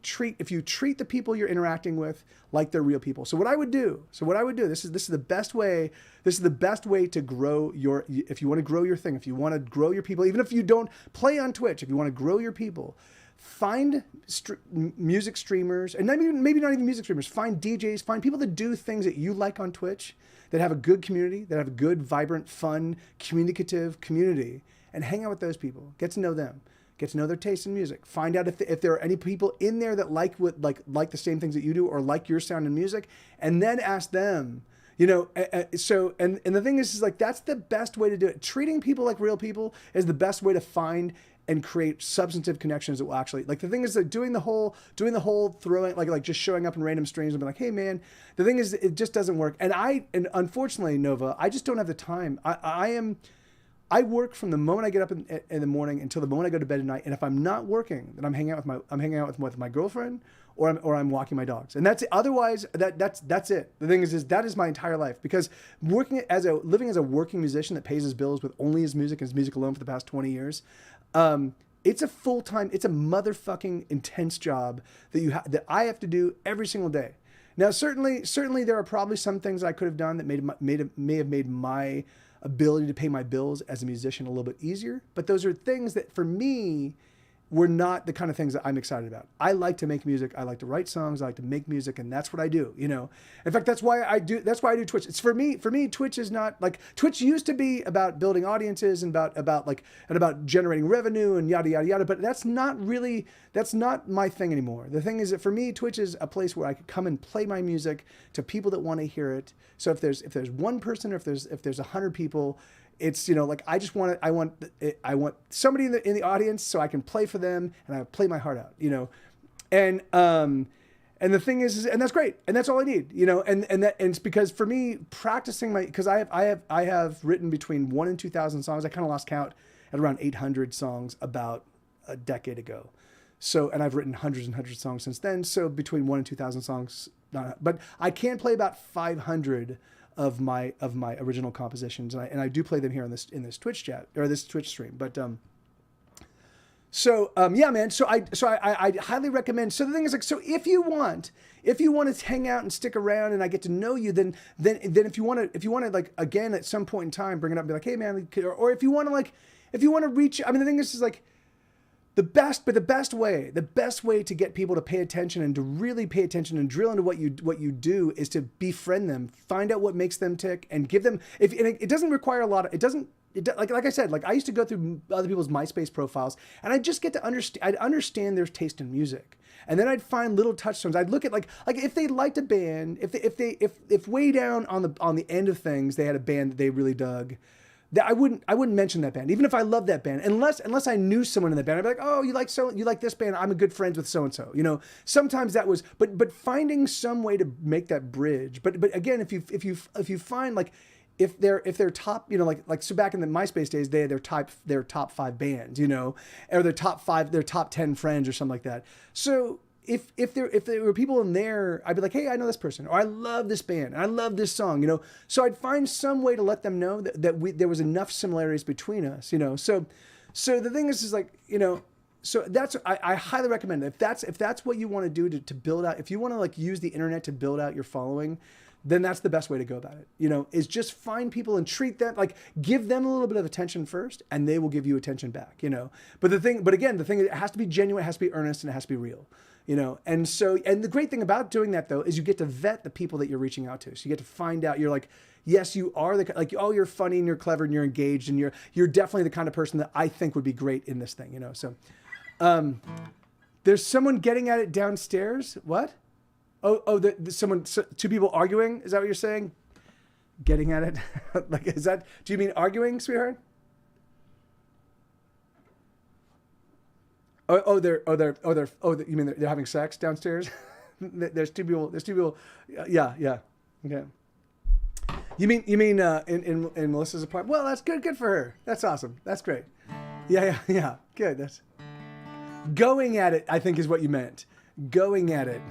treat the people you're interacting with like they're real people. So what I would do, this is the best way. This is the best way to grow if you want to grow your thing, if you want to grow your people, even if you don't play on Twitch, if you want to grow your people. Find music streamers, and maybe not even music streamers. Find DJs, find people that do things that you like on Twitch, that have a good community, that have a good, vibrant, fun, communicative community, and hang out with those people. Get to know them. Get to know their taste in music. Find out if there are any people in there that like the same things that you do or like your sound in music, and then ask them. You know, so the thing is like that's the best way to do it. Treating people like real people is the best way to find and create substantive connections that will actually, like, the thing is that doing the whole throwing, like just showing up in random streams and be like, hey man, the thing is it just doesn't work. And unfortunately, Nova, I just don't have the time. I work from the moment I get up in the morning until the moment I go to bed at night. And if I'm not working, then I'm hanging out with my girlfriend or I'm walking my dogs. And that's it. Otherwise that's it. The thing is that is my entire life, because living as a working musician that pays his bills with only his music and his music alone for the past 20 years, it's a full-time, it's a motherfucking intense job that I have to do every single day. Now, certainly there are probably some things I could have done that may have made my ability to pay my bills as a musician a little bit easier, but those are things that for me were not the kind of things that I'm excited about. I like to make music. I like to write songs. I like to make music, and that's what I do. You know, in fact, that's why I do Twitch. It's for me. Twitch is not like Twitch used to be about building audiences and about generating revenue and yada yada yada. But that's not my thing anymore. The thing is that for me, Twitch is a place where I could come and play my music to people that want to hear it. So if there's one person or if there's 100 people. It's, you know, like I want somebody in the audience so I can play for them and I play my heart out, you know, and the thing is and that's great, and that's all I need, you know, and it's because for me practicing because I have written between 1,000 and 2,000 songs. I kind of lost count at around 800 songs about a decade ago. So, and I've written hundreds and hundreds of songs since then. So between 1,000 and 2,000 songs, but I can play about 500 of my original compositions, and I do play them here in this Twitch chat or this Twitch stream. But So yeah, man. So I highly recommend. So the thing is like, so if you want to hang out and stick around and I get to know you, then if you want to like again at some point in time bring it up and be like, hey man, or if you want to reach. I mean, the thing is like the best way to get people to pay attention and to really pay attention and drill into what you do is to befriend them, find out what makes them tick, and give them. And it doesn't require a lot of. It doesn't. Like I said, like I used to go through other people's MySpace profiles, and I just get to understand. I'd understand their taste in music, and then I'd find little touchstones. I'd look at like if they liked a band, if way down on the end of things they had a band that they really dug, that I wouldn't mention that band, even if I loved that band, unless I knew someone in the band. I'd be like, oh, you like this band? I'm a good friends with so and so. You know, sometimes that was, but finding some way to make that bridge. But again, if you find like. If they're top, you know, like so back in the MySpace days, they had their top 5 bands, you know, or their top 10 friends or something like that. So if there were people in there, I'd be like, hey, I know this person, or I love this band, I love this song, you know. So I'd find some way to let them know that there was enough similarities between us, you know. So the thing is like, you know. So that's I highly recommend it. If that's what you want to do to build out, if you want to like use the internet to build out your following, then that's the best way to go about it. You know, is just find people and treat them like give them a little bit of attention first, and they will give you attention back. You know, but again, the thing is, it has to be genuine, it has to be earnest, and it has to be real. You know, and the great thing about doing that though is you get to vet the people that you're reaching out to. So you get to find out. You're like, yes, you are oh, you're funny and you're clever and you're engaged and you're definitely the kind of person that I think would be great in this thing. You know, so. There's someone getting at it downstairs. What? Two people arguing? Is that what you're saying? Getting at it? Like, do you mean arguing, sweetheart? You mean they're having sex downstairs? There's two people. Yeah. Okay. You mean in Melissa's apartment? Well, that's good for her. That's awesome. That's great. Yeah. Good. That's going at it, I think is what you meant. Going at it.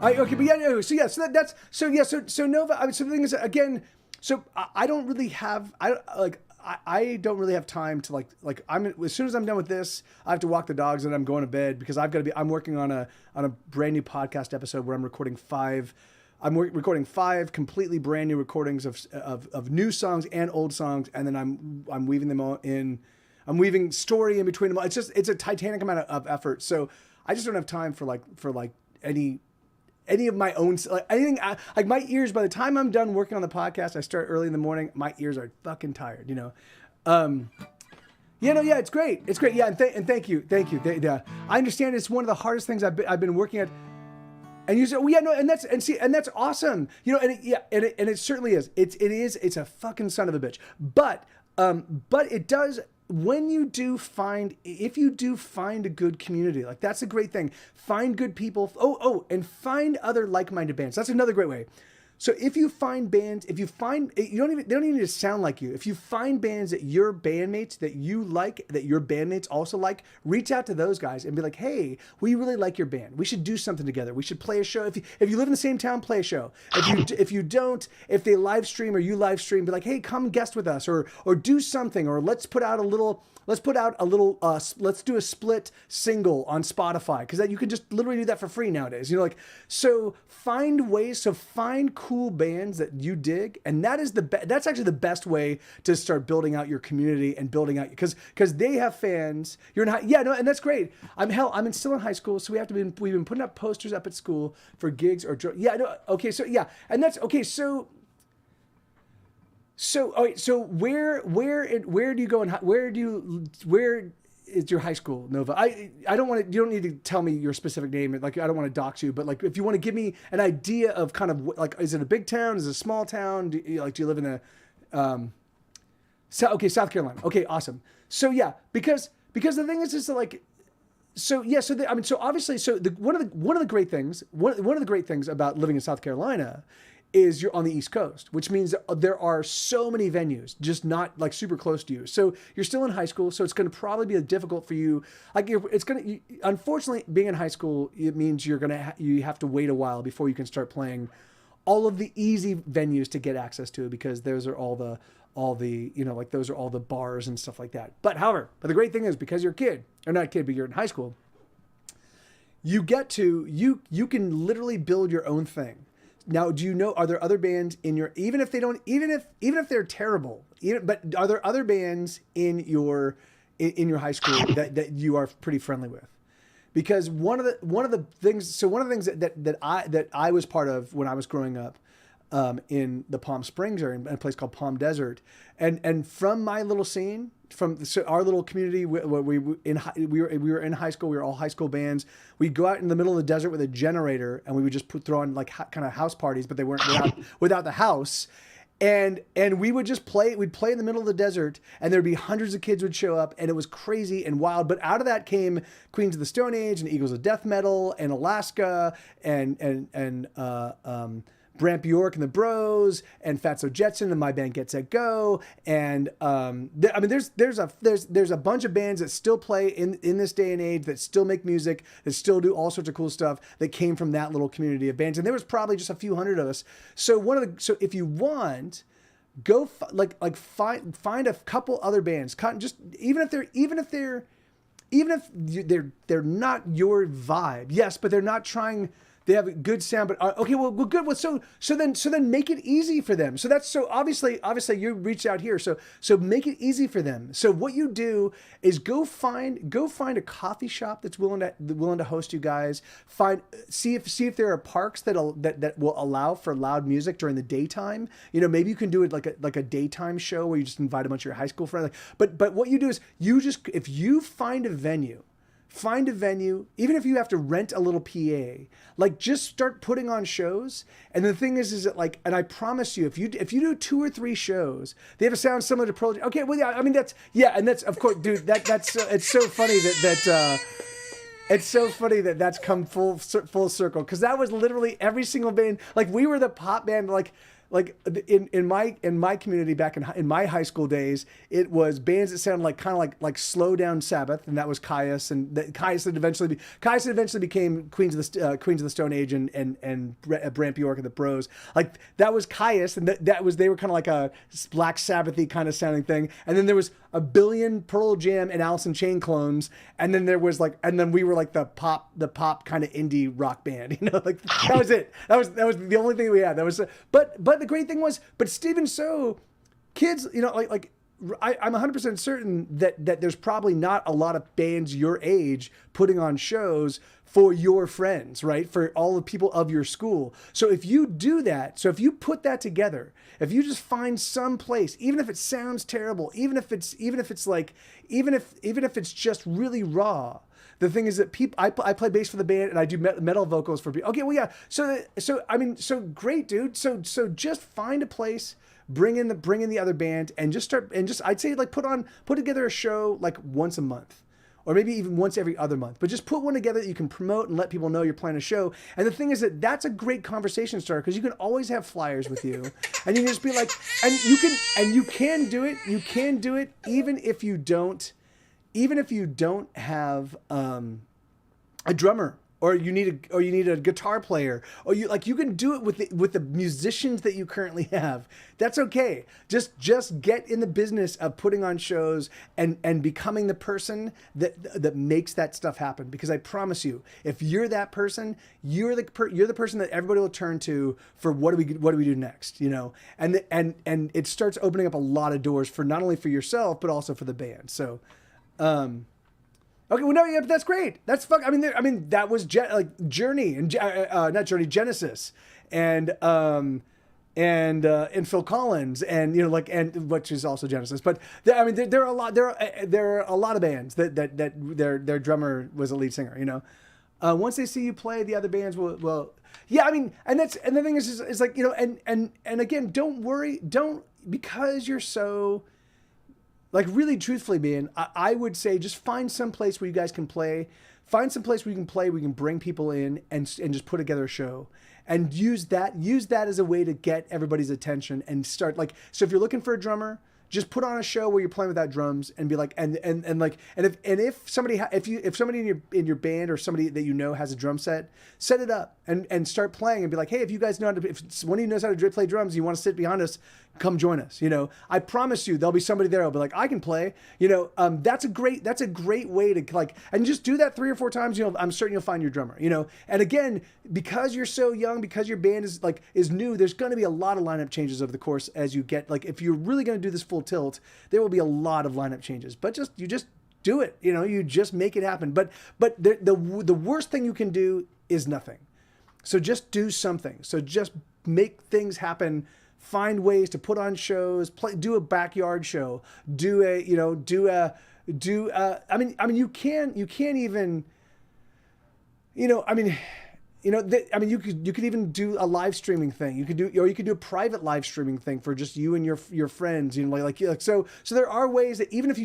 Okay, but yeah, no, so Nova. I mean, so the thing is, again, so I don't really have time to like as soon as I'm done with this, I have to walk the dogs and I'm going to bed because I'm working on a brand new podcast episode where I'm recording 5. I'm recording 5 completely brand new recordings of new songs and old songs, and then I'm weaving them all in. I'm weaving story in between them. It's a titanic amount of effort. So I just don't have time for any of my own, like anything, like my ears, by the time I'm done working on the podcast, I start early in the morning, my ears are fucking tired, you know? It's great. It's great. Yeah. And thank you. I understand it's one of the hardest things I've been working at. And you say, well, yeah, no, and that's awesome. You know, and it certainly is. It's a fucking son of a bitch. But it does, if you do find a good community, like that's a great thing. Find good people. And find other like-minded bands. That's another great way. So if you find bands, they don't even need to sound like you. If you find bands that your bandmates that you like, that your bandmates also like, reach out to those guys and be like, hey, we really like your band. We should do something together. We should play a show. If you live in the same town, play a show. If you don't, if they live stream or you live stream, be like, hey, come guest with us or do something, or let's do a split single on Spotify, because you can just literally do that for free nowadays. You know, like, so find cool bands that you dig, and that's actually the best way to start building out your community and building out, because they have fans. You're in and that's great. I'm still in high school, so we've been putting up posters up at school for gigs or and that's okay. So where do you go and where is your high school, Nova? You don't need to tell me your specific name. Like, I don't want to dox you, but like, if you want to give me an idea of kind of like, is it a big town? Is it a small town? Do you live in South Carolina? Okay, awesome. So yeah, because the thing is like, obviously, one of the great things about living in South Carolina is you're on the East Coast, which means there are so many venues, just not like super close to you. So you're still in high school, so it's going to probably be difficult for you. Unfortunately, being in high school, it means you have to wait a while before you can start playing all of the easy venues to get access to, because those are all the like those are all the bars and stuff like that. But the great thing is, because you're a kid, or not a kid, but you're in high school, you can literally build your own thing. Now, do you know, are there other bands in your, even if they're terrible, but are there other bands in your high school that you are pretty friendly with? Because one of the things that I was part of when I was growing up, in the Palm Springs area, in a place called Palm Desert, and from my little scene, our little community, we were in high school. We were all high school bands. We'd go out in the middle of the desert with a generator, and we would just throw on like kind of house parties, but they weren't without the house. And we would just play. We'd play in the middle of the desert, and there'd be hundreds of kids would show up, and it was crazy and wild. But out of that came Queens of the Stone Age and Eagles of Death Metal and Alaska and Bramp York and the Bros and Fatso Jetson and my band Get Set Go, and there's a bunch of bands that still play in this day and age, that still make music, that still do all sorts of cool stuff, that came from that little community of bands, and there was probably just a few hundred of us. So if you want, go find a couple other bands, just even if they're not your vibe, yes, but they're not trying. They have a good sound, but okay, well, good. Well, so then make it easy for them. So obviously you reached out here. So make it easy for them. So what you do is go find a coffee shop that's willing to host you guys. See if there are parks that will allow for loud music during the daytime. You know, maybe you can do it like a daytime show where you just invite a bunch of your high school friends. But what you do is if you find a venue, even if you have to rent a little PA, like just start putting on shows. And the thing is that like, and I promise you, if you do 2 or 3 shows, they have a sound similar to Pearl Jam. Okay, well, yeah, I mean, and that's, of course, dude, that's, it's so funny it's so funny that's come full circle. Cause that was literally every single band. Like we were the pop band, like in my community back in my high school days, it was bands that sounded like Slow Down Sabbath, and that was Caius, and Caius had eventually became Queens of the Stone Age and Bramp York and the Bros. Like that was Caius, and they were kind of like a Black Sabbathy kind of sounding thing. And then there was a billion Pearl Jam and Alice in Chains clones, and then we were like the pop kind of indie rock band, you know, like that was it. That was the only thing we had. That was, but the great thing was, Stephen So, kids, you know, I'm 100% certain that there's probably not a lot of bands your age putting on shows for your friends, right? For all the people of your school. So if you do that, if you put that together, if you just find some place, even if it sounds terrible, even if it's just really raw. The thing is that I play bass for the band, and I do metal vocals for people. Okay, well, yeah. So great, dude. So just find a place, bring in the other band, and I'd say like put together a show like once a month, or maybe even once every other month. But just put one together that you can promote and let people know you're playing a show. And the thing is that's a great conversation starter, because you can always have flyers with you, and you can just be like, and you can do it. You can do it even if you don't have a drummer, or you need a guitar player, or you can do it with the musicians that you currently have. That's okay. Just get in the business of putting on shows and becoming the person that makes that stuff happen. Because I promise you, if you're that person, you're the person that everybody will turn to for what do we do next, you know? And it starts opening up a lot of doors for not only for yourself but also for the band. So. Okay, well, no, yeah, but that's great. That's fuck. I mean, that was Journey and not Journey, Genesis, and Phil Collins, and you know, and which is also Genesis. But there are a lot. There are a lot of bands that their drummer was a lead singer. You know, once they see you play, the other bands will. Yeah, I mean, and the thing is like, you know, and again, don't worry, because you're so. Like, really, truthfully, man, I would say just find some place where you guys can play. Find some place where you can play, where you can bring people in and just put together a show. And use that as a way to get everybody's attention and start, like, so if you're looking for a drummer, just put on a show where you're playing without drums and be like, and if somebody if somebody in your band or somebody that you know has a drum set, set it up and start playing and be like, hey, if you guys know how to, if one of you knows how to play drums, you want to sit behind us, come join us. You know, I promise you there'll be somebody there who'll be like, I can play. You know, that's a great way to like, and just do that 3 or 4 times. You know, I'm certain you'll find your drummer. You know, and again, because you're so young, because your band is new, there's going to be a lot of lineup changes over the course as you get, like, if you're really going to do this full tilt, there will be a lot of lineup changes. But you just do it. You know, you just make it happen. But the worst thing you can do is nothing. So just do something. So just make things happen. Find ways to put on shows. Do a backyard show. I mean, you can't even. You could even do a live streaming thing. You could do a private live streaming thing for just you and your friends. You know, so there are ways that even if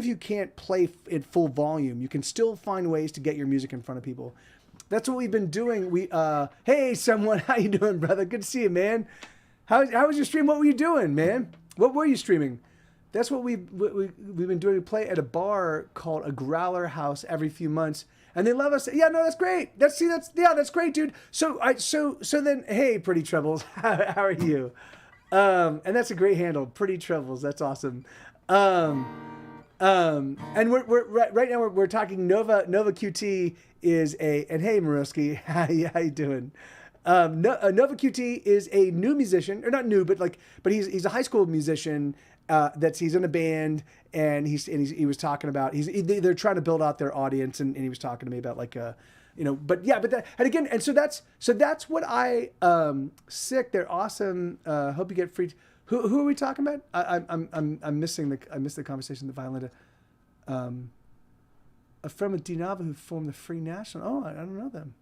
you can't play at full volume, you can still find ways to get your music in front of people. That's what we've been doing. Hey, someone, how you doing, brother? Good to see you, man. How was your stream? What were you doing, man? What were you streaming? That's what we've been doing. We play at a bar called a Growler House every few months, and they love us. Yeah, no, that's great. That's great, dude. So then, hey, Pretty Troubles, how are you? And that's a great handle, Pretty Troubles. That's awesome. And we're right now we're talking Nova QT is and hey Maroski, how you doing? Nova QT is a new musician, or not new, but he's a high school musician. He's in a band, and he was talking about they're trying to build out their audience, and he was talking to me about so that's what I sick. They're awesome. Hope you get free. Who are we talking about? I missed the conversation with Violenta. A friend with Dinava who formed the Free National. Oh, I don't know them.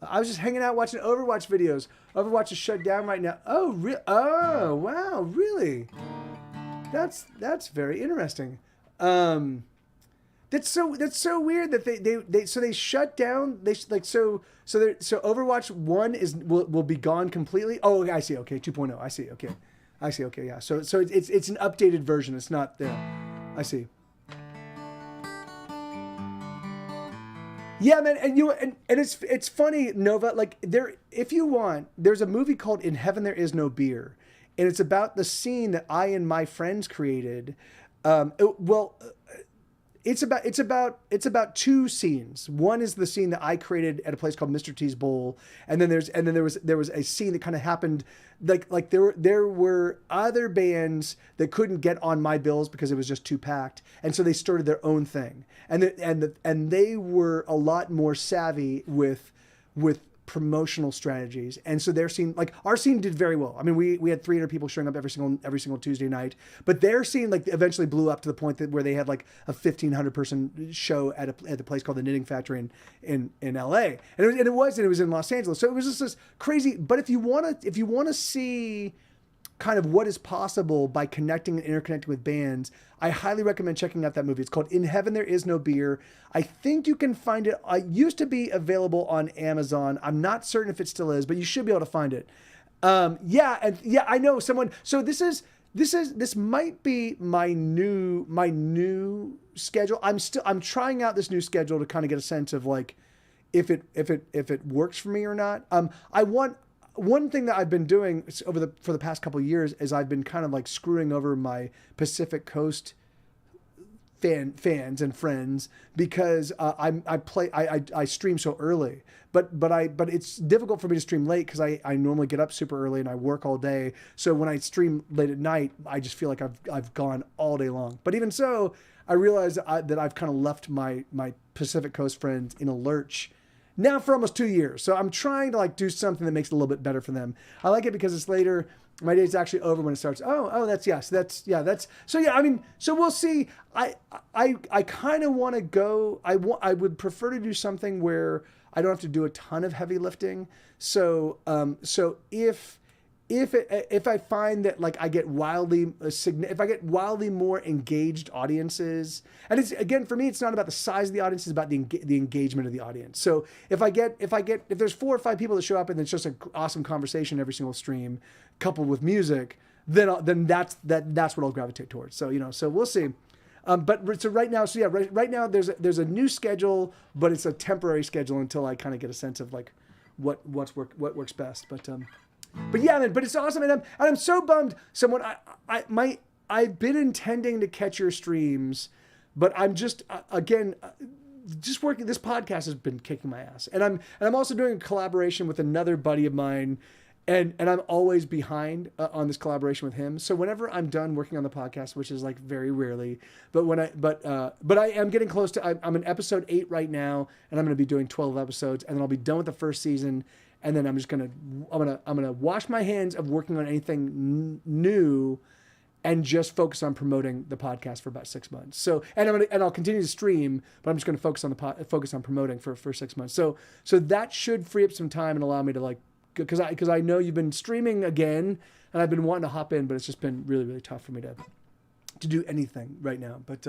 I was just hanging out watching Overwatch videos. Overwatch is shut down right now. Oh, oh, wow, really? That's very interesting. That's so weird that they shut down. So Overwatch 1 will be gone completely. Oh, I see. Okay, 2.0. I see. Okay, yeah. So it's an updated version. It's not there. I see. Yeah, man, and it's funny, Nova. Like if you want, there's a movie called In Heaven There Is No Beer, and it's about the scene that I and my friends created. It's about 2 scenes. One is the scene that I created at a place called Mr. T's Bowl, and then there was a scene that kind of happened like there were other bands that couldn't get on my bills because it was just too packed, and so they started their own thing, and they were a lot more savvy with promotional strategies, and so their scene, like our scene, did very well. I mean, we had 300 people showing up every single Tuesday night, but their scene eventually blew up to the point that where they had like a 1,500 person show at the place called the Knitting Factory in LA, and it was in Los Angeles. So it was just this crazy. But if you want to see kind of what is possible by connecting and interconnecting with bands, I highly recommend checking out that movie. It's called In Heaven There Is No Beer. I think you can find it. It used to be available on Amazon. I'm not certain if it still is, but you should be able to find it. I know someone. So this might be my new schedule. I'm trying out this new schedule to kind of get a sense of like if it works for me or not. One thing that I've been doing for the past couple of years is I've been kind of like screwing over my Pacific Coast fans and friends because I stream so early, but it's difficult for me to stream late because I normally get up super early and I work all day. So when I stream late at night, I just feel like I've gone all day long. But even so, I realize that I've kind of left my Pacific Coast friends in a lurch now for almost 2 years. So I'm trying to like do something that makes it a little bit better for them. I like it because it's later. My day's actually over when it starts. So we'll see. I kind of want to go. I would prefer to do something where I don't have to do a ton of heavy lifting. So if I find that like I get wildly more engaged audiences, and it's, again, for me, it's not about the size of the audience, it's about the engagement of the audience. So if there's 4 or 5 people that show up and it's just an awesome conversation every single stream coupled with music, then that's what I'll gravitate towards. So, you know, so we'll see. But so right now, right now there's a new schedule, but it's a temporary schedule until I kind of get a sense of like what works best. But yeah, man, but it's awesome, and I'm so bummed. I've been intending to catch your streams, but I'm just just working. This podcast has been kicking my ass, and I'm also doing a collaboration with another buddy of mine, and I'm always behind on this collaboration with him. So whenever I'm done working on the podcast, which is like very rarely, but I am getting close to. I'm in episode 8 right now, and I'm going to be doing 12 episodes, and then I'll be done with the first season. And then I'm gonna wash my hands of working on anything new, and just focus on promoting the podcast for about 6 months. So I'll continue to stream, but I'm just gonna focus on promoting for 6 months. So that should free up some time and allow me to like, because I know you've been streaming again, and I've been wanting to hop in, but it's just been really, really tough for me to do anything right now. But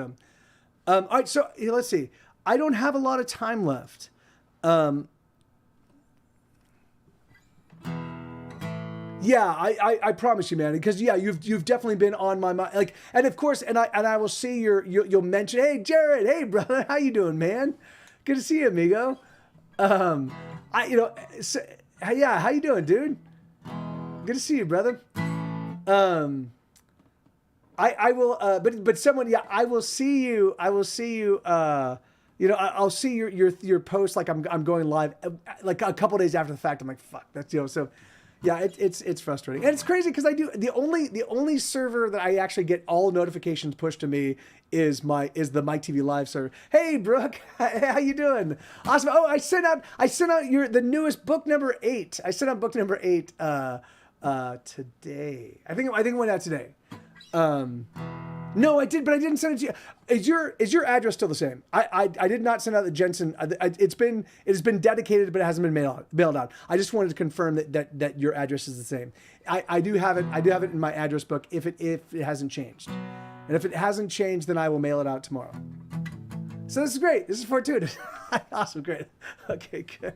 all right, so let's see. I don't have a lot of time left. Yeah, I promise you, man, because yeah, you've definitely been on my mind. Like, and of course, and I will see you'll mention, hey Jared, hey brother, how you doing, man? Good to see you, amigo. How you doing, dude? Good to see you, brother. I will, but someone, yeah, I will see you. I'll see your post like I'm going live like a couple days after the fact. I'm like, fuck, that's, you know, so. Yeah, it's frustrating, and it's crazy because I do the only server that I actually get all notifications pushed to me is the Mike TV Live server. Hey Brooke, how you doing? Awesome. Oh, I sent out the newest book number 8. I sent out book number 8 today. I think it went out today. No, I did, but I didn't send it to you. Is your address still the same? I did not send out the Jensen. It has been dedicated, but it hasn't been mailed out. I just wanted to confirm that your address is the same. I do have it. I do have it in my address book if it hasn't changed, and if it hasn't changed, then I will mail it out tomorrow. So this is great. This is fortuitous. Awesome, great. Okay, good.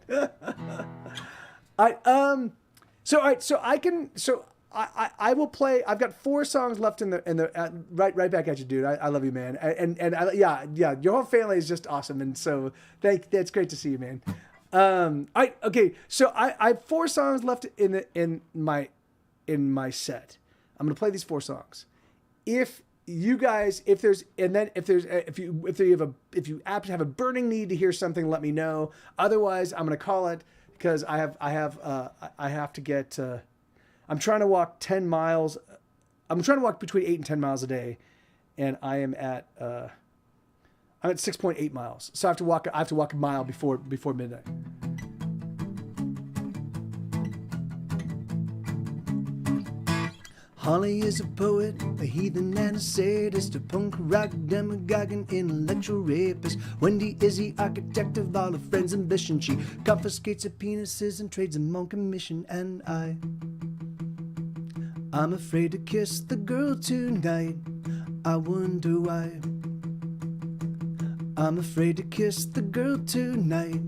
I will play. I've got 4 songs left in the right back at you, dude. I love you, man. Yeah. Your whole family is just awesome, and so that's great to see you, man. Okay. So I have 4 songs left in my set. I'm gonna play these 4 songs. If you have a burning need to hear something, let me know. Otherwise, I'm gonna call it because I have to get. I'm trying to walk 10 miles. I'm trying to walk between 8 and 10 miles a day, and I'm at 6.8 miles. So I have to walk a mile before midnight. Holly is a poet, a heathen and a sadist, a punk rock demagogue and intellectual rapist. Wendy is the architect of all her friends' ambition. She confiscates her penises and trades them on commission. And I'm afraid to kiss the girl tonight. I wonder why. I'm afraid to kiss the girl tonight.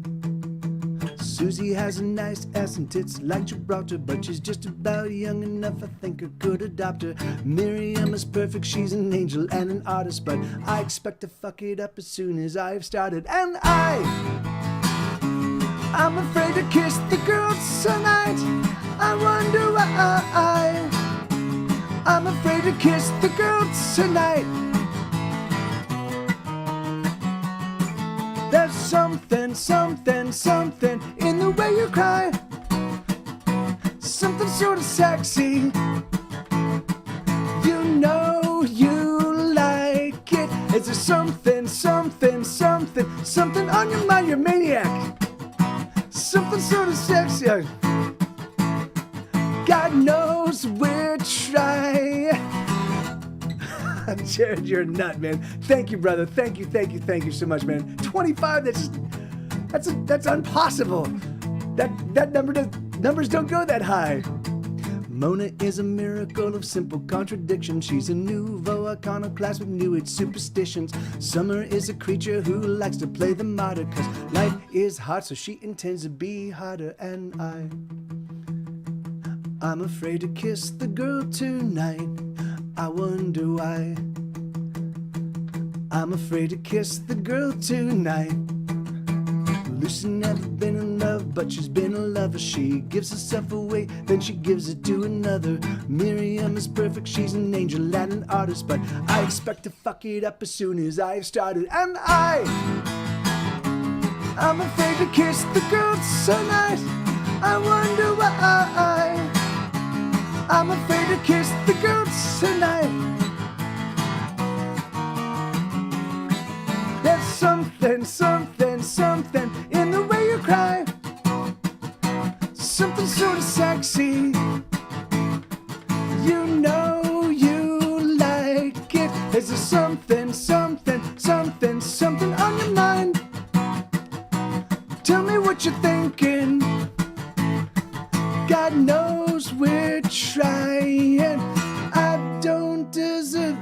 Susie has a nice ass and tits like Gibraltar, but she's just about young enough, I think I could adopt her. Miriam is perfect, she's an angel and an artist, but I expect to fuck it up as soon as I've started. And I'm afraid to kiss the girl tonight. I wonder why. I'm afraid to kiss the girl tonight. There's something in the way you cry. Something sort of sexy. You know you like it. Is there something on your mind, you maniac? Something sort of sexy. God knows we're trying. Jared, you're a nut, man. Thank you, brother. Thank you so much, man. 25, that's impossible. Numbers don't go that high. Mona is a miracle of simple contradiction. She's a nouveau iconoclast with new age superstitions. Summer is a creature who likes to play the martyr, 'cause life is hard, so she intends to be harder. And I'm afraid to kiss the girl tonight. I wonder why. I'm afraid to kiss the girl tonight. Lucy never been in love, but she's been a lover. She gives herself away, then she gives it to another. Miriam is perfect, she's an angel and an artist, but I expect to fuck it up as soon as I've started. And I'm afraid to kiss the girl tonight. I wonder why. I'm afraid to kiss the girl tonight. There's something in the way you cry. Something sort of sexy. You know you like it. Is there something on your mind? Tell me what you're thinking. God knows we're trying. I don't deserve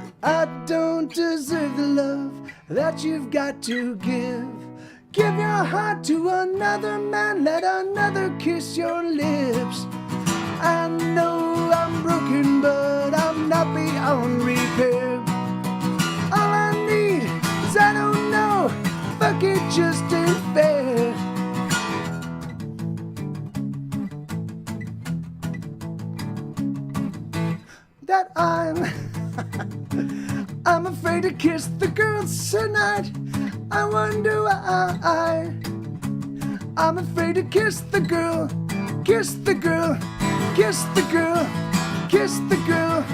the love that you've got to give. Give your heart to another man, let another kiss your lips. I know I'm broken, but I'm not beyond repair. All I need is I don't know, fuck it just ain't fair. That I'm afraid to kiss the girl tonight. I wonder why. I'm afraid to kiss the girl, kiss the girl, kiss the girl, kiss the girl,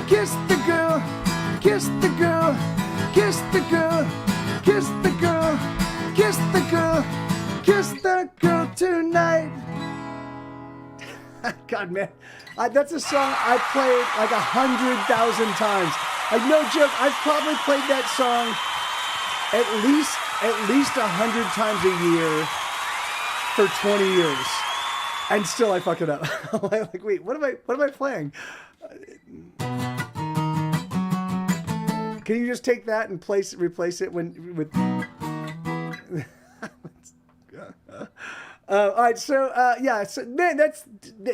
kiss the girl, kiss the girl, kiss the girl, kiss the girl, kiss the girl, kiss the girl tonight. God, man, that's a song I played like 100,000 times. Like, no joke, I've probably played that song at least 100 times a year for 20 years, and still I fuck it up. Like, wait, what am I playing? Can you just take that and replace it with? All right, so so man,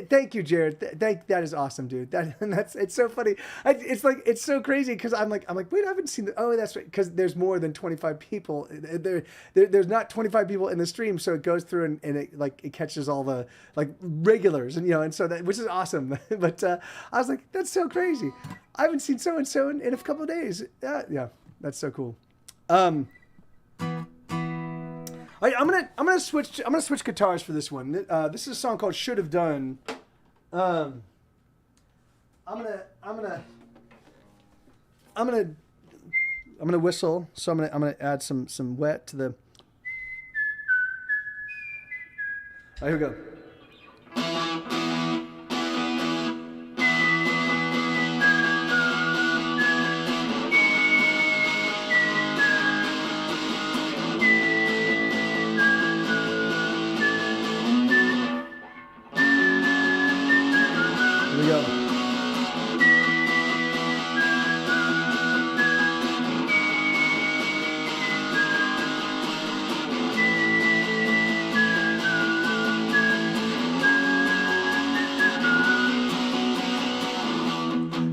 thank you, Jared. That is awesome, dude. It's so funny. It's so crazy because I'm like, wait, I haven't seen oh, that's right, because there's more than 25 people. There's not 25 people in the stream, so it goes through and it catches all the like regulars and and so which is awesome. But I was like, that's so crazy. I haven't seen so and so in a couple of days. Yeah, that's so cool. I'm gonna switch guitars for this one. This is a song called "Should Have Done." I'm gonna whistle. So I'm gonna add some wet to the. All right, here we go.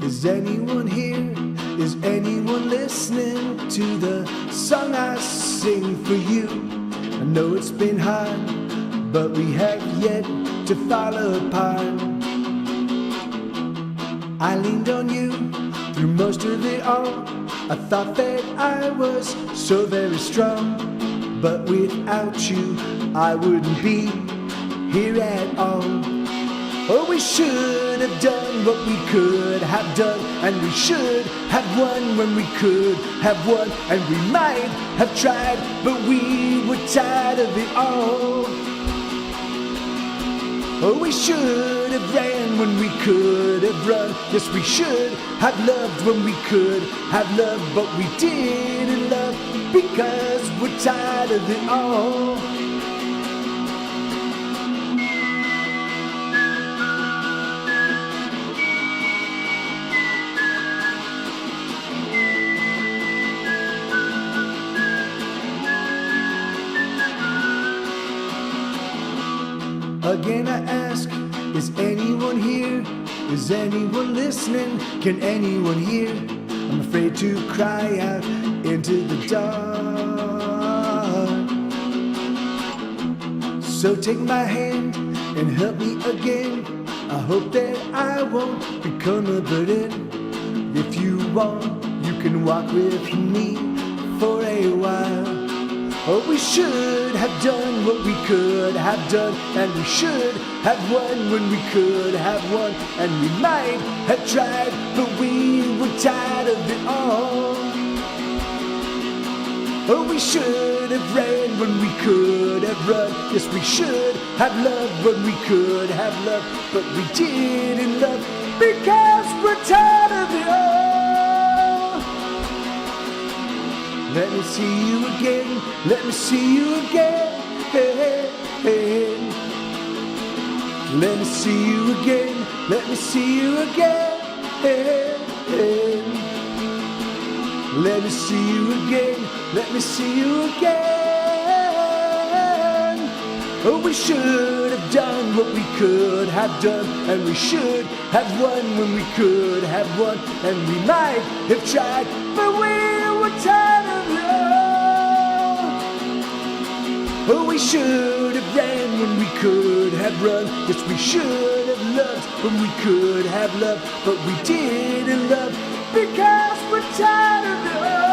Is anyone here? Is anyone listening to the song I sing for you? I know it's been hard, but we have yet to fall apart. I leaned on you through most of it all. I thought that I was so very strong, but without you I wouldn't be here at all. Oh, we should have done what we could have done, and we should have won when we could have won, and we might have tried, but we were tired of it all. Oh, we should have ran when we could have run. Yes, we should have loved when we could have loved, but we didn't love because we're tired of it all. Again I ask, Is anyone here? Is anyone listening? Can anyone hear? I'm afraid to cry out into the dark. So take my hand and help me again. I hope that I won't become a burden. If you want, you can walk with me for a while. Oh, we should have done what we could have done, and we should have won when we could have won, and we might have tried, but we were tired of it all. Oh, we should have ran when we could have run. Yes, we should have loved when we could have loved, but we didn't love because we're tired of it all. Let me see you again. Let me see you again. Hey, hey, hey. Let me see you again. Let me see you again. Hey, hey. Let me see you again. Let me see you again. Oh, we should have done what we could have done, and we should have won when we could have won, and we might have tried, but we were tired of it all. Oh, we should have ran when we could have run. Yes, we should have loved when we could have loved, but we didn't love because we're tired of it all.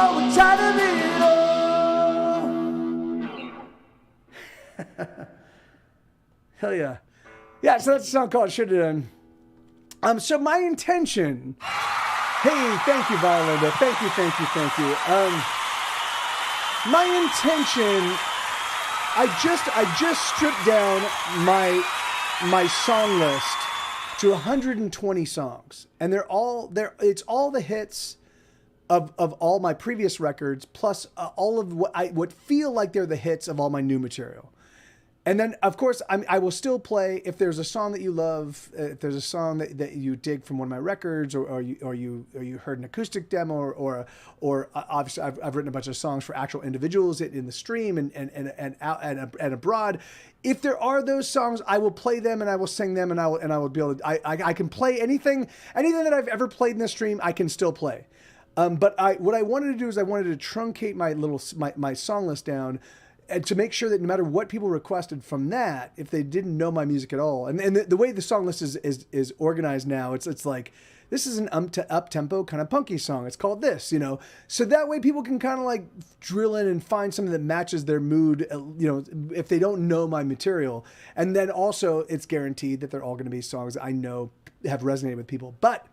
Oh, we're tired of it all. Hell yeah. Yeah, so that's a song called Should Have Done. So my intention... Hey, thank you, Violinda. Thank you. My intention... I just stripped down my song list to 120 songs. And they're all there. It's all the hits of all my previous records, plus all of what feel like they're the hits of all my new material. And then, of course, I will still play if there's a song that you love, if there's a song that you dig from one of my records, or you heard an acoustic demo, or obviously I've written a bunch of songs for actual individuals in the stream and abroad. If there are those songs, I will play them and I will sing them, and I will be able to. I can play anything that I've ever played in the stream. I can still play. But what I wanted to do is I wanted to truncate my song list down. And to make sure that no matter what people requested from that, if they didn't know my music at all, and the way the song list is organized now, it's like, this is an up-tempo kind of punky song. It's called this, So that way people can kind of like drill in and find something that matches their mood, if they don't know my material. And then also it's guaranteed that they're all going to be songs I know have resonated with people. But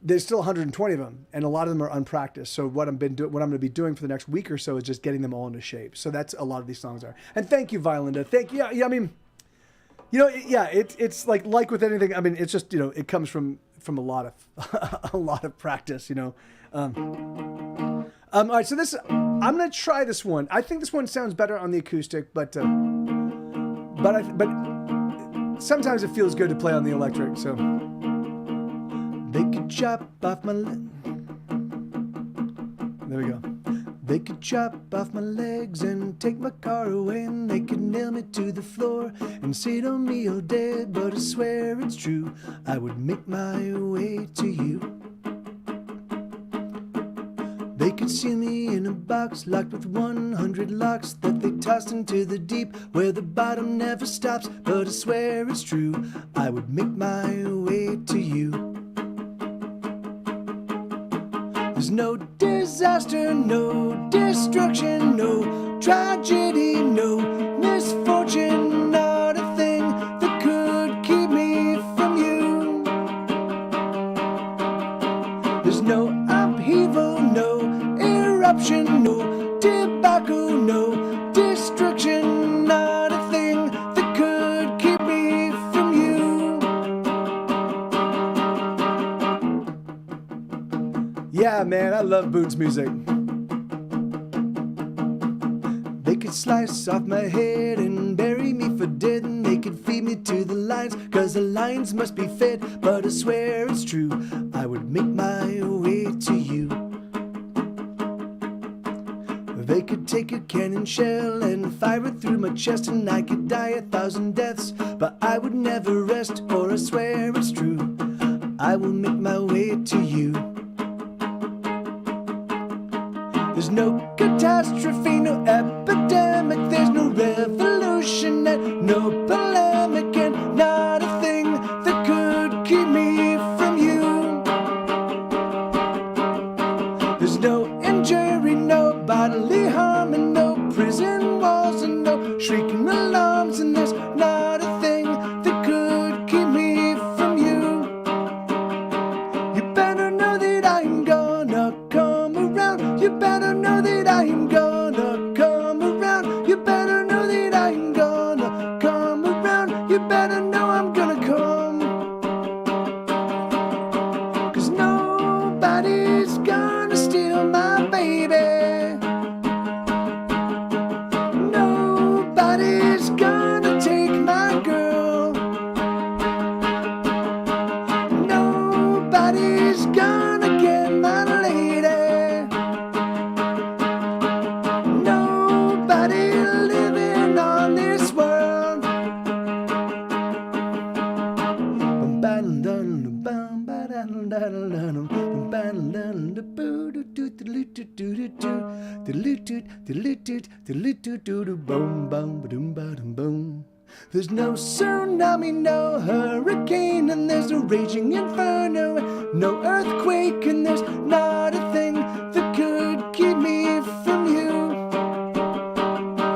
there's still 120 of them, and a lot of them are unpracticed. So what I'm going to be doing for the next week or so is just getting them all into shape. So that's a lot of these songs are. And thank you, Violinda. Thank you. Yeah. I mean, it's like with anything. I mean, it's just it comes from a lot of practice. All right. So I'm going to try this one. I think this one sounds better on the acoustic, but sometimes it feels good to play on the electric. So. They could chop off my There we go. They could chop off my legs and take my car away, and they could nail me to the floor and sit on me all day, but I swear it's true, I would make my way to you. They could seal me in a box locked with 100 locks that they tossed into the deep where the bottom never stops, but I swear it's true, I would make my way to you. There's no disaster, no destruction, no tragedy, no misfortune, not a thing that could keep me from you. There's no upheaval, no eruption, no debacle, no destruction, not a thing that could keep me from you. Yeah, man, I love Boots music. They could slice off my head and bury me for dead, and they could feed me to the lions, 'cause the lions must be fed, but I swear it's true, I would make my way to you. They could take a cannon shell and fire it through my chest, and I could die 1,000 deaths, but I would never rest, or I swear it's true. I will make my way to you. There's no catastrophe, no epidemic, there's no revolution and no polemic, and not a thing that could keep me from you. There's no injury, no bodily harm, and no prison walls, and no shrieking alarms, and there's not a thing that could keep me from you. You better know that I'm gonna come around. You better know that I'm gonna come around. You better know that I'm gonna come around. You better know I'm gonna come. 'Cause nobody's gonna steal my baby. Nobody's gonna take my girl. Nobody's gonna get my lady. Nobody living on this world. There's no tsunami, no hurricane, and there's no raging inferno, no earthquake, and there's not a thing that could keep me from you.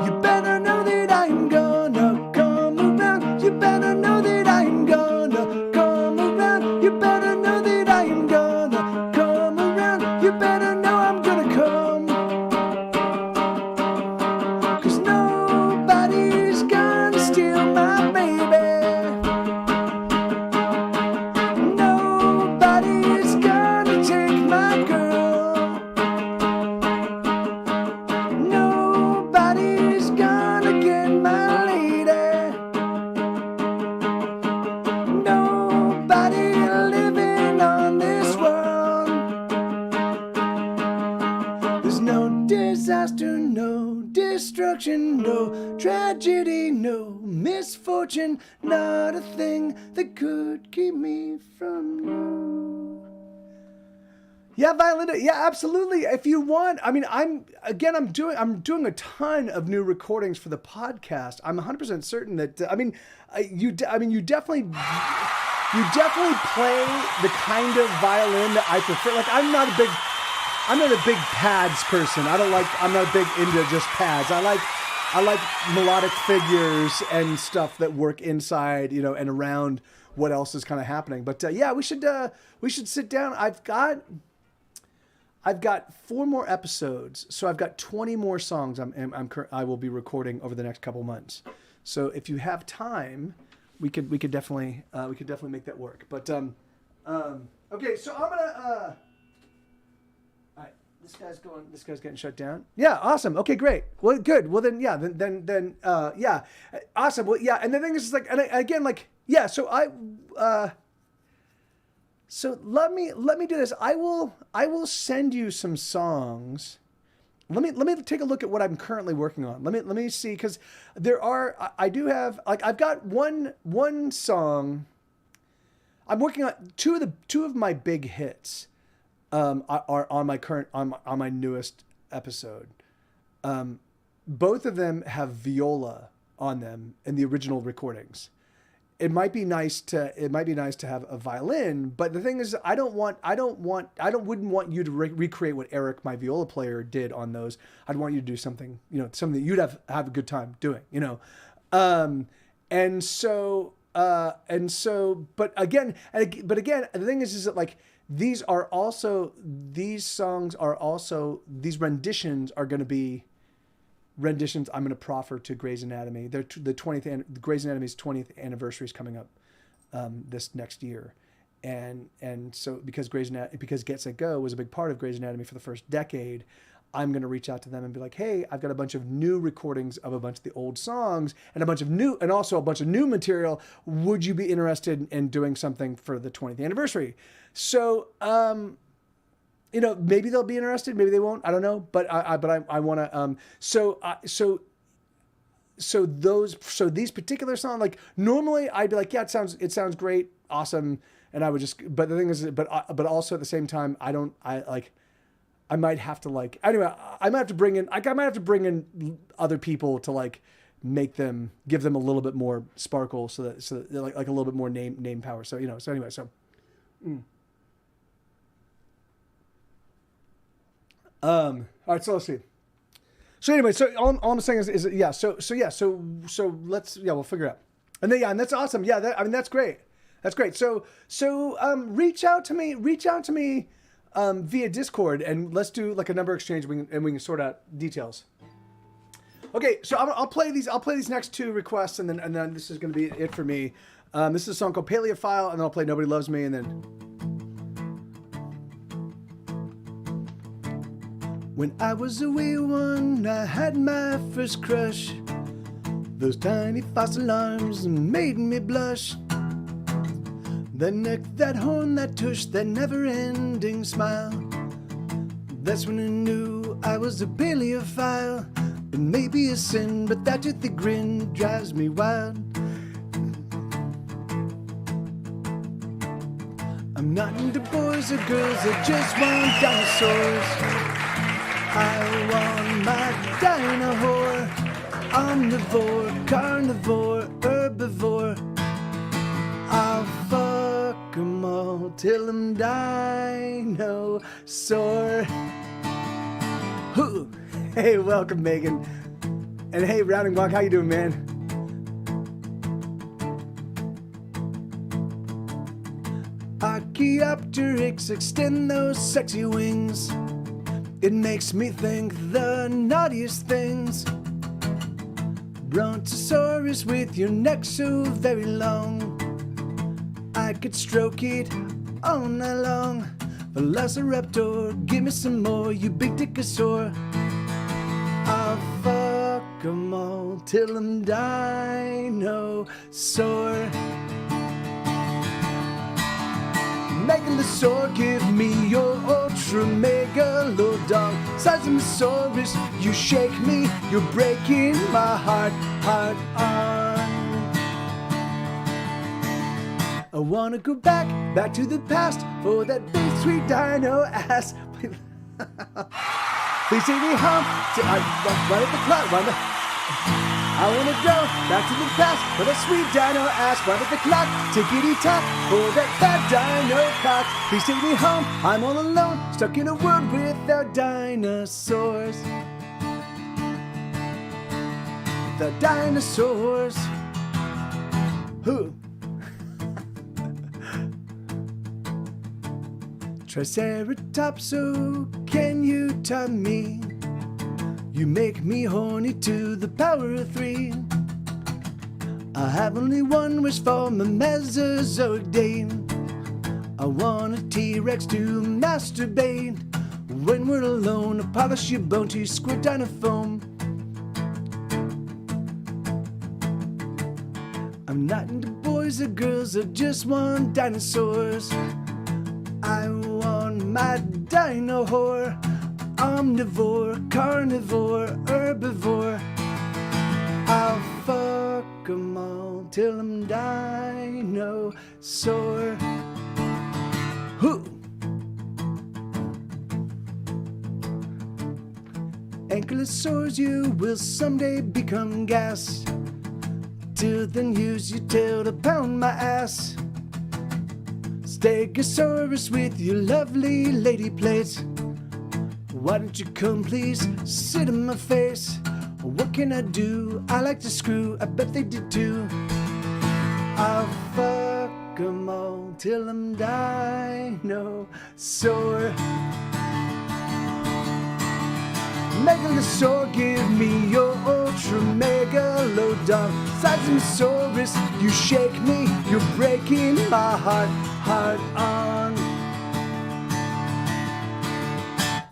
You better know that I'm gonna come around. You better know that I'm gonna come around. You better know that I'm gonna come around. You better know I'm gonna come. 'Cause nobody's gonna steal my baby. Nobody's gonna take my girl. Nobody's gonna get my lady. Nobody living on this world. There's no disaster, no destruction, no tragedy, no misfortune, not a thing that could keep me from you. Yeah, Violinda. Yeah, absolutely. If you want, I mean, I'm doing a ton of new recordings for the podcast. I'm 100% certain that you definitely play the kind of violin that I prefer. Like, I'm not a big pads person. I'm not big into just pads. I like melodic figures and stuff that work inside, and around what else is kind of happening. But yeah, we should sit down. I've got 4 more episodes, so I've got 20 more songs I will be recording over the next couple months. So if you have time, we could definitely make that work. But okay, so I'm gonna. All right, this guy's getting shut down. Yeah, awesome. Okay, great. Well, good. Well, then, yeah, then, yeah, awesome. Well, yeah, and the thing is, like, and again, like, yeah. So So let me do this. I will send you some songs. Let me take a look at what I'm currently working on. Let me see, because I do have, like, I've got one song. I'm working on two of my big hits. Are on my newest episode. Both of them have viola on them in the original recordings. It might be nice to have a violin, but the thing is, I wouldn't want you to recreate what Eric, my viola player, did on those. I'd want you to do something, something that you'd have a good time doing, and so, but again, the thing is that, like, these renditions are going to be renditions I'm going to proffer to Grey's Anatomy. Grey's Anatomy's 20th anniversary is coming up this next year, and so because Get Set Go was a big part of Grey's Anatomy for the first decade, I'm going to reach out to them and be like, hey, I've got a bunch of new recordings of a bunch of the old songs and also a bunch of new material. Would you be interested in doing something for the 20th anniversary? So you know, maybe they'll be interested, maybe they won't. I don't know, but I want to. So these particular songs, like normally I'd be like, yeah, it sounds great, awesome, and I would just. But the thing is, but also at the same time, I might have to like. Anyway, I might have to bring in. Like, I might have to bring in other people to like give them a little bit more sparkle, so that they're like a little bit more name power. So anyway. All right, so let's see. So anyway, so all I'm saying is yeah. So let's we'll figure it out. And then and that's awesome. Yeah, that's great. That's great. So reach out to me via Discord, and let's do like a number exchange, and we can sort out details. Okay, so I'll play these next two requests, and then this is going to be it for me. This is a song called Paleophile, and then I'll play Nobody Loves Me, and then. When I was a wee one, I had my first crush. Those tiny fossil arms made me blush. That neck, that horn, that tush, that never-ending smile. That's when I knew I was a paleophile. It may be a sin, but that toothy grin drives me wild. I'm not into boys or girls, I just want dinosaurs. I want my dino-whore, omnivore, carnivore, herbivore. I'll fuck 'em all till I'm dinosaur. Hoo. Hey, welcome, Megan. And hey, Rounding Block, how you doing, man? Archaeopteryx, extend those sexy wings. It makes me think the naughtiest things. Brontosaurus with your neck so very long. I could stroke it all night long. Velociraptor, give me some more, you big dickosaur. I'll fuck 'em all till I'm dinosaur. Megalosaur, give me your ultra megalodon. Seismosaurus, you shake me, you're breaking my heart on. I wanna go back to the past for that big sweet dino ass. Please take me home to run at the clock, I wanna go back to the past for that sweet dino ass. Run at the clock, tickety tock for that fat dino cock. Please take me home, I'm all alone, stuck in a world without dinosaurs. The dinosaurs. Who? Triceratops, oh, can you tell me? You make me horny to the power of 3. I have only one wish for my Mesozoic day. I want a T-Rex to masturbate. When we're alone, I polish your bone to squirt down a foam. I'm not into boys or girls, I just want dinosaurs. I want my dino whore, omnivore, carnivore, herbivore. I'll fuck 'em all till I'm dinosaur. Who? Ankylosaurs, you will someday become gas. Till then, use your tail to pound my ass. Stegosaurus with your lovely lady plates. Why don't you come please, sit in my face. What can I do? I like to screw, I bet they did too. I'll fuck 'em all till I'm dinosaur. Megalosaur, give me your ultra megalodon. Seismosaurus, you shake me, you're breaking my heart on.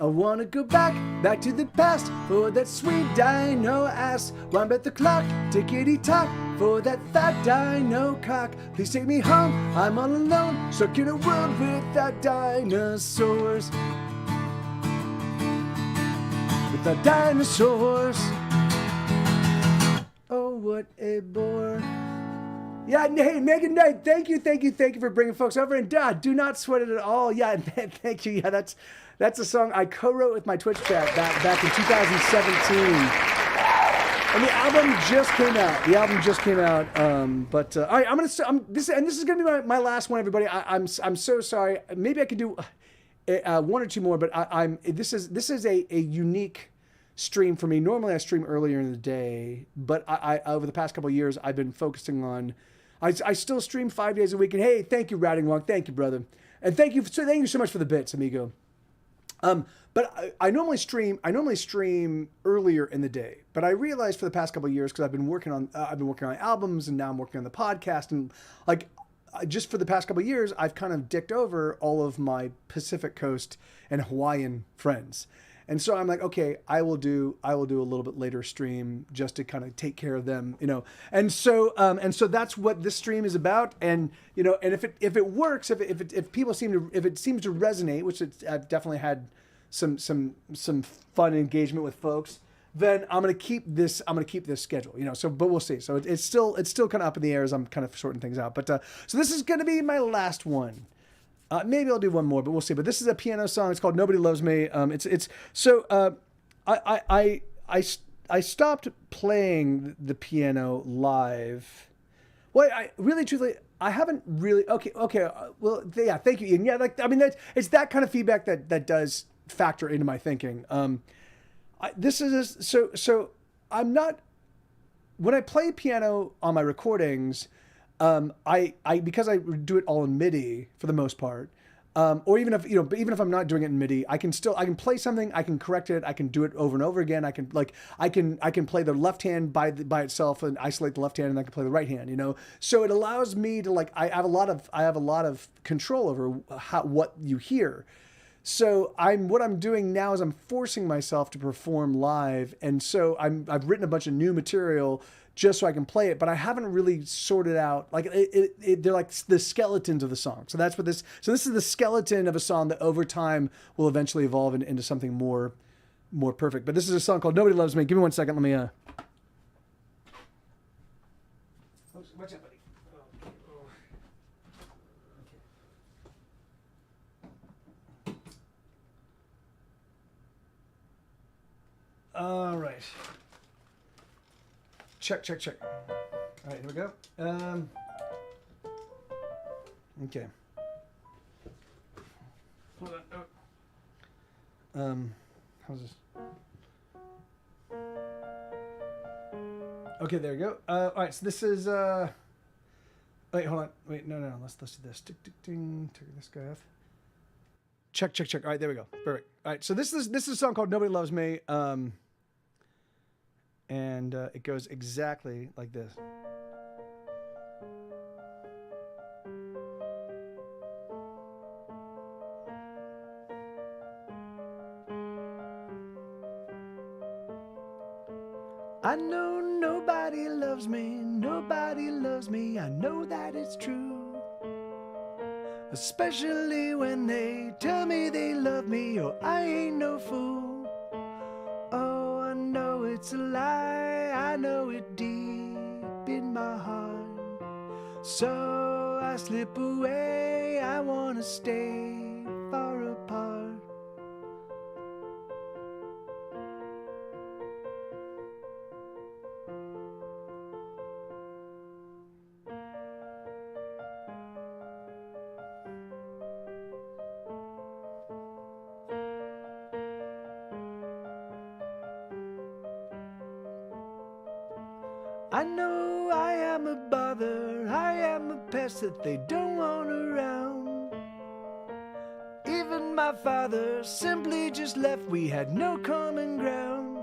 I wanna go back to the past for that sweet dino ass. Wind at the clock, tickety tock for that fat dino cock. Please take me home, I'm all alone, stuck in a world without dinosaurs. the dinosaurs. Oh, what a bore. Yeah, hey, Megan Knight, thank you for bringing folks over. And do not sweat it at all. Yeah, thank you. Yeah, that's a song I co-wrote with my Twitch chat back in 2017. And the album just came out. But all right, this is gonna be my last one, everybody. I'm so sorry. Maybe I could do one or two more, but this is a unique stream for me. Normally I stream earlier in the day, but I over the past couple of years I've been focusing on. I still stream 5 days a week, and hey, thank you, Routing Wong, thank you, brother, and thank you so much for the bits, amigo. But I normally stream earlier in the day, but I realized for the past couple of years, because I've been working on albums, and now I'm working on the podcast, and like just for the past couple of years, I've kind of dicked over all of my Pacific Coast and Hawaiian friends. And so I'm like, okay, I will do a little bit later stream just to kind of take care of them, you know. And so that's what this stream is about. And you know, and if it works, if it seems to resonate, which I've definitely had some fun engagement with folks, then I'm gonna keep this schedule, you know. So, but we'll see. So it's still kind of up in the air as I'm kind of sorting things out. But so this is gonna be my last one. Maybe I'll do one more, but we'll see. But this is a piano song. It's called "Nobody Loves Me." I stopped playing the piano live. Well, truthfully, I haven't really. Okay. Well, yeah. Thank you, Ian. Yeah, it's that kind of feedback that does factor into my thinking. I'm not. When I play piano on my recordings, because I do it all in MIDI for the most part, or even if I'm not doing it in MIDI, I can play something, I can correct it, I can do it over and over again. I can play the left hand by itself and isolate the left hand, and I can play the right hand. You know, so it allows me to I have a lot of control over what you hear. So what I'm doing now is I'm forcing myself to perform live, and so I've written a bunch of new material just so I can play it, but I haven't really sorted out, they're like the skeletons of the song. So this is the skeleton of a song that over time will eventually evolve into something more perfect. But this is a song called "Nobody Loves Me." Give me 1 second. Let me, Watch out, buddy. All right. Check. All right, here we go. Okay. Hold on. How's this? Okay, there we go. All right, so this is. Wait, hold on. Wait, no. Let's do this. Tick, tick, ding. Take this guy off. Check. All right, there we go. Perfect. All right, so this is a song called "Nobody Loves Me." And it goes exactly like this. I know nobody loves me, I know that it's true. Especially when they tell me they love me, or I ain't no fool. Oh, I know it's a lie, I know it deep in my heart. So I slip away, I wanna stay far apart. I know I am a bother, I am a pest that they don't want around. Even my father simply just left, we had no common ground.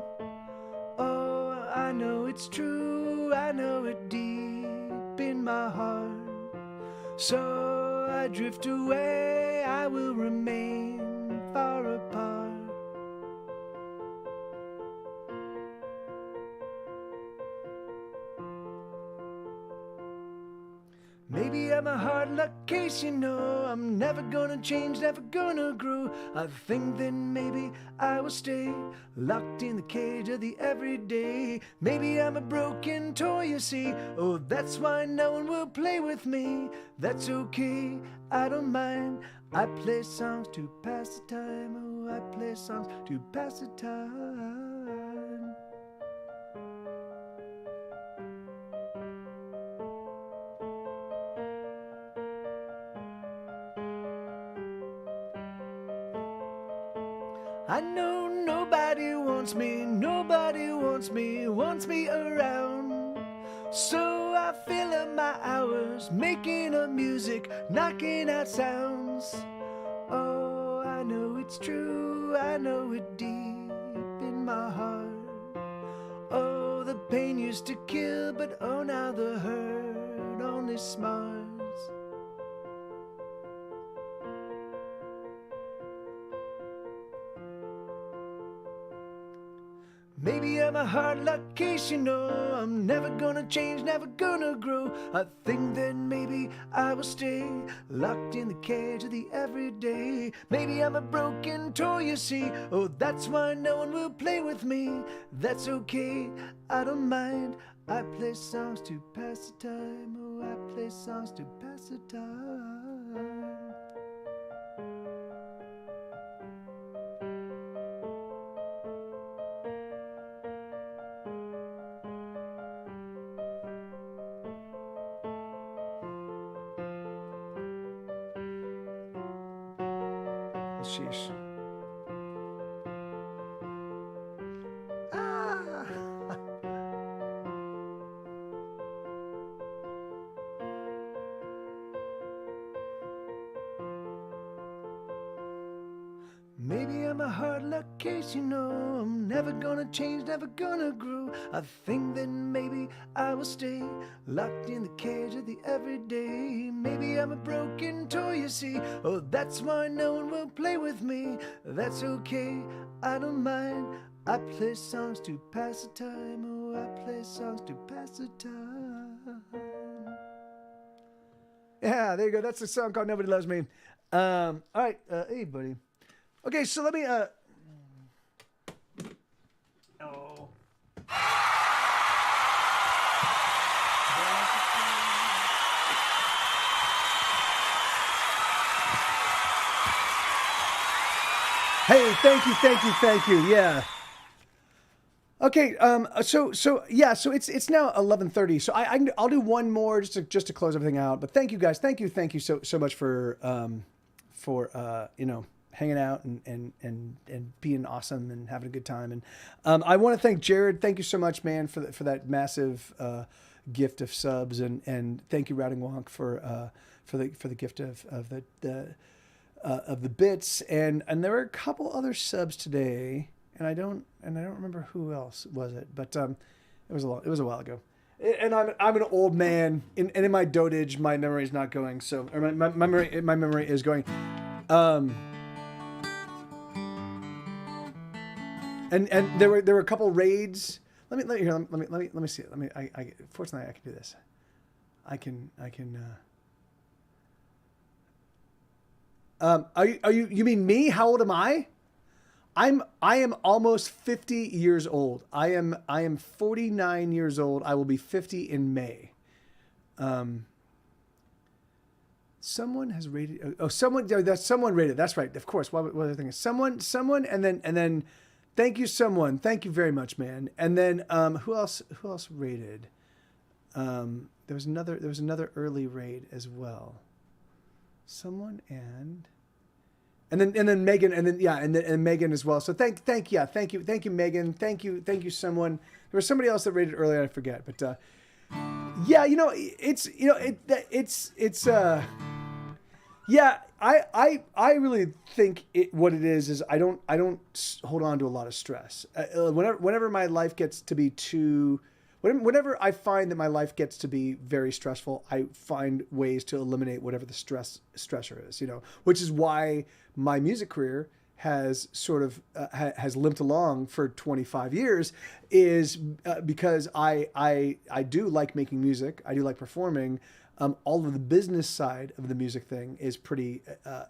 Oh, I know it's true, I know it deep in my heart. So I drift away, I will remain far apart. Maybe I'm a hard luck luck case, you know I'm never gonna change, never gonna grow. I think then maybe I will stay locked in the cage of the everyday. Maybe I'm a broken toy, you see. Oh, that's why no one will play with me. That's okay, I don't mind. I play songs to pass the time. Oh, I play songs to pass the time. I know nobody wants me around. So I fill up my hours making up music, knocking out sounds. Oh, I know it's true, I know it deep in my heart. Oh, the pain used to kill, but oh, now the hurt only smars. Maybe I'm a hard luck case, you know I'm never gonna change, never gonna grow. I think that maybe I will stay locked in the cage of the everyday. Maybe I'm a broken toy, you see. Oh, that's why no one will play with me. That's okay, I don't mind. I play songs to pass the time. Oh, I play songs to pass the time. Sheesh. Ah. Maybe I'm a hard luck case, you know I'm never gonna change, never gonna grow. I think that maybe I will stay locked in the cage of the everyday. Maybe I'm a broken toy, you see. Oh, that's why no one will play with me. That's okay, I don't mind. I play songs to pass the time. Oh, I play songs to pass the time. Yeah, there you go. That's a song called Nobody Loves Me. All right, hey, buddy. Okay, so let me, oh. Hey, thank you. Yeah. Okay. So it's now 11:30. So I'll do one more just to close everything out. But thank you guys. Thank you so much for hanging out and being awesome and having a good time. And I want to thank Jared. Thank you so much, man, for that massive gift of subs, and thank you, Routing Wonk, for the gift of the bits. And there were a couple other subs today, and I don't remember who else was it, but it was a while ago. And I'm an old man, and in my dotage, my memory is not going. So, or my memory is going. And there were a couple raids. Let me see it. Fortunately I can do this. I can. You mean me? How old am I? I am almost 50 years old. I am 49 years old. I will be 50 in May. Someone has rated. Someone rated. That's right. Of course. What other thing is someone, and then. Thank you, someone. Thank you very much, man. And then who else raided? There was another early raid as well. Someone and then Megan, and Megan as well. So thank you, Megan. Thank you, someone. There was somebody else that raided earlier. I forget, but yeah, yeah, I really think what it is I don't hold on to a lot of stress. Whenever my life gets to be whenever I find that my life gets to be very stressful, I find ways to eliminate whatever the stressor is, which is why my music career has sort of has limped along for 25 years is because I do like making music. I do like performing. all of the business side of the music thing is pretty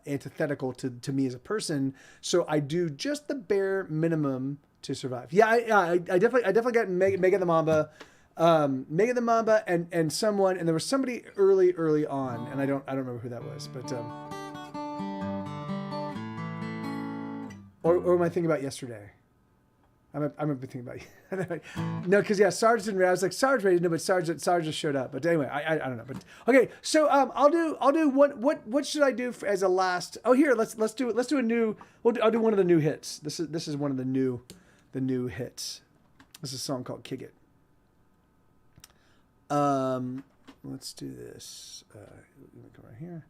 antithetical to me as a person. So I do just the bare minimum to survive. Yeah, I definitely got Mega the Mamba. Mega the Mamba and someone, and there was somebody early on, and I don't remember who that was, but or am I thinking about yesterday? I remember thinking about you. No, because yeah, Sarge didn't. I was like, Sarge ready to know, but Sarge just showed up. But anyway, I don't know. But okay, so I'll do what should I do as a last? Oh, here, let's do a new. I'll do one of the new hits. This is one of the new hits. This is a song called "Kick It." Let's do this. Let me come right here.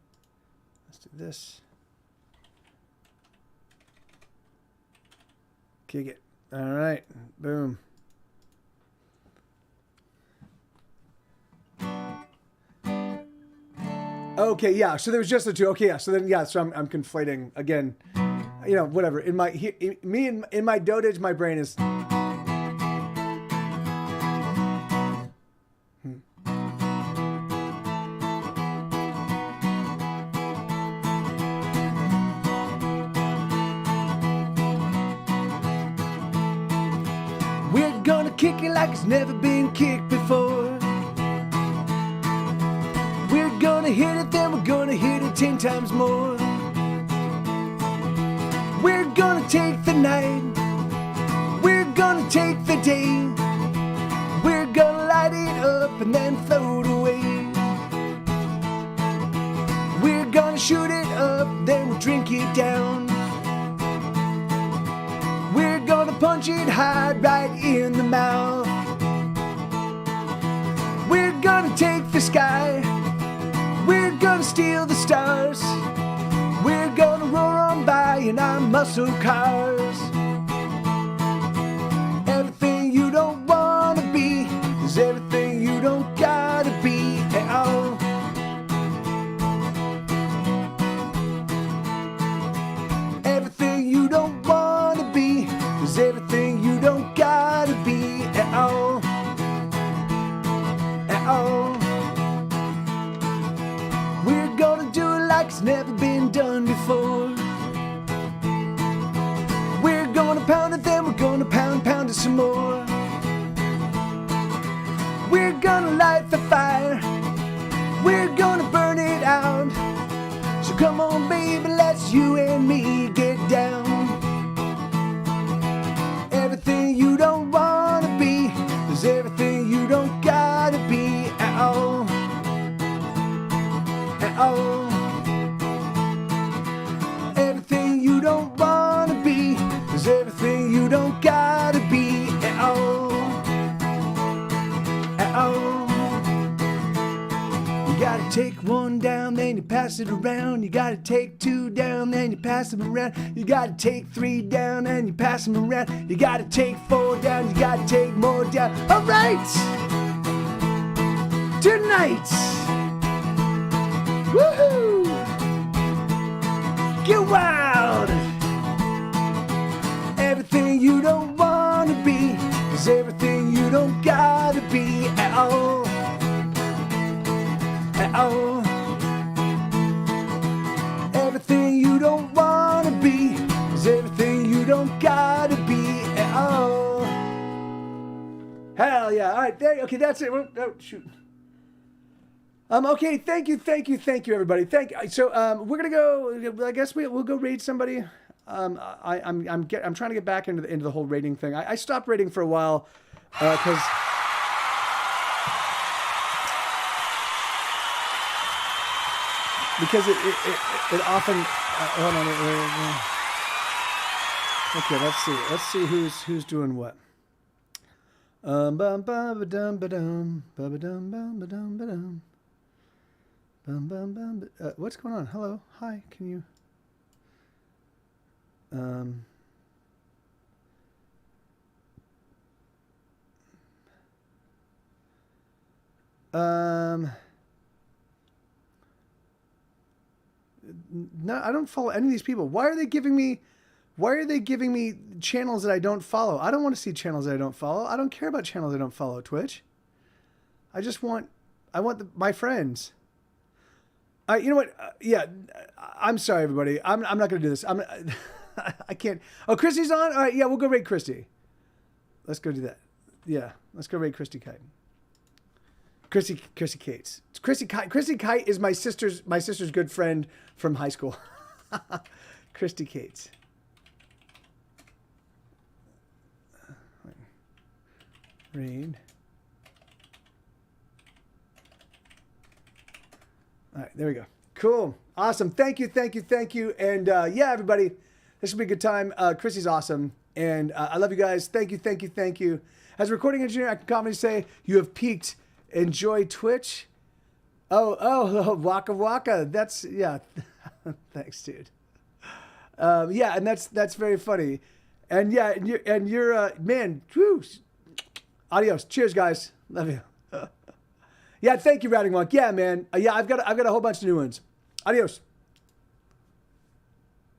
Let's do this. Kick it. All right. Boom. Okay, yeah. So there was just the two. Okay, yeah. So then, yeah. So I'm conflating again. You know, whatever. In my dotage, my brain is. We're gonna kick it like it's never been kicked before. We're gonna hit it, then we're gonna hit it 10 times more. We're gonna take the night. We're gonna take the day. We're gonna light it up and then float away. We're gonna shoot it up, then we'll drink it down. We're gonna punch it hard right in the mouth. We're gonna take the sky. We're gonna steal the stars. We're gonna roar on by in our muscle cars. Everything you don't wanna be is everything you don't gotta be at all. Everything you don't wanna be is everything you don't gotta be at all. At all. We're gonna do it like it's never been done before. We're gonna pound it, then we're gonna pound it some more. We're gonna light the fire. We're gonna burn it out. So come on, baby, let's you and me get down. Everything you don't wanna be is everything you don't gotta be at all. At all. Everything you don't wanna be is everything you don't gotta be at all. At all. You gotta take one down, then you pass it around. You gotta take two down, then you pass them around. You gotta take three down, and you pass them around. You gotta take four down, you gotta take more down. All right! Tonight! Woohoo! Get wild! Everything you don't wanna be is everything you don't gotta be at all. At all. Everything you don't wanna be is everything you don't gotta be at all. Hell yeah! All right, there. Okay, that's it. Oh shoot. Okay, thank you, everybody. So, we're gonna go. I guess we'll go raid somebody. I'm trying to get back into the whole rating thing. I stopped rating for a while because it often. Hold on. Okay, let's see who's doing what. Bum bum ba dum ba dum ba dum bum ba dum ba dum. Bum, bum, bum. What's going on? Hello. Hi. Can you? No, I don't follow any of these people. Why are they giving me channels that I don't follow? I don't want to see channels that I don't follow. I don't care about channels I don't follow. Twitch. I want my friends. You know what? Yeah, I'm sorry, everybody. I'm not going to do this. I can't. Oh, Christy's on? All right, yeah, we'll go rate Christy. Let's go do that. Yeah, let's go rate Christy Kite. Christy Cates. It's Christy Kite. Christy Kite is my sister's good friend from high school. Christy Cates. Read. All right, there we go. Cool. Awesome. Thank you. And yeah, everybody, this will be a good time. Chrissy's awesome. And I love you guys. Thank you. As a recording engineer, I can confidently say you have peaked. Enjoy Twitch. Oh, Waka Waka. That's, yeah. Thanks, dude. Yeah, and that's very funny. And yeah, and you're man, whew. Adios. Cheers, guys. Love you. Yeah, thank you, Routing Wonk. Yeah, man. Yeah, I've got a whole bunch of new ones. Adios.